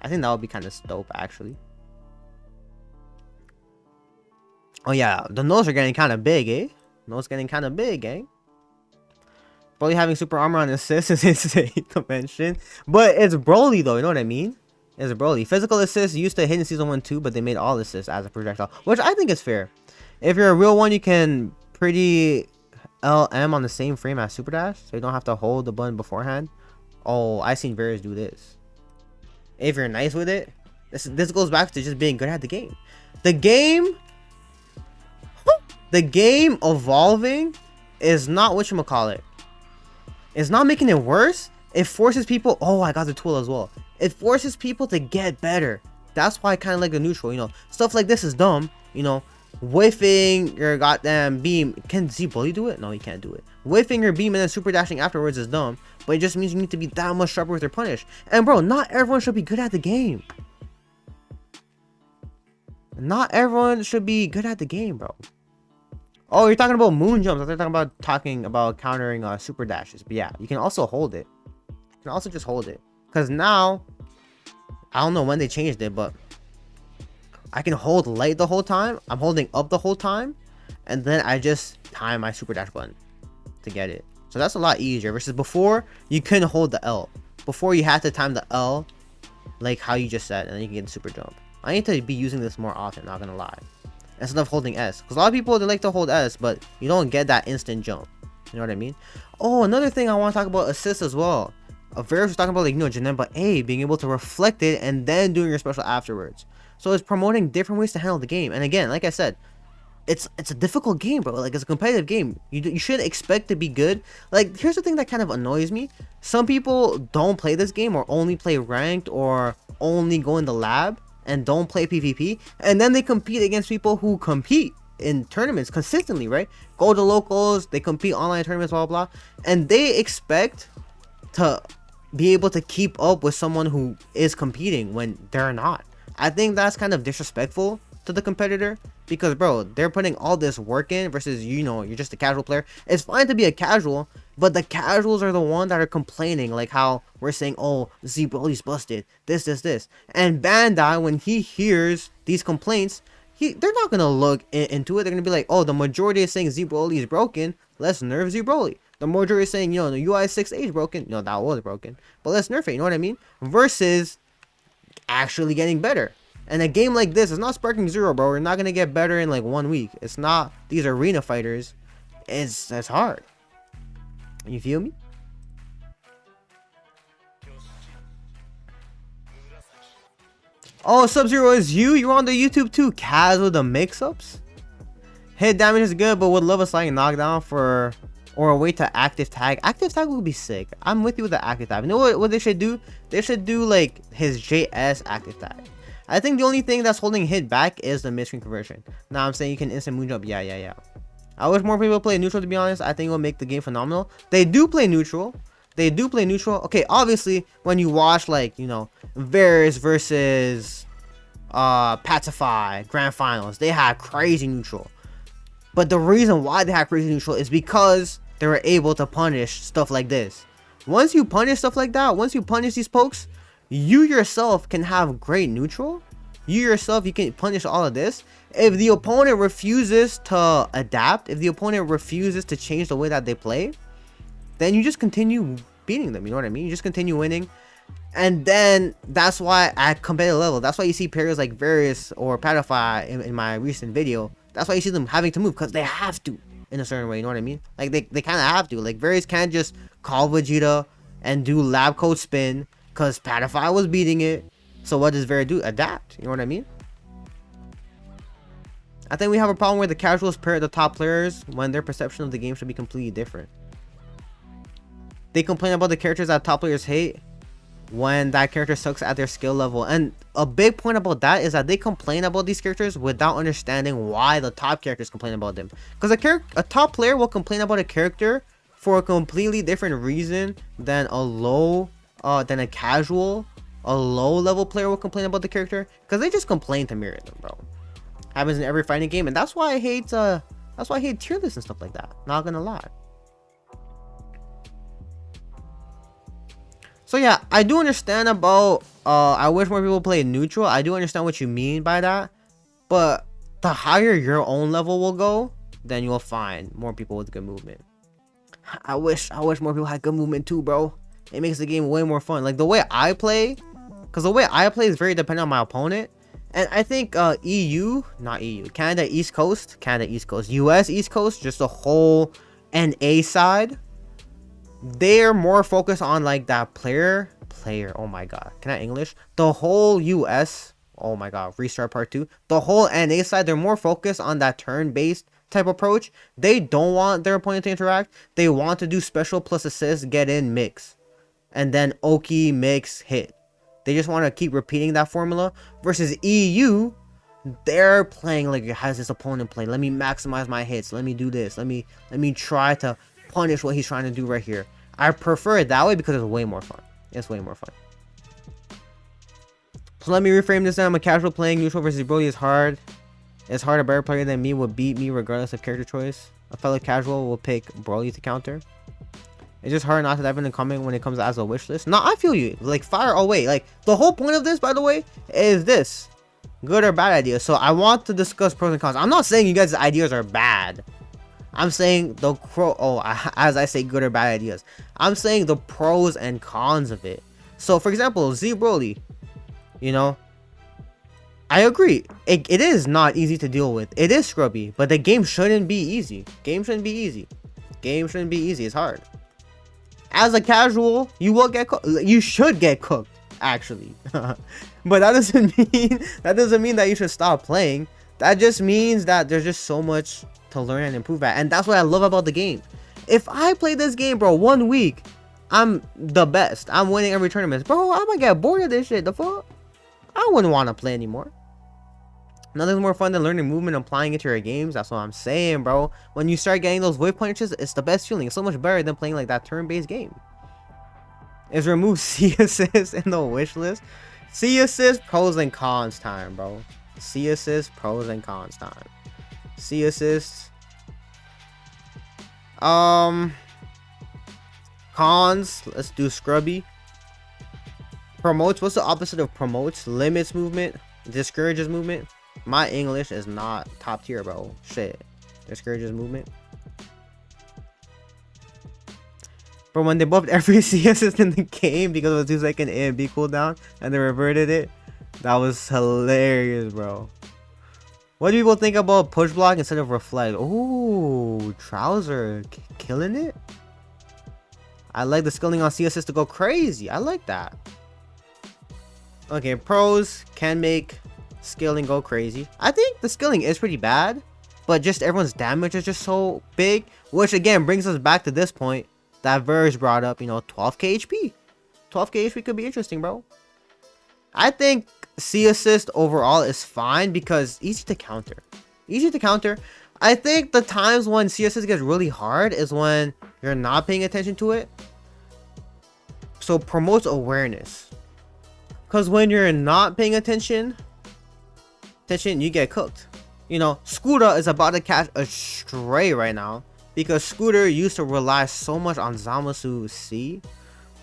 I think that would be kind of dope, actually. Oh yeah, the notes are getting kind of big, eh? Notes getting kind of big, eh? Broly having super armor on assist is insane to mention. But it's Broly though, you know what I mean? It's Broly. Physical assist used to hit in season 1 too, but they made all assists as a projectile, which I think is fair. If you're a real one, you can pretty LM on the same frame as Super Dash, so you don't have to hold the button beforehand. Oh, I've seen various do this. If you're nice with it, this goes back to just being good at the game. The game evolving is not whatchamacallit. It's not making it worse. It forces people. Oh, I got the tool as well. It forces people to get better. That's why I kind of like the neutral. You know, stuff like this is dumb. You know, whiffing your goddamn beam. Can Z-Bully do it? No, he can't do it. Whiffing your beam and then super dashing afterwards is dumb. But it just means you need to be that much sharper with your punish. And bro, not everyone should be good at the game. Not everyone should be good at the game, bro. Oh, you're talking about moon jumps. I thought you're talking about countering super dashes. But yeah, you can also hold it. You can also just hold it. Because now, I don't know when they changed it, but I can hold light the whole time. I'm holding up the whole time. And then I just time my super dash button to get it. So that's a lot easier. Versus before, you couldn't hold the L. Before, you had to time the L like how you just said. And then you can get the super jump. I need to be using this more often, not gonna lie. Instead of holding S, because a lot of people, they like to hold S, but you don't get that instant jump. You know what I mean? Oh, another thing I want to talk about assist as well. Varus was talking about, like, you know, Janemba A being able to reflect it and then doing your special afterwards. So it's promoting different ways to handle the game. And again, like I said, it's a difficult game, bro. Like, it's a competitive game. You shouldn't expect to be good. Like, here's the thing that kind of annoys me. Some people don't play this game or only play ranked or only go in the lab and don't play PvP, and then they compete against people who compete in tournaments consistently, right? Go to locals, they compete online tournaments, blah blah blah, and they expect to be able to keep up with someone who is competing when they're not. I think that's kind of disrespectful to the competitor, because bro, they're putting all this work in versus, you know, you're just a casual player. It's fine to be a casual, but the casuals are the ones that are complaining, like how we're saying, oh, Z-Broly's busted, this. And Bandai, when he hears these complaints, they're not gonna look into it. They're gonna be like, oh, the majority is saying Z-Broly is broken, let's nerf Z-Broly. The majority is saying, you know, the UI 6A is broken, you know, that was broken, but let's nerf it, you know what I mean? Versus actually getting better. And a game like this is not Sparking Zero, bro. We're not gonna get better in like 1 week. It's not these arena fighters. It's hard. You feel me? Oh, Sub-Zero is you? You're on the YouTube too. Kaz with the mix-ups? Hit damage is good, but would love a sliding knockdown for, or a way to active tag. Active tag would be sick. I'm with you with the active tag. You know what they should do? They should do like his JS active tag. I think the only thing that's holding hit back is the mid-screen conversion. Now I'm saying you can instant moon jump. Yeah. I wish more people play neutral, to be honest. I think it will make the game phenomenal. They do play neutral. Okay, obviously, when you watch, like, you know, Varus versus Pacify Grand Finals, they had crazy neutral. But the reason why they had crazy neutral is because they were able to punish stuff like this. Once you punish stuff like that, once you punish these pokes, you yourself can have great neutral. You can punish all of this. If the opponent refuses to adapt, if the opponent refuses to change the way that they play, then you just continue beating them. You know what I mean? You just continue winning. And then that's why at competitive level, that's why you see players like Varus or Pacify in my recent video. That's why you see them having to move, because they have to in a certain way. You know what I mean? Like they kind of have to. Like Varus can't just call Vegeta and do lab code spin, because Pacify was beating it. So what does Varus do? Adapt. You know what I mean? I think we have a problem where the casuals pair the top players when their perception of the game should be completely different. They complain about the characters that top players hate when that character sucks at their skill level. And a big point about that is that they complain about these characters without understanding why the top characters complain about them. Because a top player will complain about a character for a completely different reason than a casual, a low level player will complain about the character, because they just complain to mirror them, bro. Happens in every fighting game, and that's why I hate tier lists and stuff like that. Not gonna lie. So yeah, I do understand about I wish more people play neutral. I do understand what you mean by that, but the higher your own level will go, then you'll find more people with good movement. I wish more people had good movement too, bro. It makes the game way more fun. Like the way I play, because the way I play is very dependent on my opponent. And I think Canada East Coast, US East Coast, just the whole NA side, they're more focused on like that player. Oh my god, can I English? The whole US, oh my god, restart part 2. The whole NA side, they're more focused on that turn-based type approach. They don't want their opponent to interact. They want to do special plus assist, get in, mix, and then Oki, mix, hit. They just want to keep repeating that formula. Versus EU, they're playing like it has this opponent play. Let me maximize my hits. Let me do this. Let me try to punish what he's trying to do right here. I prefer it that way because it's way more fun. It's way more fun. So let me reframe this now. I'm a casual playing neutral versus Broly is hard. It's hard. A better player than me will beat me regardless of character choice. A fellow casual will pick Broly to counter. It's just hard not to dive in the comment when it comes as a wish list. No, I feel you. Like, fire away. Like, the whole point of this, by the way, is this. Good or bad ideas. So I want to discuss pros and cons. I'm not saying you guys' ideas are bad. I'm saying as I say good or bad ideas, I'm saying the pros and cons of it. So for example, Z Broly, you know, I agree. It is not easy to deal with. It is scrubby, but the game shouldn't be easy. Game shouldn't be easy. It's hard. As a casual, you will get cooked. You should get cooked, actually. But that doesn't mean that you should stop playing. That just means that there's just so much to learn and improve at, and that's what I love about the game. If I play this game, bro, 1 week, I'm the best. I'm winning every tournament, bro. I'm gonna get bored of this shit. The fuck? I wouldn't want to play anymore. Nothing's more fun than learning movement and applying it to your games. That's what I'm saying, bro. When you start getting those wave punches, it's the best feeling. It's so much better than playing like that turn-based game. Is remove C assist in the wish list. C assist pros and cons time, bro. C assist pros and cons time. C assist. Cons. Let's do scrubby. Promotes. What's the opposite of promotes? Limits movement. Discourages movement. My English is not top tier, bro. Shit. Discourages movement. But when they buffed every C assist in the game because of a 2-second A and B cooldown and they reverted it, that was hilarious, bro. What do people think about push block instead of reflect? Ooh, Trouser killing it. I like the skilling on C assist to go crazy. I like that. Okay, pros can make skilling go crazy. I think the skilling is pretty bad, but just everyone's damage is just so big, which again brings us back to this point that Verge brought up. You know, 12k HP. 12k HP could be interesting, bro. I think C assist overall is fine because easy to counter. I think the times when C assist gets really hard is when you're not paying attention to it. So promotes awareness. Because when you're not paying attention, you get cooked. You know, Scooter is about to catch a stray right now because Scooter used to rely so much on Zamasu C.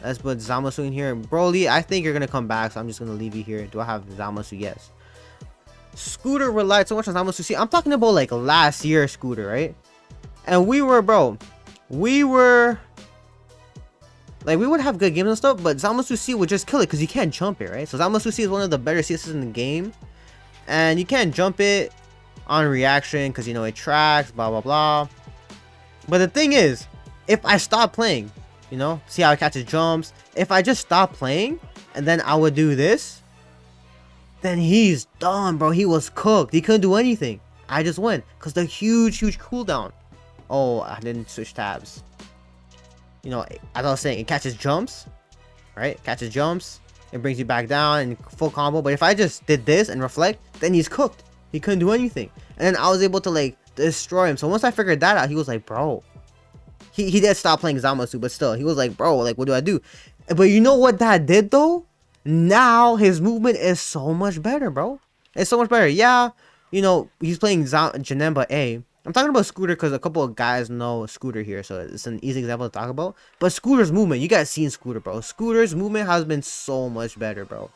Let's put Zamasu in here. Broly, I think you're going to come back, so I'm just going to leave you here. Do I have Zamasu? Yes. Scooter relied so much on Zamasu C. I'm talking about like last year Scooter, right? And we would have good games and stuff, but Zamasu C would just kill it because you can't jump it, right? So Zamasu C is one of the better CSs in the game. And you can't jump it on reaction because, you know, it tracks, blah, blah, blah. But the thing is, if I stop playing, you know, see how it catches jumps. If I just stop playing and then I would do this, then he's done, bro. He was cooked. He couldn't do anything. I just win because the huge cooldown. Oh, I didn't switch tabs. You know, as I was saying, it catches jumps, right? Catches jumps. It brings you back down and full combo. But if I just did this and reflect, then he's cooked. He couldn't do anything. And then I was able to like destroy him. So once I figured that out, he was like, bro. He did stop playing Zamasu, but still, he was like, bro, like, what do I do? But you know what that did though? Now his movement is so much better, bro. It's so much better. Yeah, you know, he's playing Janemba A. I'm talking about Scooter because a couple of guys know Scooter here, so it's an easy example to talk about. But Scooter's movement, you guys seen Scooter, bro. Scooter's movement has been so much better, bro.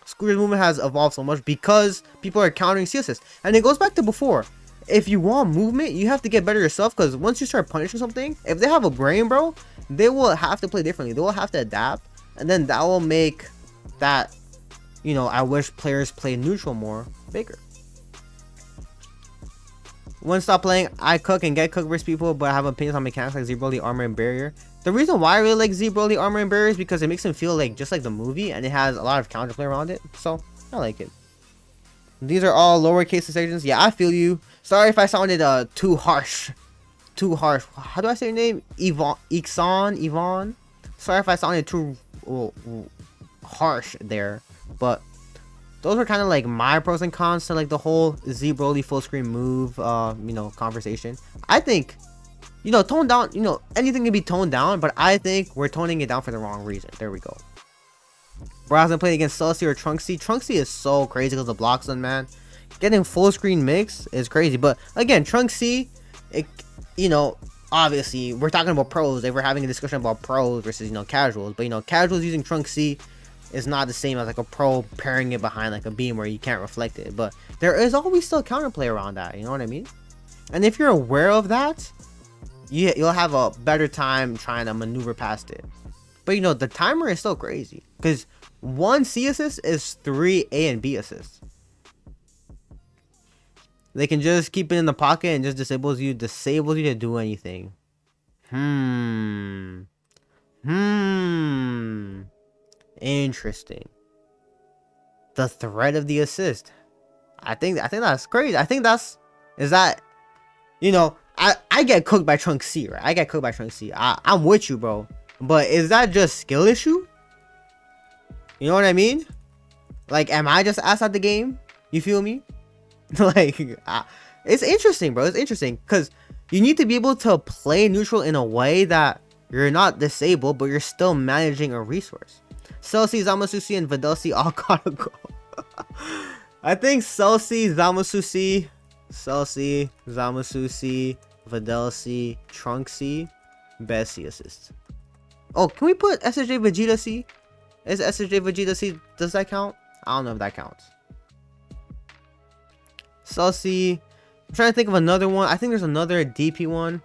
Scooter's movement has evolved so much because people are countering C assist. And it goes back to before. If you want movement, you have to get better yourself, because once you start punishing something, if they have a brain, bro, they will have to play differently. They will have to adapt, and then that will make that, you know, I wish players play neutral more bigger. When stop playing, I cook and get cooked versus people, but I have opinions on mechanics like Z-Broly, armor, and barrier. The reason why I really like Z-Broly, armor, and barrier is because it makes him feel like just like the movie, and it has a lot of counterplay around it, so I like it. These are all lowercase decisions. Yeah, I feel you. Sorry if I sounded too harsh. Too harsh. How do I say your name? Yvonne? Sorry if I sounded too harsh there. But those were kind of like my pros and cons to like the whole Z-Broly full screen move, you know, conversation. I think, you know, tone down, you know, anything can be toned down, but I think we're toning it down for the wrong reason. There we go. Bro, I hasn't played against Celsi or Trunksy. Trunksy is so crazy because of blocks on, man. Getting full screen mix is crazy. But again, Trunksy, it, you know, obviously we're talking about pros. If we're having a discussion about pros versus, you know, casuals, but you know, casuals using Trunksy is not the same as like a pro pairing it behind like a beam where you can't reflect it. But there is always still counterplay around that. You know what I mean? And if you're aware of that, you'll have a better time trying to maneuver past it. But you know, the timer is still crazy because 1 C assist is 3 A and B assists. They can just keep it in the pocket and just disables you to do anything. Interesting. The threat of the assist. I think that's crazy. I think is that, you know, I get cooked by Trunk C, right? I get cooked by Trunk C. I'm with you, bro. But is that just skill issue? You know what I mean? Like, am I just ass at the game? You feel me? Like, it's interesting, bro. It's interesting because you need to be able to play neutral in a way that you're not disabled, but you're still managing a resource. Celsi, Zamasusi, and Vidalsi all gotta go. I think Celsi, Zamasusi, Vidalsi, Trunksy, best C assists. Oh, can we put SSJ Vegeta C? Is SSJ Vegeta C, does that count? I don't know if that counts. Celsi, I'm trying to think of another one. I think there's another DP one.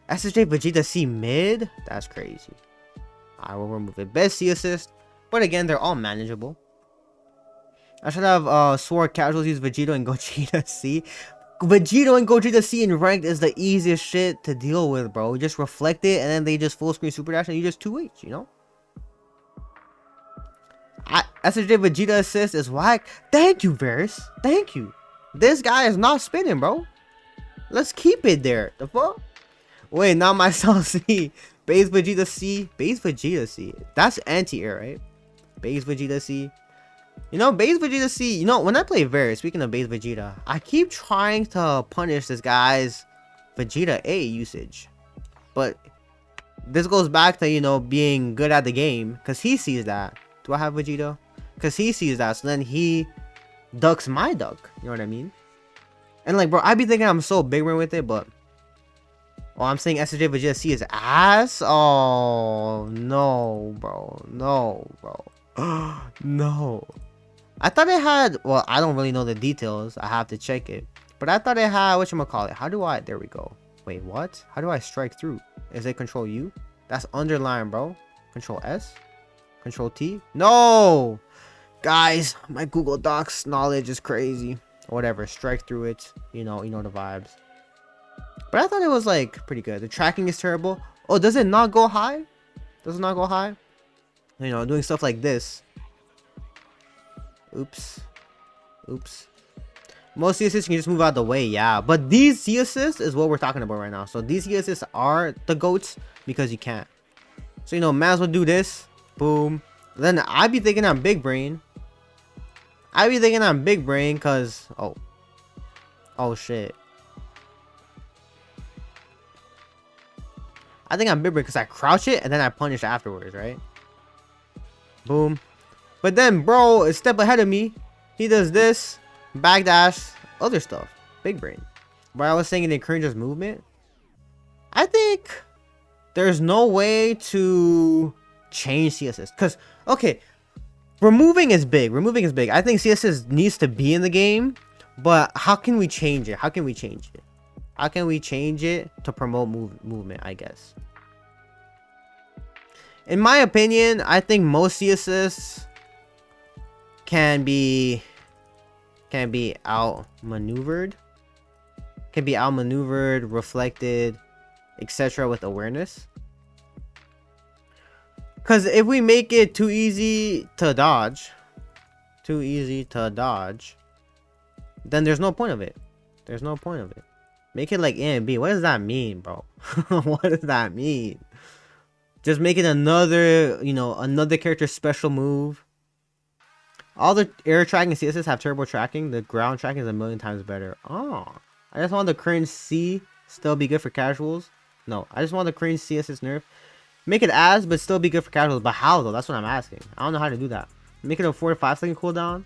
SSJ Vegeta C mid? That's crazy. I will remove it. Best C assist. But again, they're all manageable. I should have swore casuals use Vegito and Gogeta C. Vegito and Gogeta C in ranked is the easiest shit to deal with, bro. You just reflect it and then they just full screen super dash and you just 2H, you know? SSJ Vegeta assist is whack. Thank you, Varys. Thank you. This guy is not spinning, bro. Let's keep it there. The fuck? Wait, not myself C. Base Vegeta C. Base Vegeta C. That's anti-air, right? Base Vegeta C. You know, base Vegeta C. You know, when I play Varys, speaking of base Vegeta, I keep trying to punish this guy's Vegeta A usage. But this goes back to, you know, being good at the game. Because he sees that. Do I have Vegeta? Because he sees that. So then he ducks my duck. You know what I mean? And like, bro, I be thinking I'm so big with it, but oh, I'm saying SSJ Vegeta C is ass. Oh no, bro. No, bro. No. I thought it had, well, I don't really know the details. I have to check it. But I thought it had, whatchamacallit. How do I, there we go. Wait, what? How do I strike through? Is it Control U? That's underline, bro. Control S? Control T? No! Guys, my Google Docs knowledge is crazy. Whatever, strike through it. You know the vibes. But I thought it was like pretty good. The tracking is terrible. Oh, does it not go high? Does it not go high? You know, doing stuff like this. Oops. Most C assists you can just move out of the way, yeah. But these C assists is what we're talking about right now. So these C assists are the GOATs because you can't. So, you know, might as well do this. Boom. Then I be thinking I'm big brain. Because, oh shit. I think I'm big brain because I crouch it and then I punish afterwards, right? Boom. But then, bro, a step ahead of me. He does this, backdash, other stuff. Big brain. But I was saying it encourages movement. I think there's no way to change C assist. Because, okay, removing is big. Removing is big. I think CSS needs to be in the game, but how can we change it? How can we change it? How can we change it to promote movement, I guess? In my opinion, I think most CSS can be outmaneuvered. Can be outmaneuvered, reflected, etc. with awareness. Because if we make it too easy to dodge, then there's no point of it. There's no point of it. Make it like A and B. What does that mean, bro? What does that mean? Just make it another, you know, another character's special move. All the air tracking CSS have turbo tracking. The ground tracking is a million times better. Oh, I just want the cringe C still be good for casuals. No, I just want the cringe CSS nerf. Make it as, but still be good for casuals. But how though? That's what I'm asking. I don't know how to do that. Make it a 4 to 5 second cooldown.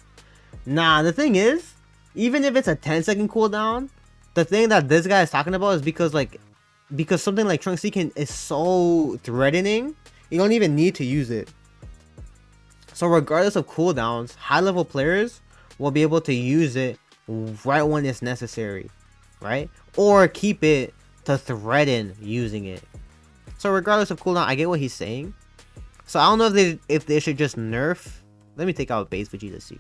Nah, the thing is, even if it's a 10-second cooldown, the thing that this guy is talking about is because something like Trunk C is so threatening, you don't even need to use it. So regardless of cooldowns, high level players will be able to use it right when it's necessary, right? Or keep it to threaten using it. So regardless of cooldown, I get what he's saying. So I don't know if they should just nerf. Let me take out base Vegeta C.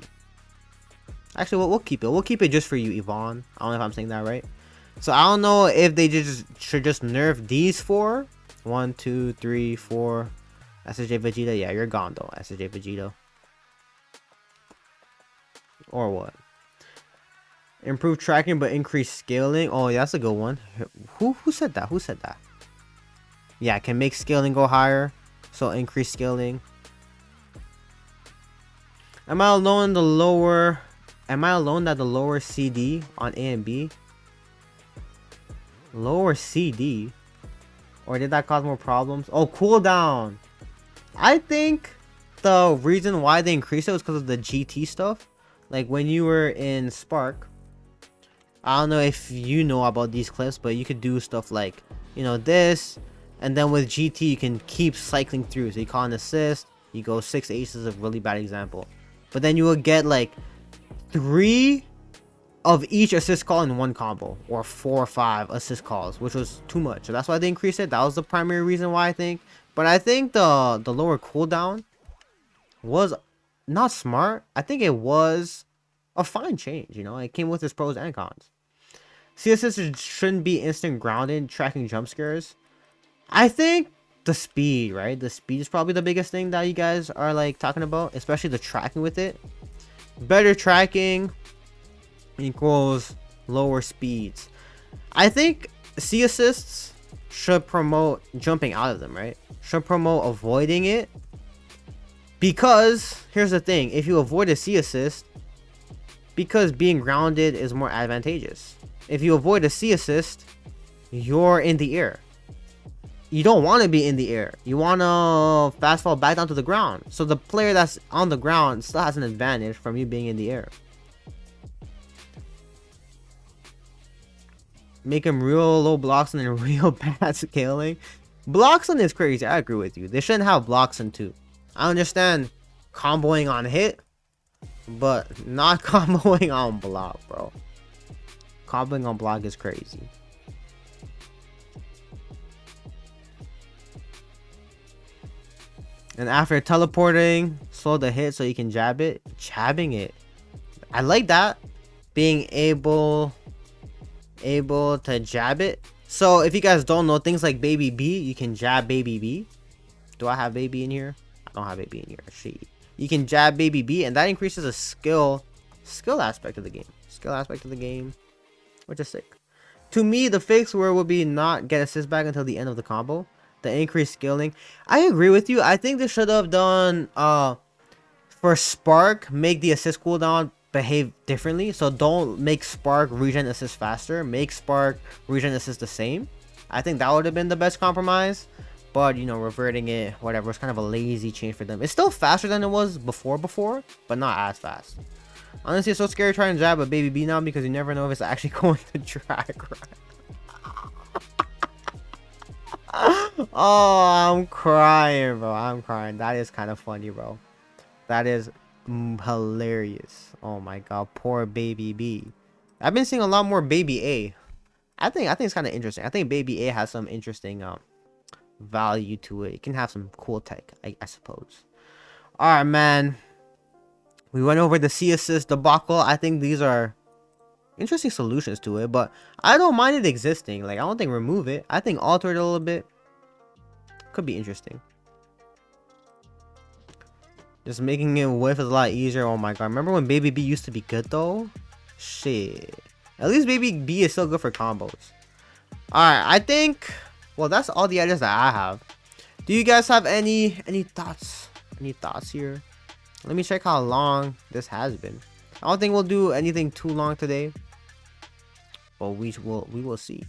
Actually, we'll keep it. We'll keep it just for you, Yvonne. I don't know if I'm saying that right. So I don't know if they should just nerf these 4. 1, 2, 3, 4. SSJ Vegeta. Yeah, you're gone though. SSJ Vegeta. Or what? Improve tracking but increase scaling. Oh, yeah, that's a good one. Who said that? Who said that? Yeah, can make scaling go higher. So increase scaling. Am I alone that the lower CD on A and B? Lower CD? Or did that cause more problems? Oh, cooldown. I think the reason why they increased it was because of the GT stuff. Like when you were in Spark. I don't know if you know about these clips, but you could do stuff like, you know, this. And then with GT, you can keep cycling through. So you call an assist. You go 6 aces, a really bad example. But then you will get like 3 of each assist call in one combo, or 4 or 5 assist calls, which was too much. So that's why they increased it. That was the primary reason why, I think. But I think the lower cooldown was not smart. I think it was a fine change. You know, it came with its pros and cons. CSS shouldn't be instant grounded, tracking jump scares. I think the speed, right? The speed is probably the biggest thing that you guys are like talking about, especially the tracking with it. Better tracking equals lower speeds. I think C assists should promote jumping out of them, right? Should promote avoiding it. Because here's the thing, if you avoid a C assist, because being grounded is more advantageous. If you avoid a C assist, you're in the air. You don't want to be in the air. You want to fast fall back down to the ground. So the player that's on the ground still has an advantage from you being in the air. Make him real low blocks and then real bad scaling. Bloxon is crazy. I agree with you. They shouldn't have Bloxon too. I understand comboing on hit, but not comboing on block, bro. Comboing on block is crazy. And after teleporting, slow the hit so you can jab it. Jabbing it. I like that. Being able to jab it. So if you guys don't know, things like Baby B, you can jab Baby B. Do I have Baby in here? I don't have Baby in here. Shit. You can jab Baby B, and that increases a skill aspect of the game. Skill aspect of the game, which is sick. To me, the fix where would be not get assist back until the end of the combo. The increased scaling. I agree with you. I think they should have done for Spark, make the assist cooldown behave differently. So don't make Spark regen assist faster. Make Spark regen assist the same. I think that would have been the best compromise. But, you know, reverting it, whatever. It's kind of a lazy change for them. It's still faster than it was before, but not as fast. Honestly, it's so scary trying to jab a Baby B now because you never know if it's actually going to drag right. Oh, I'm crying, bro. I'm crying. That is kind of funny, bro. That is hilarious. Oh my god, poor baby B. I've been seeing a lot more baby A. I think it's kind of interesting. I think baby A has some interesting value to it. It can have some cool tech, I suppose. All right, man. We went over the C assist debacle. I think these are interesting solutions to it, but I don't mind it existing. Like, I don't think remove it. I think alter it a little bit. Could be interesting. Just making it whiff is a lot easier. Oh my god. Remember when Baby B used to be good though? Shit. At least Baby B is still good for combos. Alright, I think, well, that's all the ideas that I have. Do you guys have any thoughts? Any thoughts here? Let me check how long this has been. I don't think we'll do anything too long today, but we will see.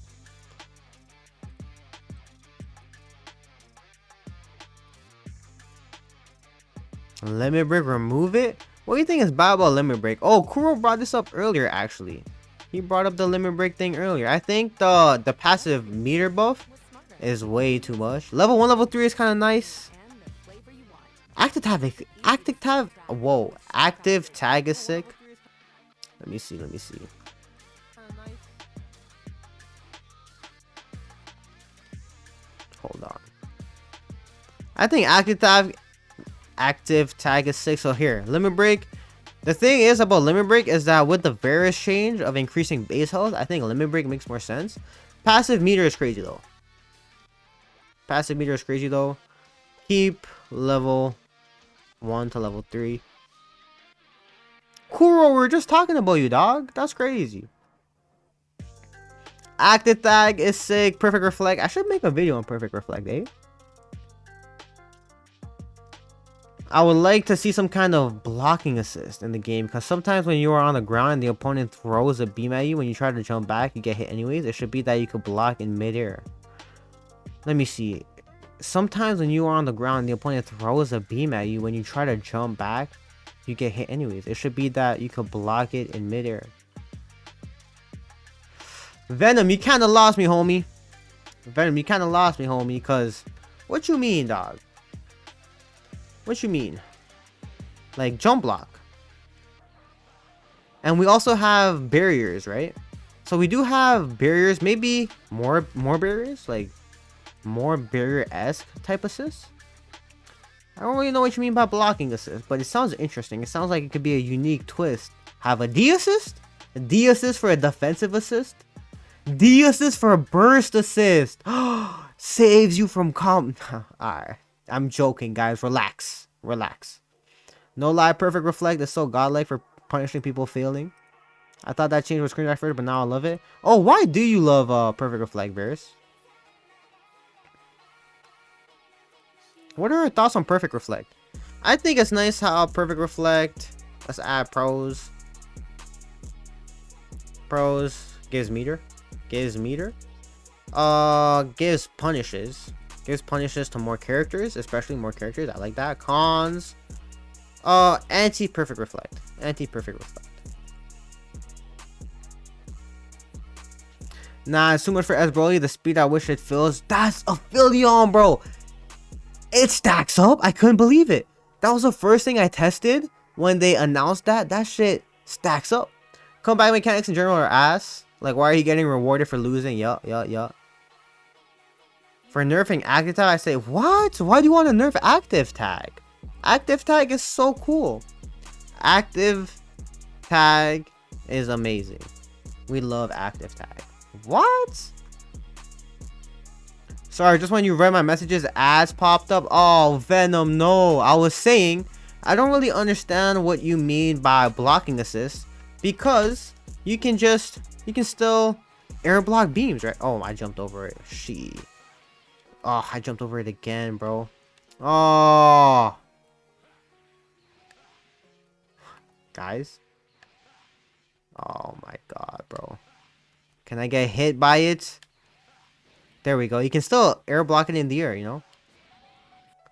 Limit break, remove it. What do you think is bad about limit break? Oh, Kuro brought this up earlier. Actually, he brought up the limit break thing earlier. I think the passive meter buff is way too much. Level 1, level 3 is kind of nice. Active tag, whoa, active tag is sick. Let me see. Hold on. I think active tag is sick. So here, limit break. The thing is about limit break is that with the various change of increasing base health, I think limit break makes more sense. Passive meter is crazy though. Keep level 1 to level 3. Kuro, we were just talking about you, dog. That's crazy. Active tag is sick. Perfect reflect. I should make a video on perfect reflect, eh? I would like to see some kind of blocking assist in the game, because sometimes when you are on the ground and the opponent throws a beam at you, when you try to jump back, you get hit anyways. It should be that you could block in midair. Let me see. Sometimes when you are on the ground and the opponent throws a beam at you, when you try to jump back, you get hit anyways. It should be that you could block it in midair. Venom, you kind of lost me, homie. Because what you mean, dog? What you mean? Like jump block. And we also have barriers, right? So we do have barriers, maybe more barriers, like more barrier-esque type assists. I don't really know what you mean by blocking assist, but it sounds interesting. It sounds like it could be a unique twist. Have a D assist? A D assist for a defensive assist? D assist for a burst assist. Saves you from Alright. I'm joking, guys. Relax. No lie, perfect reflect is so godlike for punishing people failing. I thought that change was cringe at first, but now I love it. Oh, why do you love perfect reflect, Varys? What are your thoughts on perfect reflect? I think it's nice how perfect reflect. Let's add pros. Gives meter. Gives punishes. Gives punishes to more characters, especially more characters. I like that. Cons. Anti-perfect reflect. Nah, it's too much for S Broly. The speed I wish it fills. That's a Philion, bro. It stacks up. I couldn't believe it. That was the first thing I tested when they announced that. That shit stacks up. Comeback mechanics in general are ass. Like, why are you getting rewarded for losing? Yup. For nerfing active tag, I say, what? Why do you want to nerf active tag? Active tag is so cool. Active tag is amazing. We love active tag. What? Sorry, just when you read my messages, ads popped up. Oh, Venom, no. I was saying, I don't really understand what you mean by blocking assist, because you can still air block beams, right? Oh, I jumped over it. Oh, I jumped over it again, bro. Oh. Guys. Oh my god, bro. Can I get hit by it? There we go. You can still air block it in the air, you know?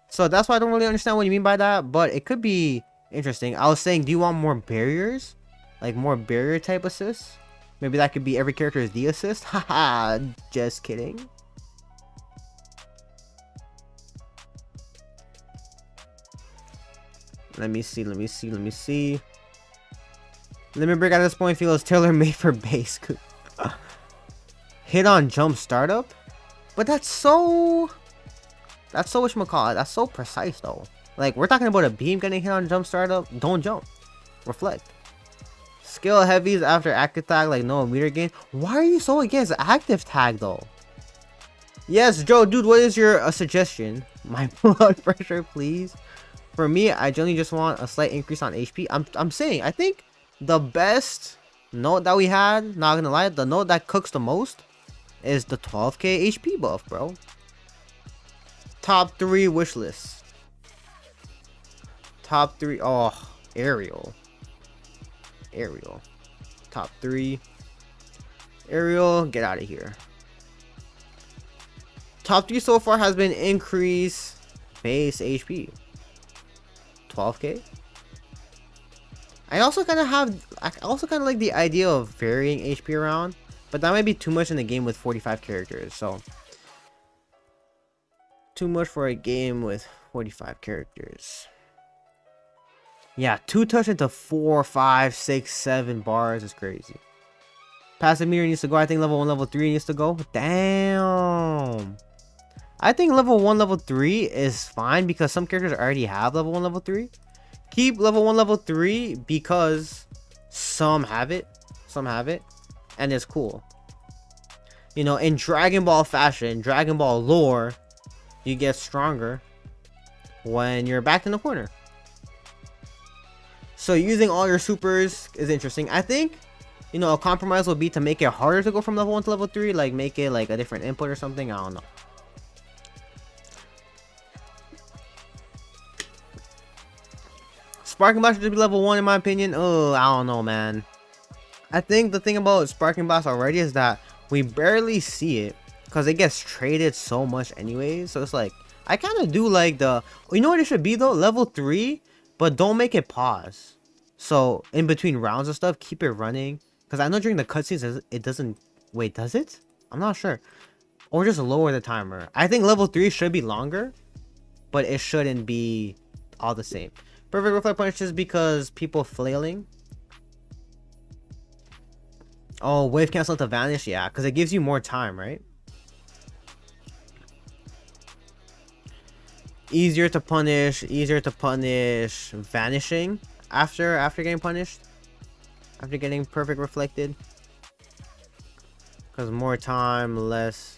So that's why I don't really understand what you mean by that, but it could be interesting. I was saying, do you want more barriers? Like more barrier type assists? Maybe that could be every character's D assist? Haha, just kidding. Let me see. Limit break at this point feels tailor-made for base. Hit on jump startup? But that's so whatchamacallit, that's so precise though. Like, we're talking about a beam getting hit on jump startup. Don't jump. Reflect. Skill heavies after active tag, like no meter gain. Why are you so against active tag though? Yes, Joe, dude, what is your suggestion? My blood pressure, please. For me, I generally just want a slight increase on HP. I'm saying, I think the best note that we had, not gonna lie, the note that cooks the most is the 12k HP buff, bro. Top 3 wish lists. Top 3. Oh, Ariel. Top 3. Ariel, get out of here. Top 3 so far has been increase base HP. 12k. I also kind of like the idea of varying HP around, but that might be too much in a game with 45 characters. So too much for a game with 45 characters. Yeah, 2 touch into 4, 5, 6, 7 bars is crazy. Passive meter needs to go. I think level 1, level 3 needs to go. Damn. I think level 1, level 3 is fine because some characters already have level 1, level 3. Keep level 1, level 3 because some have it. And it's cool. You know, in Dragon Ball fashion, Dragon Ball lore, you get stronger when you're backed in the corner. So using all your supers is interesting. I think, you know, a compromise would be to make it harder to go from level 1 to level 3. Like, make it like a different input or something. I don't know. Sparking Blast should be level 1 in my opinion. Oh, I don't know, man. I think the thing about Sparking Blast already is that we barely see it because it gets traded so much anyway. So it's like, I kind of do like the, you know what it should be though? Level 3, but don't make it pause. So in between rounds and stuff, keep it running. Because I know during the cutscenes, it doesn't, wait, does it? I'm not sure. Or just lower the timer. I think level 3 should be longer, but it shouldn't be all the same. Perfect reflect punches because people flailing. Oh, wave cancel to vanish, yeah, because it gives you more time, right? Easier to punish vanishing after getting punished, after getting perfect reflected, because more time, less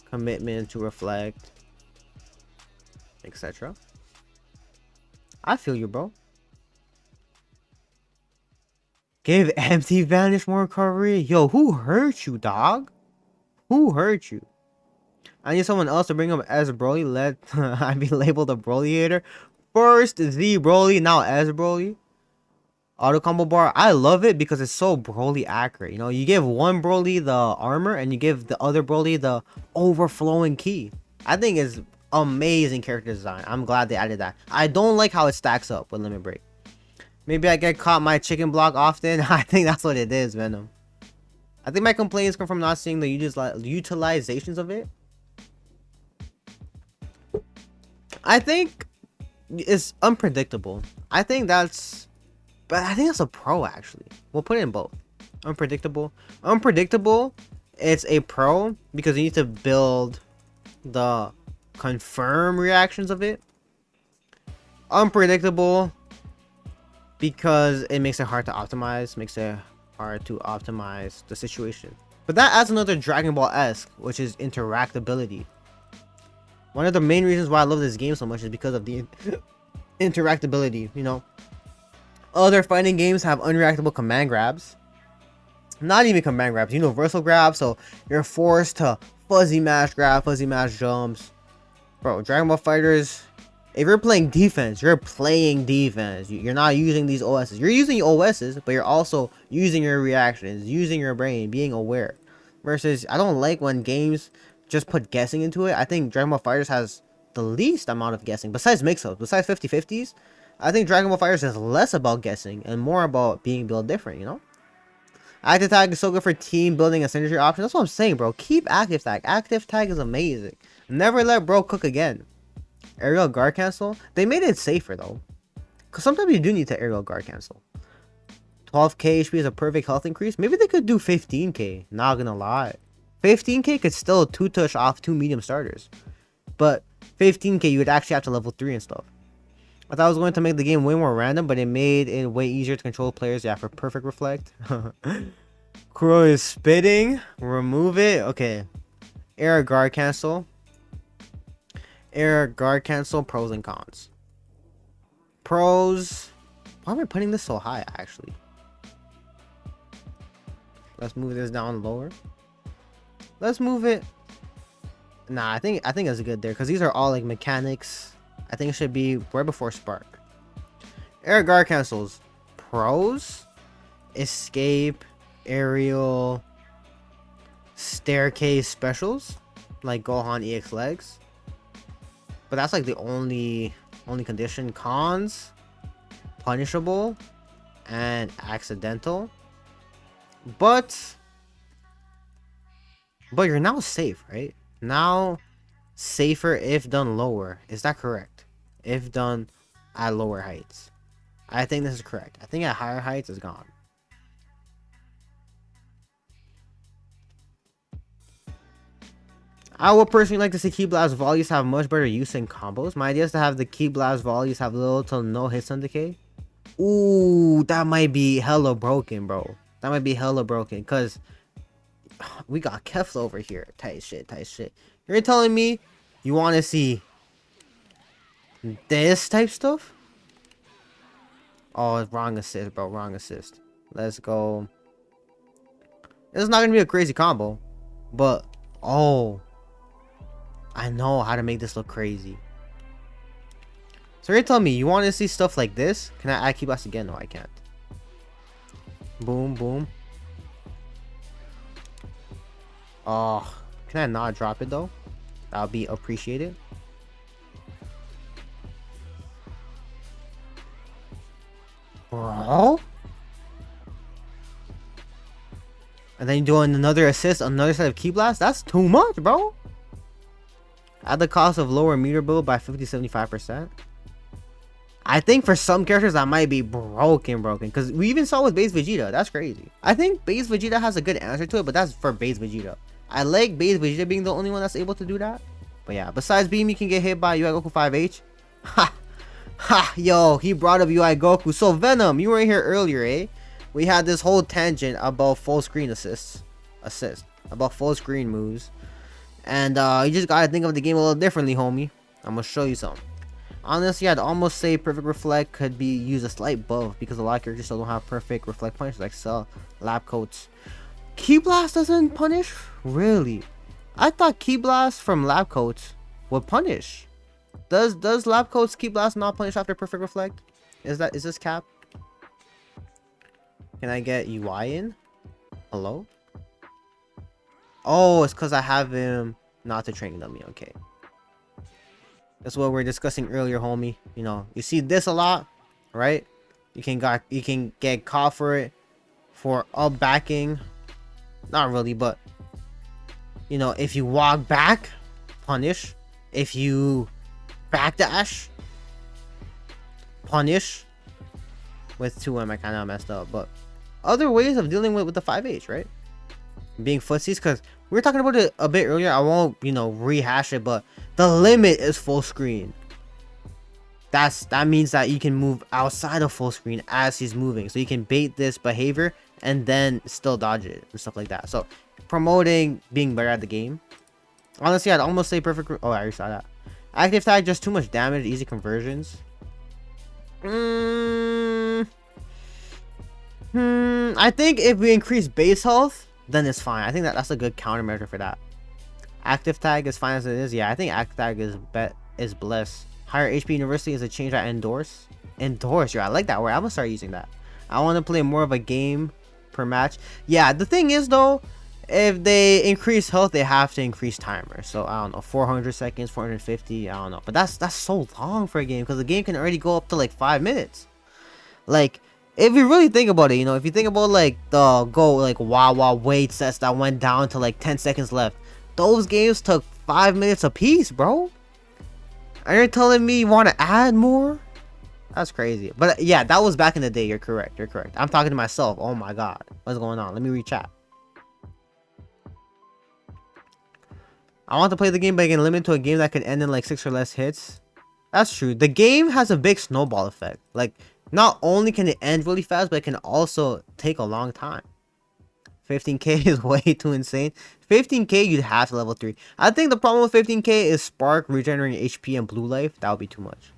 commitment to reflect, etc. I feel you, bro. Give empty vanish more recovery. Yo, who hurt you, dog? Who hurt you? I need someone else to bring up as Broly. Let I be labeled a Broly hater. First Z Broly, now as Broly. Auto combo bar. I love it because it's so Broly accurate. You know, you give one Broly the armor and you give the other Broly the overflowing ki. I think it's amazing character design. I'm glad they added that. I don't like how it stacks up with limit break. Maybe I get caught my chicken block often. I think that's what it is, Venom. I think my complaints come from not seeing the utilizations of it. I think it's unpredictable. I think that's a pro actually. We'll put it in both. Unpredictable. It's a pro because you need to build the confirm reactions of it. Unpredictable because it makes it hard to optimize, the situation. But that adds another Dragon Ball-esque, which is interactability. One of the main reasons why I love this game so much is because of the interactability, you know. Other fighting games have unreactable command grabs. Not even command grabs, universal grabs, so you're forced to fuzzy mash grab, fuzzy mash jumps. Bro, Dragon Ball FighterZ, if you're playing defense, you're not using these OSs. You're using OSs, but you're also using your reactions, using your brain, being aware. Versus, I don't like when games just put guessing into it. I think Dragon Ball FighterZ has the least amount of guessing. Besides mix-ups, besides 50-50s, I think Dragon Ball FighterZ is less about guessing and more about being built different, you know? Active tag is so good for team building and synergy options. That's what I'm saying, bro. Keep active tag. Active tag is amazing. Never let bro cook again. Aerial guard cancel. They made it safer though. Because sometimes you do need to aerial guard cancel. 12k HP is a perfect health increase. Maybe they could do 15k. Not gonna lie. 15k could still 2-touch off 2 medium starters. But 15k you would actually have to level 3 and stuff. I thought I was going to make the game way more random, but it made it way easier to control players. Yeah, for perfect reflect. Kuro is spitting. Remove it. Okay. Air guard cancel. Air guard cancel. Pros and cons. Pros. Why am I putting this so high, actually? Let's move this down lower. Let's move it. Nah, I think it's good there because these are all like mechanics. I think it should be right before Spark. Air guard cancels. Pros. Escape. Aerial. Staircase specials. Like Gohan EX legs. But that's like the only condition. Cons. Punishable. And accidental. But you're now safe, right? Now safer if done lower. Is that correct? If done at lower heights. I think this is correct. I think at higher heights is gone. I would personally like to see Ki Blast volleys have much better use in combos. My idea is to have the Ki Blast volleys have little to no hits on decay. Ooh, that might be hella broken, bro. That might be hella broken because we got Kefla over here. Tight shit, tight shit. You're telling me you want to see this type stuff? Oh, it's wrong assist, bro. Wrong assist. Let's go. It's not going to be a crazy combo. But, oh. I know how to make this look crazy. So you're telling me you want to see stuff like this? Can I add Ki Blast again? No, I can't. Boom, boom. Oh, can I not drop it though? That'll be appreciated. Bro. And then doing another assist, another set of Ki Blast? That's too much, bro. At the cost of lower meter build by 50-75%. I think for some characters that might be broken. Because we even saw with base Vegeta. That's crazy. I think base Vegeta has a good answer to it, but that's for base Vegeta. I like base Vegeta being the only one that's able to do that. But yeah, besides Beam, you can get hit by UI Goku 5H. Ha! Ha! Yo, he brought up UI Goku. So Venom, you were here earlier, eh? We had this whole tangent about full screen assist. About full screen moves. And you just gotta think of the game a little differently, homie. I'm gonna show you something. Honestly, I'd almost say perfect reflect could be used a slight buff because a lot of characters still don't have perfect reflect punch like Cell, Lab Coats. Ki Blast doesn't punish? Really? I thought Ki Blast from Lab Coats would punish. Does Lab Coats Ki Blast not punish after perfect reflect? Is this cap? Can I get UI in? Hello? Oh, it's because I have him not to train dummy. Okay. That's what we were discussing earlier, homie. You know, you see this a lot, right? You can get caught for it for up backing. Not really, but you know, if you walk back, punish. If you backdash, punish. With 2M, I kind of messed up, but other ways of dealing with the 5H, right? Being footsies, because we were talking about it a bit earlier. I won't, you know, rehash it, but the limit is full screen. That means that you can move outside of full screen as he's moving, so you can bait this behavior and then still dodge it and stuff like that. So promoting being better at the game. Honestly, I'd almost say perfect. Oh, I already saw that. Active tag, just too much damage, easy conversions. I think if we increase base health, then it's fine. I think that's a good countermeasure for that. Active tag is fine as it is. Yeah, I think active tag is blessed. Higher HP university is a change I endorse. Endorse, yeah, I like that word. I'm gonna start using that. I want to play more of a game per match. Yeah, the thing is though, if they increase health, they have to increase timer. So I don't know, 400 seconds, 450. I don't know, but that's so long for a game because the game can already go up to like 5 minutes. Like, if you really think about it, you know, if you think about like the Wawa weight sets that went down to like 10 seconds left, those games took 5 minutes a piece, bro. And you're telling me you want to add more? That's crazy. But yeah, that was back in the day. You're correct. You're correct. I'm talking to myself. Oh my god. What's going on? Let me rechat. I want to play the game, but again, limit to a game that could end in like 6 or less hits. That's true. The game has a big snowball effect. Like, not only can it end really fast, but it can also take a long time. 15k is way too insane. 15k, you'd have to level 3. I think the problem with 15k is Spark, regenerating HP, and Blue Life. That would be too much.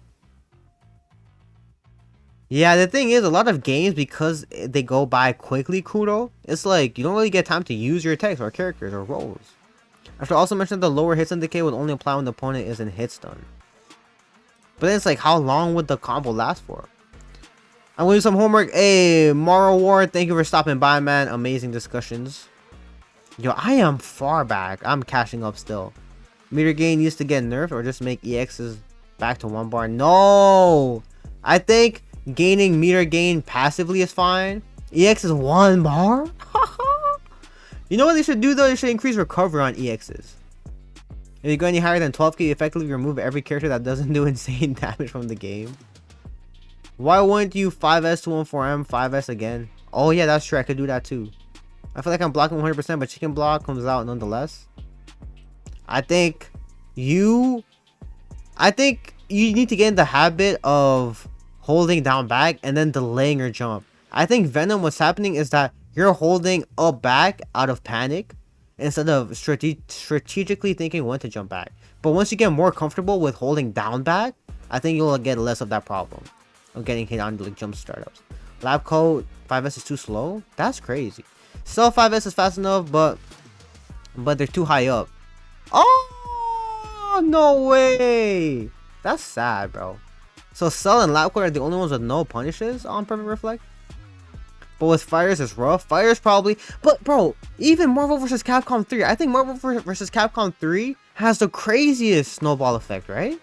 Yeah, the thing is, a lot of games, because they go by quickly, Kudo, it's like, you don't really get time to use your attacks or characters or roles. I should also mention that the lower hits and decay would only apply when the opponent is in hit stun. But then it's like, how long would the combo last for? I'm gonna do some homework. Hey, Morrow War, thank you for stopping by, man. Amazing discussions. Yo, I am far back. I'm cashing up still. Meter gain used to get nerfed, or just make EXs back to 1 bar. No! I think gaining meter gain passively is fine. EX is 1 bar? You know what they should do though? They should increase recovery on EXs. If you go any higher than 12k, you effectively remove every character that doesn't do insane damage from the game. Why wouldn't you 5S to 14M, 5S again? Oh yeah, that's true. I could do that too. I feel like I'm blocking 100%, but chicken block comes out nonetheless. I think you need to get in the habit of holding down back and then delaying your jump. I think Venom, what's happening is that you're holding up back out of panic instead of strategically thinking when to jump back. But once you get more comfortable with holding down back, I think you'll get less of that problem of getting hit on like jump startups. Lab code 5S is too slow? That's crazy. Still 5S is fast enough, but they're too high up. Oh, no way. That's sad, bro. So Cell and Lab code are the only ones with no punishes on Perfect Reflect? But with Fires, it's rough. Fires probably. But, bro, even Marvel vs. Capcom 3. I think Marvel vs. Capcom 3 has the craziest snowball effect, right?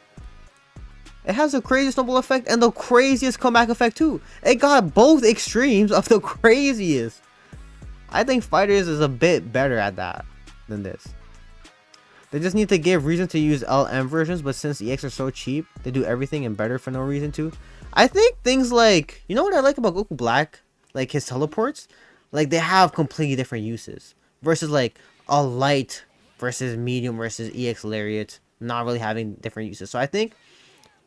It has the craziest snowball effect and the craziest comeback effect, too. It got both extremes of the craziest. I think FighterZ is a bit better at that than this. They just need to give reason to use LM versions, but since EX are so cheap, they do everything and better for no reason to. I think things like, you know what I like about Goku Black? Like his teleports, like they have completely different uses versus like a light versus medium versus EX Lariat not really having different uses. So I think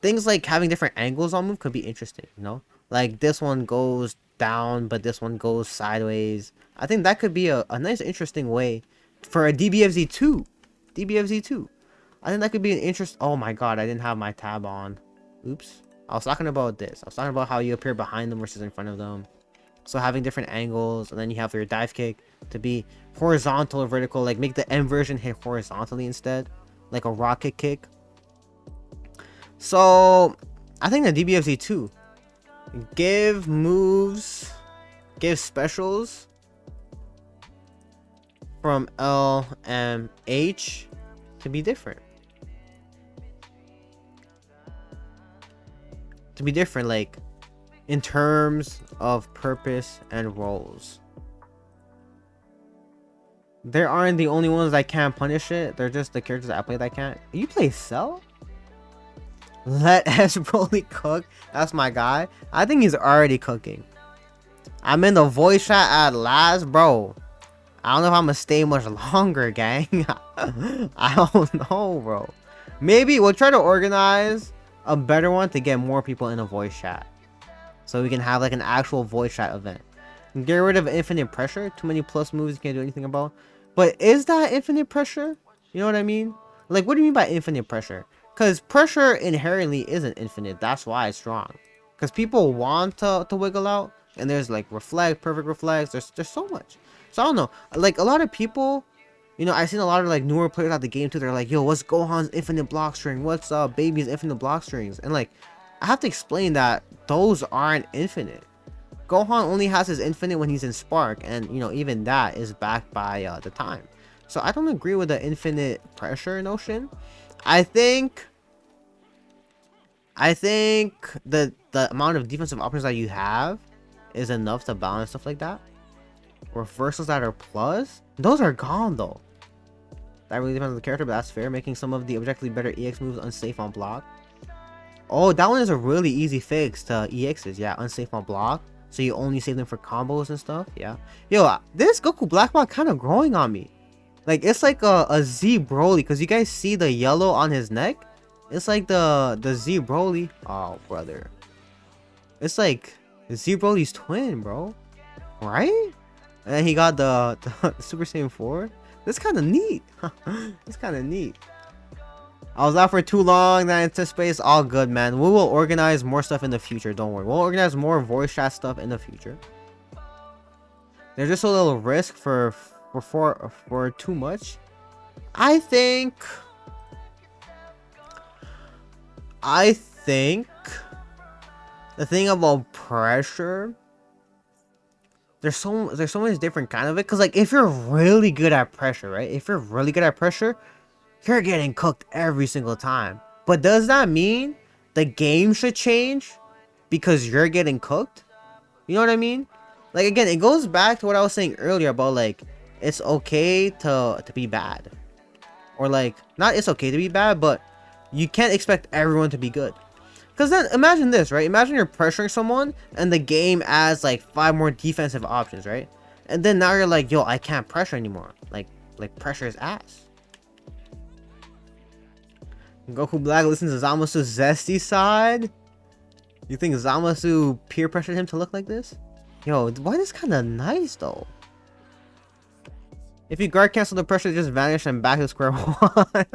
things like having different angles on move could be interesting, you know, like this one goes down but this one goes sideways. I think that could be a nice interesting way for a DBFZ 2. I think that could be an interest. Oh my god, I didn't have my tab on. Oops. I was talking about this. I was talking about how you appear behind them versus in front of them. So having different angles, and then you have your dive kick to be horizontal or vertical, like make the M version hit horizontally instead, like a rocket kick. So I think the DBFZ 2 give moves, give specials from L, M, H to be different. Like in terms of purpose and roles. They aren't the only ones that can't punish it. They're just the characters that I play that can't. You play Cell? Let S Broly cook. That's my guy. I think he's already cooking. I'm in the voice chat at last, bro. I don't know if I'm gonna stay much longer, gang. I don't know, bro. Maybe we'll try to organize a better one to get more people in a voice chat, so we can have like an actual voice chat event. Get rid of infinite pressure. Too many plus moves you can't do anything about. But is that infinite pressure? You know what I mean? Like, what do you mean by infinite pressure? Because pressure inherently isn't infinite. That's why it's strong. Because people want to wiggle out. And there's like reflect, perfect reflects. There's so much. So I don't know. Like a lot of people, you know, I've seen a lot of like newer players at the game too. They're like, yo, what's Gohan's infinite block string? What's Baby's infinite block strings? And like, I have to explain that those aren't infinite. Gohan only has his infinite when he's in Spark, and you know, even that is backed by the time. So I don't agree with the infinite pressure notion. I think the amount of defensive options that you have is enough to balance stuff like that. Reversals that are plus, those are gone though. That really depends on the character, but that's fair. Making some of the objectively better EX moves unsafe on block. Oh, that one is a really easy fix to EXs. Yeah, unsafe on block. So you only save them for combos and stuff. Yeah. Yo, this Goku Black Ball kind of growing on me. Like, it's like a Z Broly. Because you guys see the yellow on his neck? It's like the Z Broly. Oh, brother. It's like Z Broly's twin, bro. Right? And then he got the Super Saiyan 4. That's kind of neat. That's kind of neat. I was out for too long. That anticipate is all good, man. We will organize more stuff in the future. Don't worry. We'll organize more voice chat stuff in the future. There's just a little risk for too much. I think the thing about pressure, there's so many different kind of it. Cause like if you're really good at pressure, right? If you're really good at pressure, you're getting cooked every single time. But does that mean the game should change because you're getting cooked? You know what I mean? Like, again, it goes back to what I was saying earlier about, like, it's okay to be bad. Or, like, not it's okay to be bad, but you can't expect everyone to be good. Because then, imagine this, right? Imagine you're pressuring someone, and the game adds, like, 5 more defensive options, right? And then now you're like, yo, I can't pressure anymore. Like pressure is ass. Goku Black listens to Zamasu's zesty side. You think Zamasu peer pressured him to look like this? Yo, why is kind of nice though? If you guard cancel the pressure, just vanish and back to square one.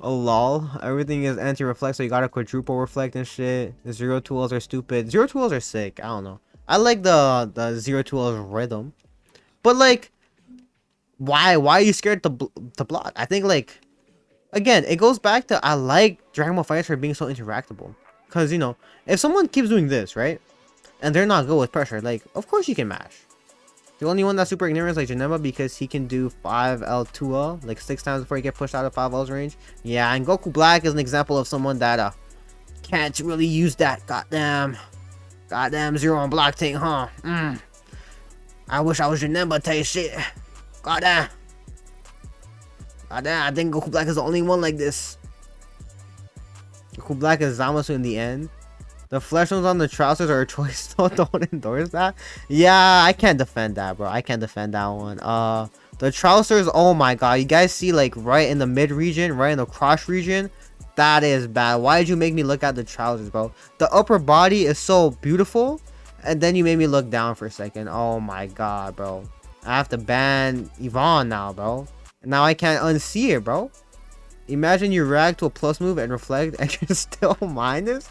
Oh lol, everything is anti-reflect, so you gotta quadruple reflect and shit. The zero tools are stupid. Zero tools are sick. I don't know. I like the zero tools rhythm, but like, why are you scared to block? I think like. Again, it goes back to I like Dragon Ball FighterZ being so interactable. Because, you know, if someone keeps doing this, right? And they're not good with pressure, like, of course you can mash. The only one that's super ignorant is like Janemba because he can do 5L2L, like 6 times before he get pushed out of 5L's range. Yeah, and Goku Black is an example of someone that can't really use that goddamn zero on block thing, huh? I wish I was Janemba, tell you shit. Goddamn. I think Goku Black is the only one like this. Goku Black is Zamasu in the end. The flesh ones on the trousers are a choice, so don't endorse that. Yeah, I can't defend that, bro. I can't defend that one. The trousers, oh my god. You guys see like right in the mid region, right in the crotch region? That is bad. Why did you make me look at the trousers, bro? The upper body is so beautiful, and then you made me look down for a second. Oh my god, bro. I have to ban Yvonne now, bro. Now I can't unsee it, bro. Imagine you react to a plus move and reflect and you're still minus.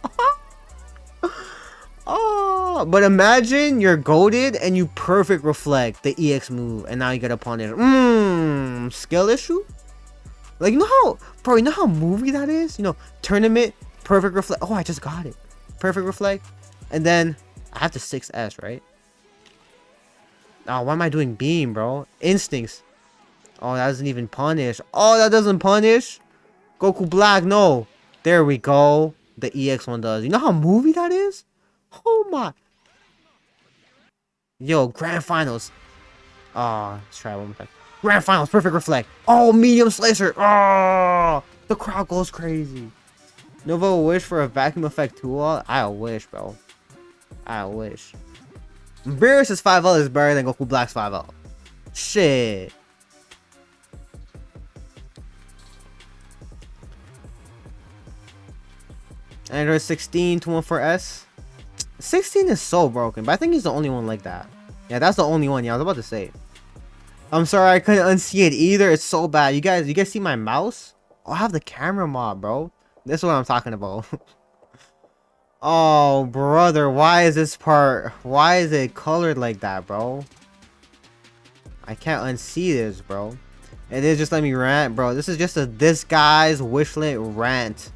Oh, but imagine you're goated and you perfect reflect the EX move and now you get a punish. Skill issue? Like, you know how, bro, you know how movie that is? You know, tournament, perfect reflect. Oh, I just got it. Perfect reflect. And then I have to 6S, right? Oh, why am I doing beam, bro? Instincts. Oh, that doesn't even punish. Oh, that doesn't punish? Goku Black, no. There we go. The EX one does. You know how movie that is? Oh my. Yo, grand finals. Oh, let's try one more time. Grand finals, perfect reflect. Oh, medium slicer. Oh, the crowd goes crazy. Nova wish for a vacuum effect tool. I wish, bro. I wish. Beerus' 5L is better than Goku Black's 5L. Shit. Android 16 214S. 16 is so broken, but I think he's the only one like that. Yeah, that's the only one. Yeah, I was about to say. I'm sorry, I couldn't unsee it either. It's so bad. You guys see my mouse? Oh, I have the camera mod, bro. This is what I'm talking about. Oh, brother, why is this part? Why is it colored like that, bro? I can't unsee this, bro. It is just let me rant, bro. This is just this guy's Wishlist rant.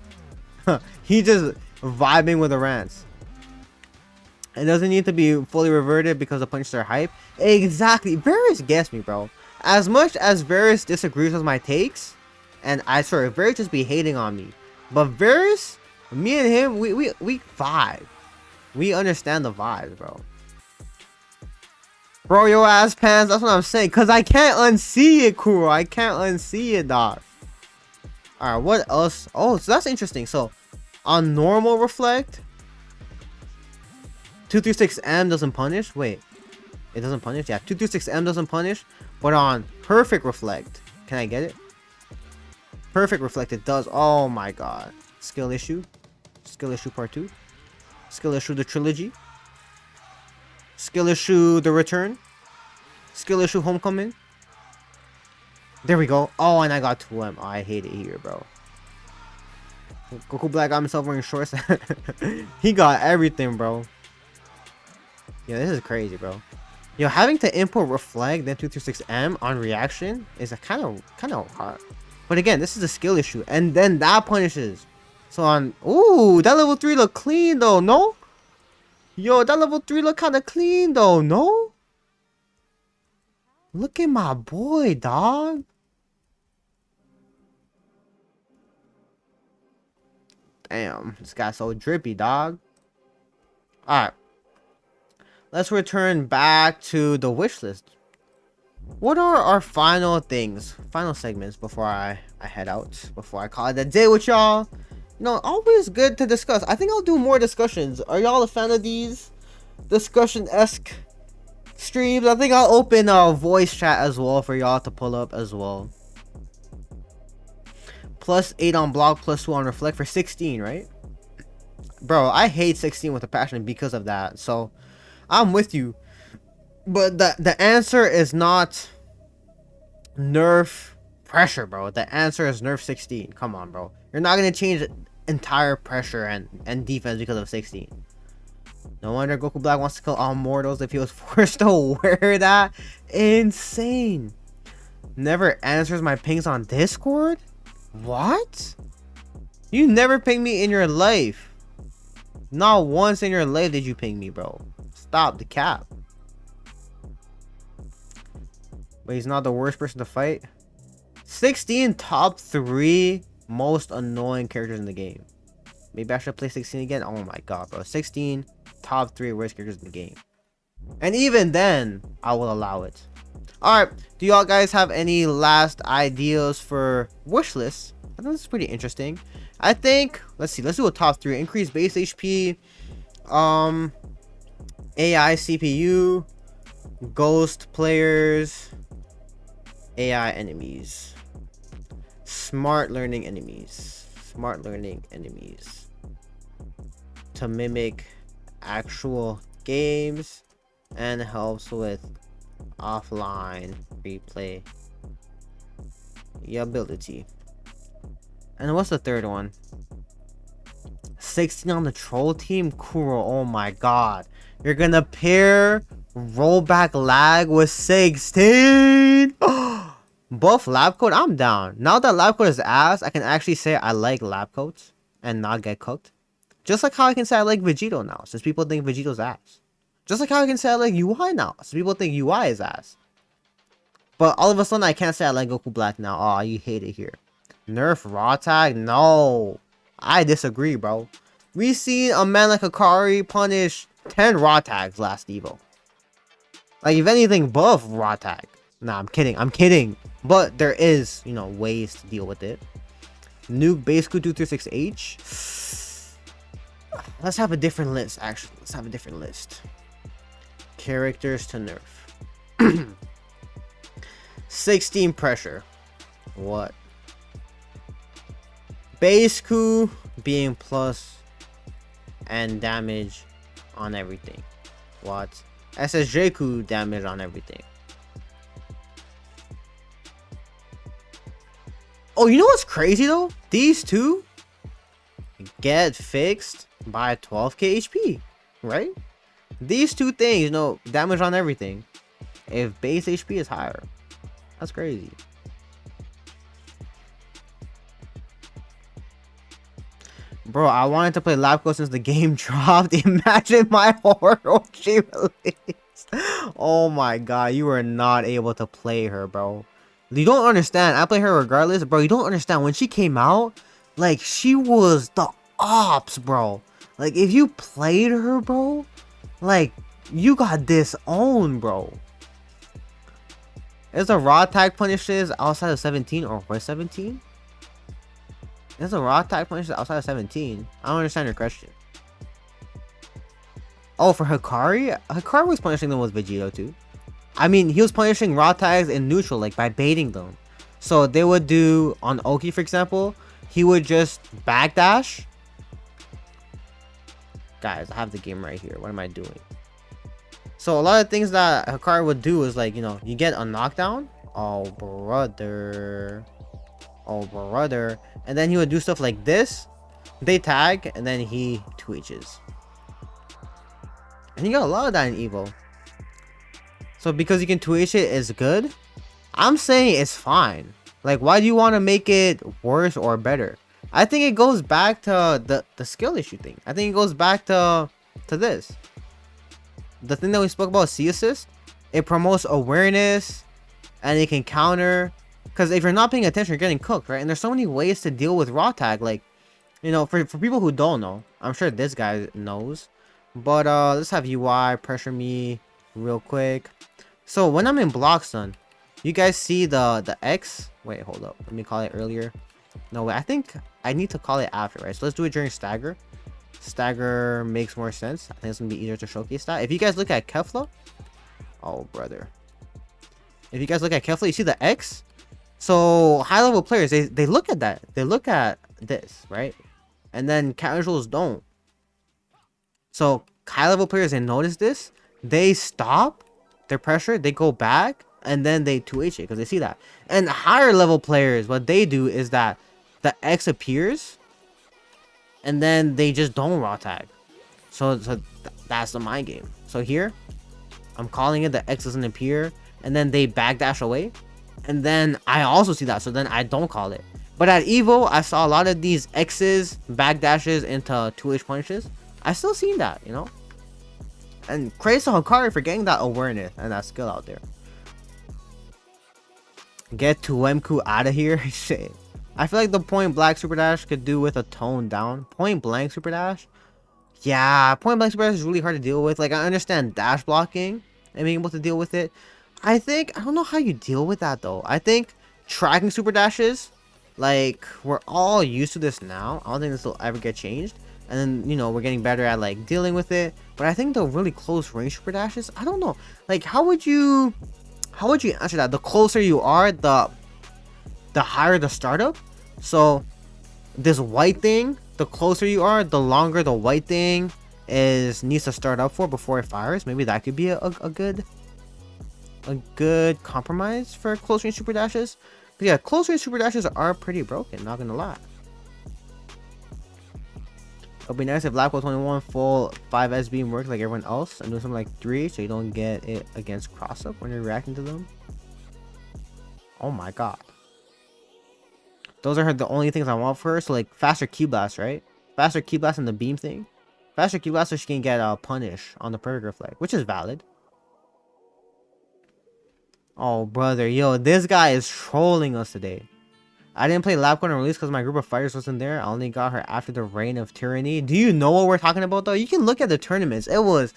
He just vibing with the rants. It doesn't need to be fully reverted because the punches are hype. Exactly. Varys gets me, bro. As much as Varys disagrees with my takes, and Varys just be hating on me. But Varys, me and him, we vibe. We understand the vibes, bro. Bro, your ass pants. That's what I'm saying. Cause I can't unsee it, Kuro. I can't unsee it, dog. Alright, what else? Oh, so that's interesting. So On normal reflect, 236M doesn't punish. Wait, it doesn't punish? Yeah, 236M doesn't punish. But on perfect reflect, can I get it? Perfect reflect, it does. Oh my god. Skill issue. Skill issue part 2. Skill issue the trilogy. Skill issue the return. Skill issue homecoming. There we go. Oh, and I got 2M. Oh, I hate it here, bro. Goku Black got himself wearing shorts. He got everything, bro. Yeah, this is crazy, bro. Yo, having to input reflect then 236M on reaction is a kind of hard. But again, this is a skill issue, and then that punishes. So on, ooh, that level 3 look clean though, no? Yo, that level 3 look kind of clean though, no? Look at my boy, dog. Damn, this guy's so drippy, dog. Alright. Let's return back to the wish list. What are our final things, final segments before I head out, before I call it a day with y'all? You know, always good to discuss. I think I'll do more discussions. Are y'all a fan of these discussion-esque streams? I think I'll open a voice chat as well for y'all to pull up as well. +8 on block, +2 on reflect for 16, right? Bro, I hate 16 with a passion because of that. So, I'm with you. But the answer is not nerf pressure, bro. The answer is nerf 16. Come on, bro. You're not going to change entire pressure and defense because of 16. No wonder Goku Black wants to kill all mortals if he was forced to wear that. Insane. Never answers my pings on Discord? What? You never pinged me in your life. Not once in your life did you ping me, bro. Stop the cap. But he's not the worst person to fight. 16 top 3 most annoying characters in the game. Maybe I should play 16 again. Oh my god, bro. 16 top 3 worst characters in the game. And even then, I will allow it. Alright, do y'all guys have any last ideas for wish lists? I think this is pretty interesting. I think, let's do a top 3. Increase base HP, AI CPU, ghost players, AI enemies, smart learning enemies to mimic actual games and helps with offline replay ability. And what's the third one? 16 on the troll team. Kuro, oh my god, you're gonna pair rollback lag with 16. Buff lab coat, I'm down. Now that lab coat is ass, I can actually say I like lab coats and not get cooked. Just like how I can say I like Vegito now, since people think Vegito's ass. Just like how I can say I like UI now, since people think UI is ass. But all of a sudden I can't say I like Goku Black now. Oh, you hate it here. Nerf raw tag? No. I disagree, bro. We seen a man like Akari punish 10 raw tags last Evo. Like, if anything, buff raw tag. Nah, I'm kidding. But there is, you know, ways to deal with it. Nuke base coup 236H. Let's have a different list, actually. Let's have a different list. Characters to nerf. 16 pressure. What? Base coup being plus and damage on everything. What? SSJ coup damage on everything. Oh, you know what's crazy though? These two get fixed by 12k HP, right? These two things, you know, damage on everything. If base HP is higher, that's crazy. Bro, I wanted to play Labco since the game dropped. Imagine my Orochi release. Oh my god, you were not able to play her, bro. You don't understand. I play her regardless, bro. You don't understand. When she came out, like, she was the ops, bro. Like, if you played her, bro, like, you got disowned, bro. Is the raw tag punishes outside of 17 or for 17? There's a raw attack punches outside of 17. I don't understand your question. Oh, for Hikari? Hikari was punishing them with Vegito too. I mean, he was punishing raw tags in neutral, like by baiting them. So they would do, on Oki for example, he would just backdash. Guys, I have the game right here. What am I doing? So a lot of things that Hikari would do is like, you know, you get a knockdown. Oh, brother. Oh, brother. And then he would do stuff like this. They tag, and then he 2H's. And you got a lot of that in Evo. So because you can 2H it is good. I'm saying it's fine. Like, why do you want to make it worse or better? I think it goes back to the skill issue thing. I think it goes back to this. The thing that we spoke about, C assist. It promotes awareness, and it can counter. Because if you're not paying attention, you're getting cooked, right? And there's so many ways to deal with raw tag. Like, you know, for people who don't know, I'm sure this guy knows. But let's have UI pressure me real quick. So when I'm in block stun, you guys see the X. Wait, hold up. Let me call it earlier. No, wait, I think I need to call it after, right? So let's do it during stagger. Stagger makes more sense. I think it's gonna be easier to showcase that. If you guys look at Kefla, oh brother. If you guys look at Kefla, you see the X. So high level players, they look at that. They look at this, right? And then casuals don't. So high level players, they notice this. They stop their pressure. They go back. And then they 2H it because they see that. And higher level players, what they do is that the X appears. And then they just don't raw tag. So that's the mind game. So here, I'm calling it the X doesn't appear. And then they backdash away. And then I also see that. So then I don't call it. But at Evo, I saw a lot of these X's, backdashes into 2H punches. I still seen that, you know. And crazy to Hikari for getting that awareness and that skill out there. Get to Wemku out of here. Shit. I feel like the point blank super dash could do with a tone down. Point blank super dash. Yeah, point blank super dash is really hard to deal with. Like, I understand dash blocking and being able to deal with it. I don't know how you deal with that though. I think tracking super dashes, like, we're all used to this now. I don't think this will ever get changed. And then, you know, we're getting better at like dealing with it. But I think the really close range super dashes, I don't know. Like, how would you answer that? The closer you are, the higher the startup. So this white thing, the closer you are, the longer the white thing needs to start up for before it fires. Maybe that could be a good compromise for close range super dashes. But yeah, close range super dashes are pretty broken, not gonna lie. It'll be nice if Lab 21 full 5S beam works like everyone else and do something like 3 so you don't get it against cross up when you're reacting to them. Oh my god. Those are the only things I want for her. So like faster Q blast, right? Faster Q blast and the beam thing. Faster Q blast so she can get a punish on the predator flag, which is valid. Oh brother, yo, this guy is trolling us today. I didn't play Lab Corner release because my group of fighters wasn't there. I only got her after the reign of tyranny. Do you know what we're talking about though? You can look at the tournaments. It was,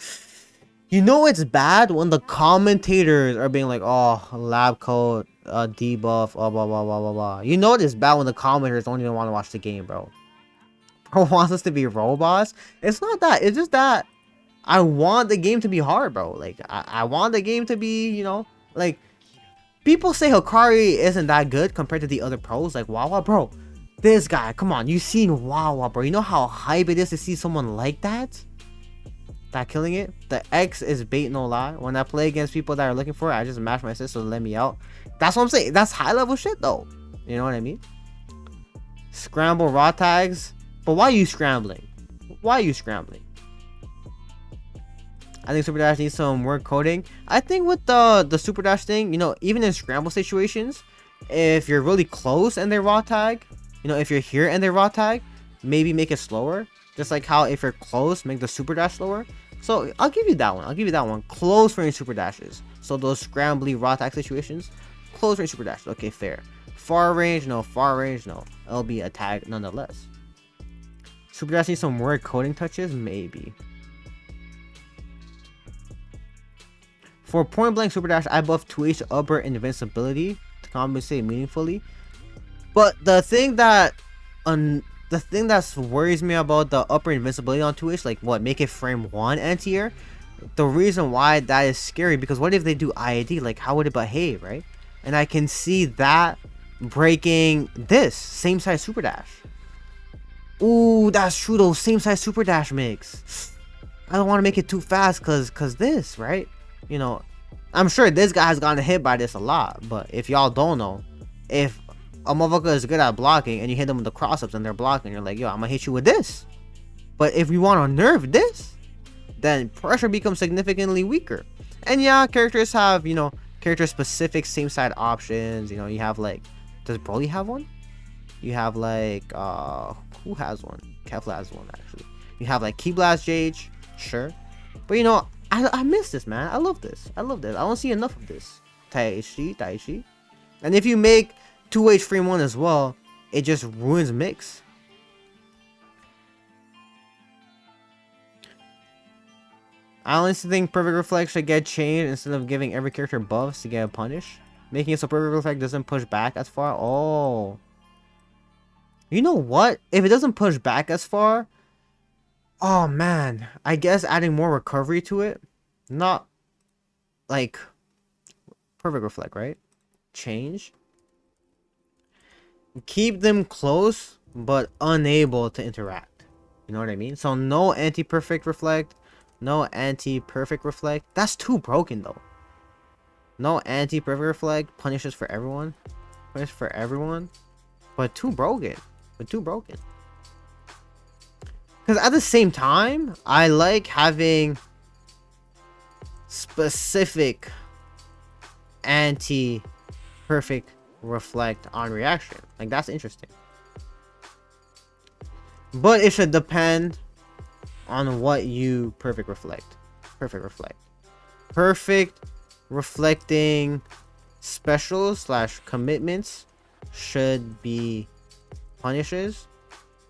you know, it's bad when the commentators are being like, oh, lab code, debuff, blah blah blah blah blah blah. You know it's bad when the commentators don't even want to watch the game, bro. Bro wants us to be robots. It's not that. It's just that I want the game to be hard, bro. Like I want the game to be, you know, like. People say Hikari isn't that good compared to the other pros like Wawa, bro. This guy, come on, you seen Wawa, bro. You know how hype it is to see someone like that? That killing it. The X is bait, no lie. When I play against people that are looking for it, I just mash my sister to let me out. That's what I'm saying. That's high level shit though. You know what I mean? Scramble raw tags. But why are you scrambling? Why are you scrambling? I think Super Dash needs some work coding. I think with the Super Dash thing, you know, even in scramble situations, if you're really close and they raw tag, you know, if you're here and they raw tag, maybe make it slower. Just like how if you're close, make the Super Dash slower. So I'll give you that one. I'll give you that one. Close range Super Dashes. So those scrambly raw tag situations, close range Super Dashes. Okay, fair. Far range, no. Far range, no. It'll be a tag nonetheless. Super Dash needs some work coding touches, maybe. For point blank Super Dash, I buff 2H upper invincibility to compensate meaningfully. But the thing that the thing that worries me about the upper invincibility on 2H, like what, make it frame 1 anti-air? The reason why that is scary, because what if they do IAD? Like, how would it behave, right? And I can see that breaking this same size super dash. Ooh, that's true though. Same size super dash mix. I don't want to make it too fast cause this, right? You know, I'm sure this guy has gotten hit by this a lot. But if y'all don't know, if a motherfucker is good at blocking and you hit them with the cross-ups and they're blocking, you're like, yo, I'm gonna hit you with this. But if you want to nerf this, then pressure becomes significantly weaker. And yeah, characters have, you know, character specific same side options. You know, you have like, does Broly have one? You have like who has one? Kefla has one actually. You have like Ki Blast JH, sure. But you know, I miss this, man. I love this. I don't see enough of this. Taishi. And if you make 2H frame 1 as well, it just ruins mix. I honestly think Perfect Reflect should get changed instead of giving every character buffs to get a punish. Making it so Perfect Reflect doesn't push back as far. Oh. You know what? If it doesn't push back as far, oh man, I guess adding more recovery to it. Not like Perfect Reflect, right? Change. Keep them close, but unable to interact. You know what I mean? So no anti-perfect reflect. No anti-perfect reflect. That's too broken though. No anti-perfect reflect punishes for everyone. Punishes for everyone. But too broken. Because at the same time, I like having specific anti-perfect reflect on reaction. Like, that's interesting. But it should depend on what you perfect reflect. Perfect reflecting specials / commitments should be punishes,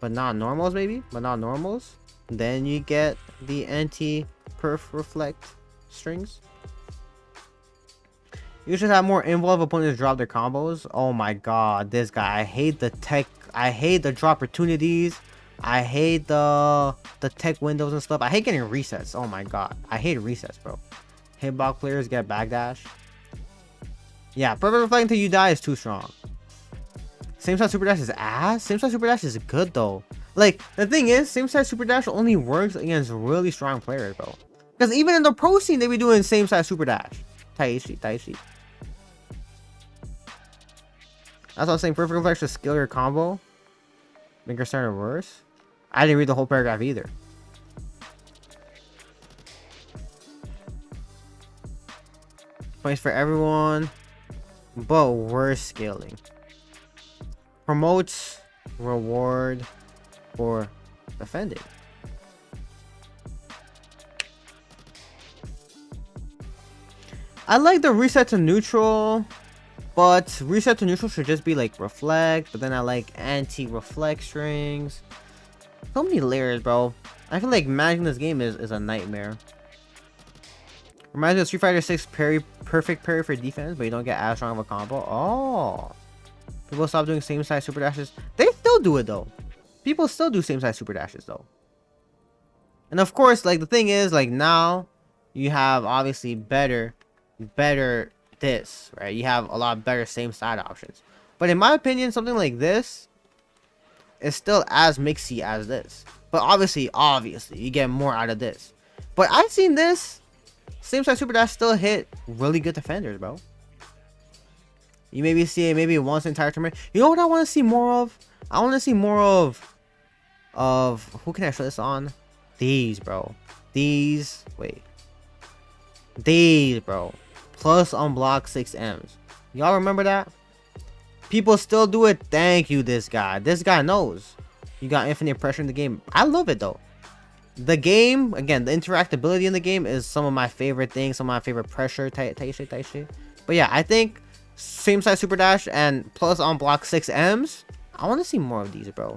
but not normals, maybe. Then you get the anti-perf reflect strings. You should have more involved opponents drop their combos. Oh my god, this guy. I hate the tech. I hate the drop opportunities. I hate the tech windows and stuff. I hate getting resets. Oh my god. I hate resets, bro. Hitbox players get backdash. Yeah, perfect reflect until you die is too strong. Same side super dash is ass. Same side super dash is good though. Like, the thing is, same side super dash only works against really strong players, bro. Because even in the pro scene, they be doing same side super dash. Taishi. That's what I'm saying. Perfect reflect should skill your combo. Make your starter worse. I didn't read the whole paragraph either. Points for everyone, but worse scaling. Promotes reward for defending. I like the reset to neutral, but reset to neutral should just be like reflect. But then I like anti-reflect strings. So many layers, bro. I feel like managing this game is a nightmare. Reminds me of Street Fighter 6 parry, perfect parry for defense, but you don't get as strong of a combo. Oh. People stop doing same size super dashes. They still do it though. People still do same size super dashes though. And of course, like, the thing is, like, now you have obviously better this, right? You have a lot better same side options. But in my opinion, something like this is still as mixy as this. But obviously, you get more out of this. But I've seen this same side super dash still hit really good defenders, bro. You maybe see it maybe once in the entire tournament. You know what I want to see more of? I want to see more of who can I show this on? These, bro. These, bro. Plus unblock 6Ms. Y'all remember that? People still do it. Thank you, this guy. This guy knows. You got infinite pressure in the game. I love it though. The game, again, the interactability in the game is some of my favorite things. Some of my favorite pressure type shit. But yeah, I think same size super dash and plus on block 6Ms. I want to see more of these, bro.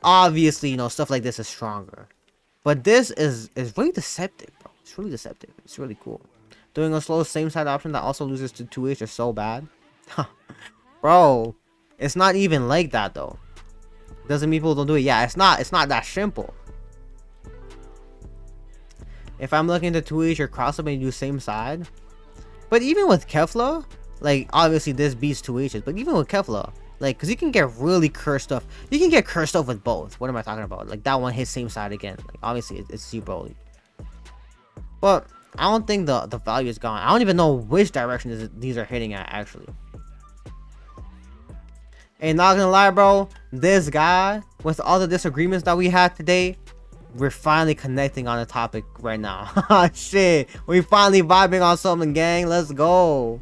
Obviously, you know, stuff like this is stronger. But this is really deceptive, bro. It's really deceptive. It's really cool. Doing a slow same side option that also loses to 2H is so bad. Bro, it's not even like that though. Doesn't mean people don't do it. Yeah, it's not that simple. If I'm looking to 2H or cross up and you do same side. But even with Kefla, like obviously this beats 2H's, but even with Kefla, like, cause you can get really cursed off. You can get cursed off with both. What am I talking about? Like that one hits same side again. Like obviously it's super OP. But I don't think the value is gone. I don't even know which direction these are hitting at actually. And not gonna lie, bro, this guy, with all the disagreements that we had today, we're finally connecting on a topic right now. Shit, we finally vibing on something, gang. Let's go.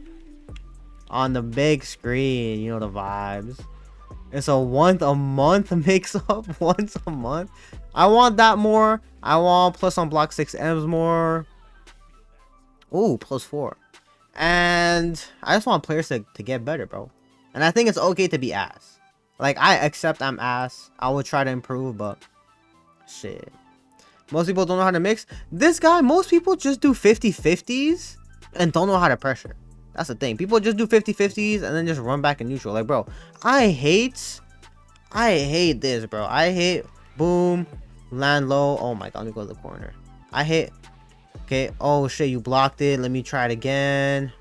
On the big screen, you know the vibes. It's a once a month mix up. Once a month. I want that more. I want plus on block 6Ms more. Ooh, +4. And I just want players to get better, bro. And I think it's okay to be ass. Like, I accept I'm ass. I will try to improve, but shit. Most people don't know how to mix. This guy, most people just do 50-50s and don't know how to pressure. That's the thing. People just do 50-50s and then just run back in neutral. Like, bro, I hate this, bro. I hate boom, land low. Oh my god, let me go to the corner. I hate. Okay, oh shit, you blocked it. Let me try it again.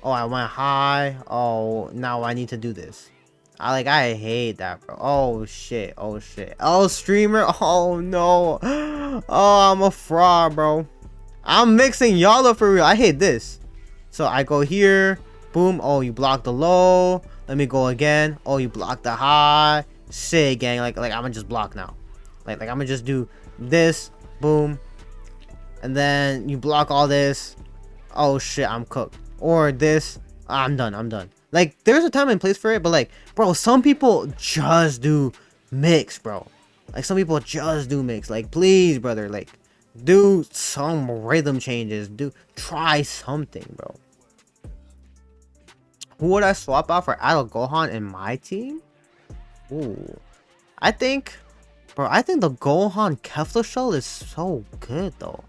Oh, I went high. Oh, now I need to do this. I hate that, bro. Oh shit, oh shit. Oh, streamer. Oh no. Oh, I'm a fraud, bro. I'm mixing y'all up for real. I hate this. So I go here, boom. Oh, you blocked the low. Let me go again. Oh, you blocked the high. Shit, gang. Like I'm gonna just block now. Like I'm gonna just do this, boom, and then you block all this. Oh shit, I'm cooked. Or this, I'm done. Like there's a time and place for it, but like, bro, some people just do mix, bro. Like some people just do mix. Like please, brother, like do some rhythm changes. Try something, bro. Who would I swap out for Idol Gohan in my team? Ooh, I think the Gohan Kefla shell is so good though.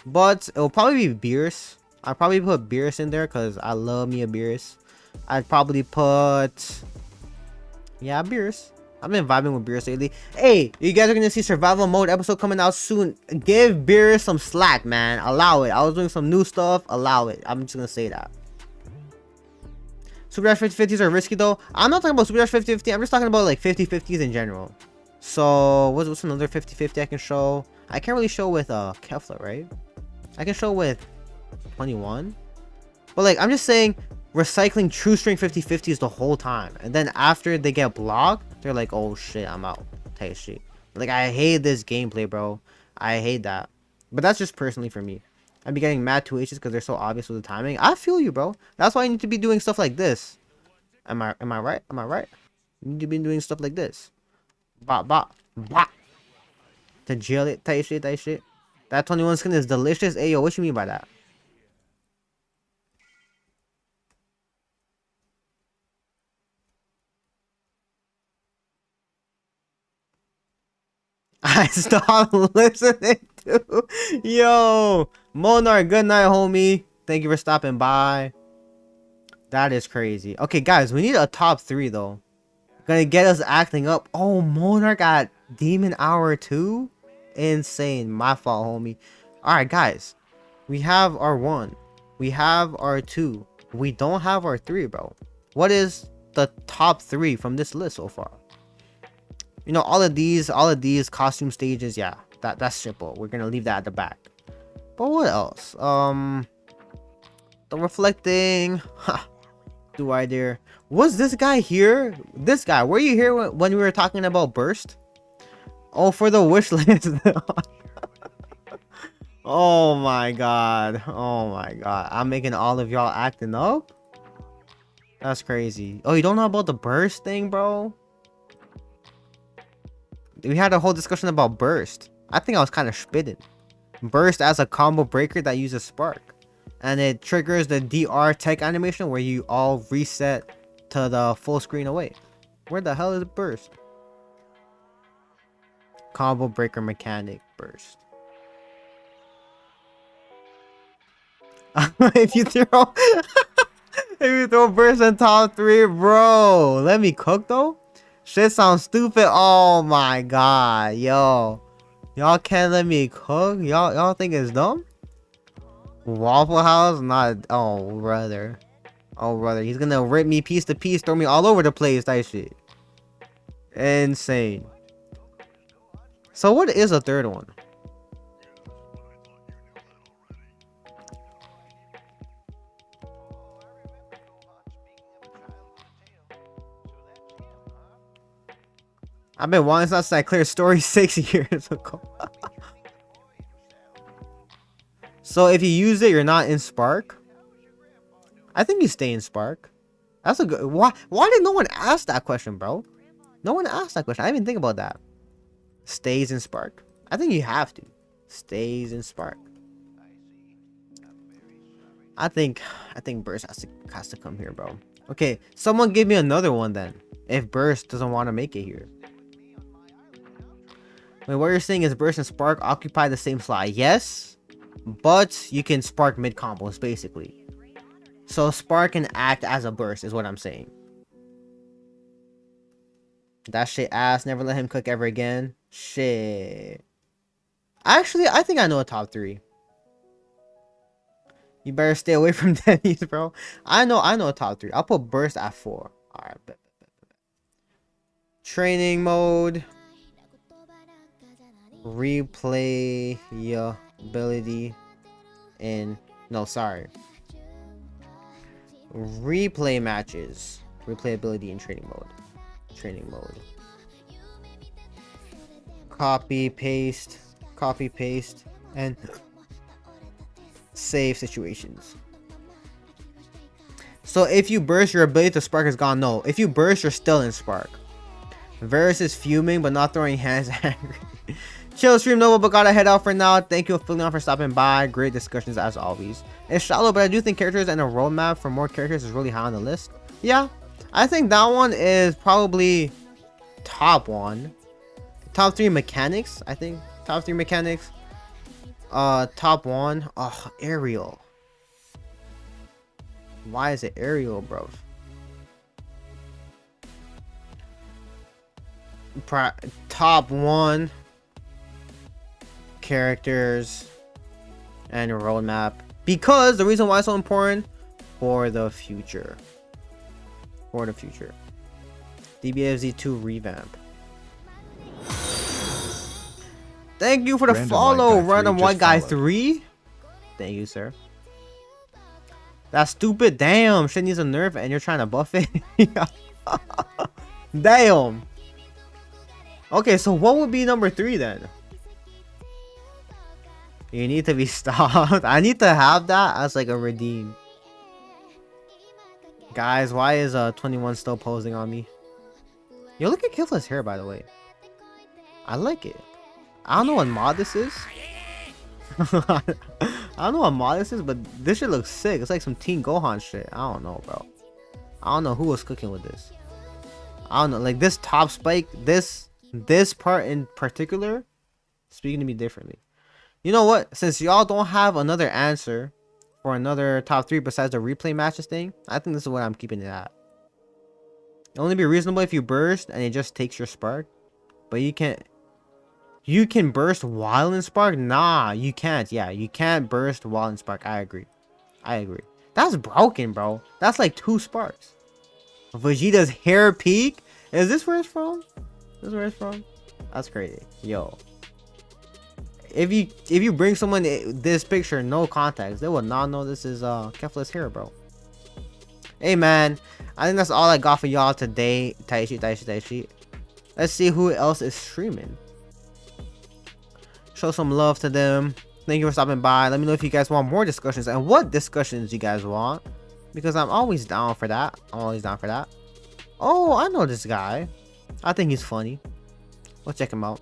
But it'll probably be Beerus. I'd probably put Beerus in there because I love me a Beerus. I'd probably put, yeah, Beerus. I've been vibing with Beerus lately. Hey, you guys are gonna see survival mode episode coming out soon. Give Beerus some slack, man. Allow it. I was doing some new stuff. Allow it. I'm just gonna say that. Super Dash 50-50s are risky though. I'm not talking about Super Dash 50-50. I'm just talking about like 50-50s in general. So what's another 50-50 I can show? I can't really show with Kefla, right? I can show with 21. But like I'm just saying, recycling true string 50-50s the whole time, and then after they get blocked, they're like, oh shit, I'm out. Type shit. Like I hate this gameplay, bro. I hate that. But that's just personally for me. I'd be getting mad 2H's because they're so obvious with the timing. I feel you, bro. That's why you need to be doing stuff like this. Am I right? Am I right? You need to be doing stuff like this. Bop. To jail it, type shit. That 21 skin is delicious. Ayo, what you mean by that? I stopped listening to. Yo, Monarch, good night, homie. Thank you for stopping by. That is crazy. Okay, guys, we need a top 3 though. Gonna get us acting up. Oh, Monarch got Demon Hour 2? Insane. My fault, homie. Alright, guys. We have our 1. We have our 2. We don't have our 3, bro. What is the top 3 from this list so far? You know, all of these costume stages, yeah, that's simple. We're gonna leave that at the back. But what else? The reflecting. Do I dare? Was this guy here? This guy, were you here when we were talking about burst? Oh, for the wish list. Oh my god. I'm making all of y'all acting up. That's crazy. Oh, you don't know about the burst thing, bro? We had a whole discussion about burst. I think I was kind of spitting. Burst as a combo breaker that uses spark, and it triggers the DR tech animation where you all reset to the full screen away. Where the hell is burst? Combo breaker mechanic burst. if you throw burst in top 3, bro, let me cook though. Shit sounds stupid. Oh my god, yo. Y'all can't let me cook? Y'all think it's dumb? Waffle House? Not. Oh, brother. Oh, brother. He's gonna rip me piece to piece, throw me all over the place. That shit. Insane. So what is a third one? I've been wanting since that clear story 6 years ago. So if you use it, you're not in Spark. I think you stay in Spark. That's a good. Why did no one ask that question, bro? No one asked that question. I didn't even think about that. Stays in Spark. I think you have to. Stays in Spark. I think Burst has to come here, bro. Okay, someone give me another one then. If Burst doesn't want to make it here. Wait, what you're saying is Burst and Spark occupy the same slot. Yes, but you can Spark mid combos basically. So Spark can act as a Burst is what I'm saying. That shit ass. Never let him cook ever again. Shit. Actually, I think I know a top 3. You better stay away from Denny's, bro. I know a top 3. I'll put Burst at 4. Alright, bet. Training mode. Replayability in replay matches. Replayability in training mode. Copy paste, and save situations. So if you burst, your ability to Spark is gone. No, if you burst, you're still in Spark. Varus is fuming but not throwing hands. Angry. Chill stream Nova, but gotta head out for now. Thank you Philion for stopping by. Great discussions as always. It's shallow, but I do think characters and a roadmap for more characters is really high on the list. Yeah, I think that one is probably top 1. Top 3 mechanics, I think. Top 3 mechanics. Top 1. Oh, Ariel. Why is it Ariel, bro? Top 1 characters and a roadmap, because the reason why it's so important for the future. DBFZ 2 revamp. Thank you for the follow, Random White Guy 3. Thank you, sir. That's stupid. Damn, shit needs a nerf and you're trying to buff it. Damn. Okay, so what would be number 3 then? You need to be stopped. I need to have that as like a redeem. Guys, why is 21 still posing on me? Yo, look at Killfless hair, by the way. I like it. I don't know what mod this is. I don't know what mod this is, but this shit looks sick. It's like some Teen Gohan shit. I don't know, bro. I don't know who was cooking with this. I don't know. Like this top spike, this part in particular, speaking to me differently. You know what? Since y'all don't have another answer for another top 3 besides the replay matches thing, I think this is what I'm keeping it at. It'll only be reasonable if you burst and it just takes your Spark. But you can burst while in Spark? Nah, you can't. Yeah, you can't burst while in Spark. I agree. That's broken, bro. That's like 2 Sparks. Vegeta's hair peak? Is this where it's from? That's crazy. Yo. If you bring someone this picture, no context, they will not know this is Kefla's hair, bro. Hey man, I think that's all I got for y'all today. Taishi. Let's see who else is streaming. Show some love to them. Thank you for stopping by. Let me know if you guys want more discussions and what discussions you guys want, because I'm always down for that. Oh, I know this guy. I think he's funny. We'll check him out.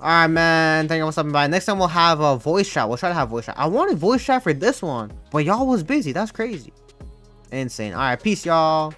Alright, man. Thank you for stopping by. Next time we'll have a voice chat. We'll try to have voice chat. I wanted voice chat for this one, but y'all was busy. That's crazy. Insane. Alright, peace, y'all.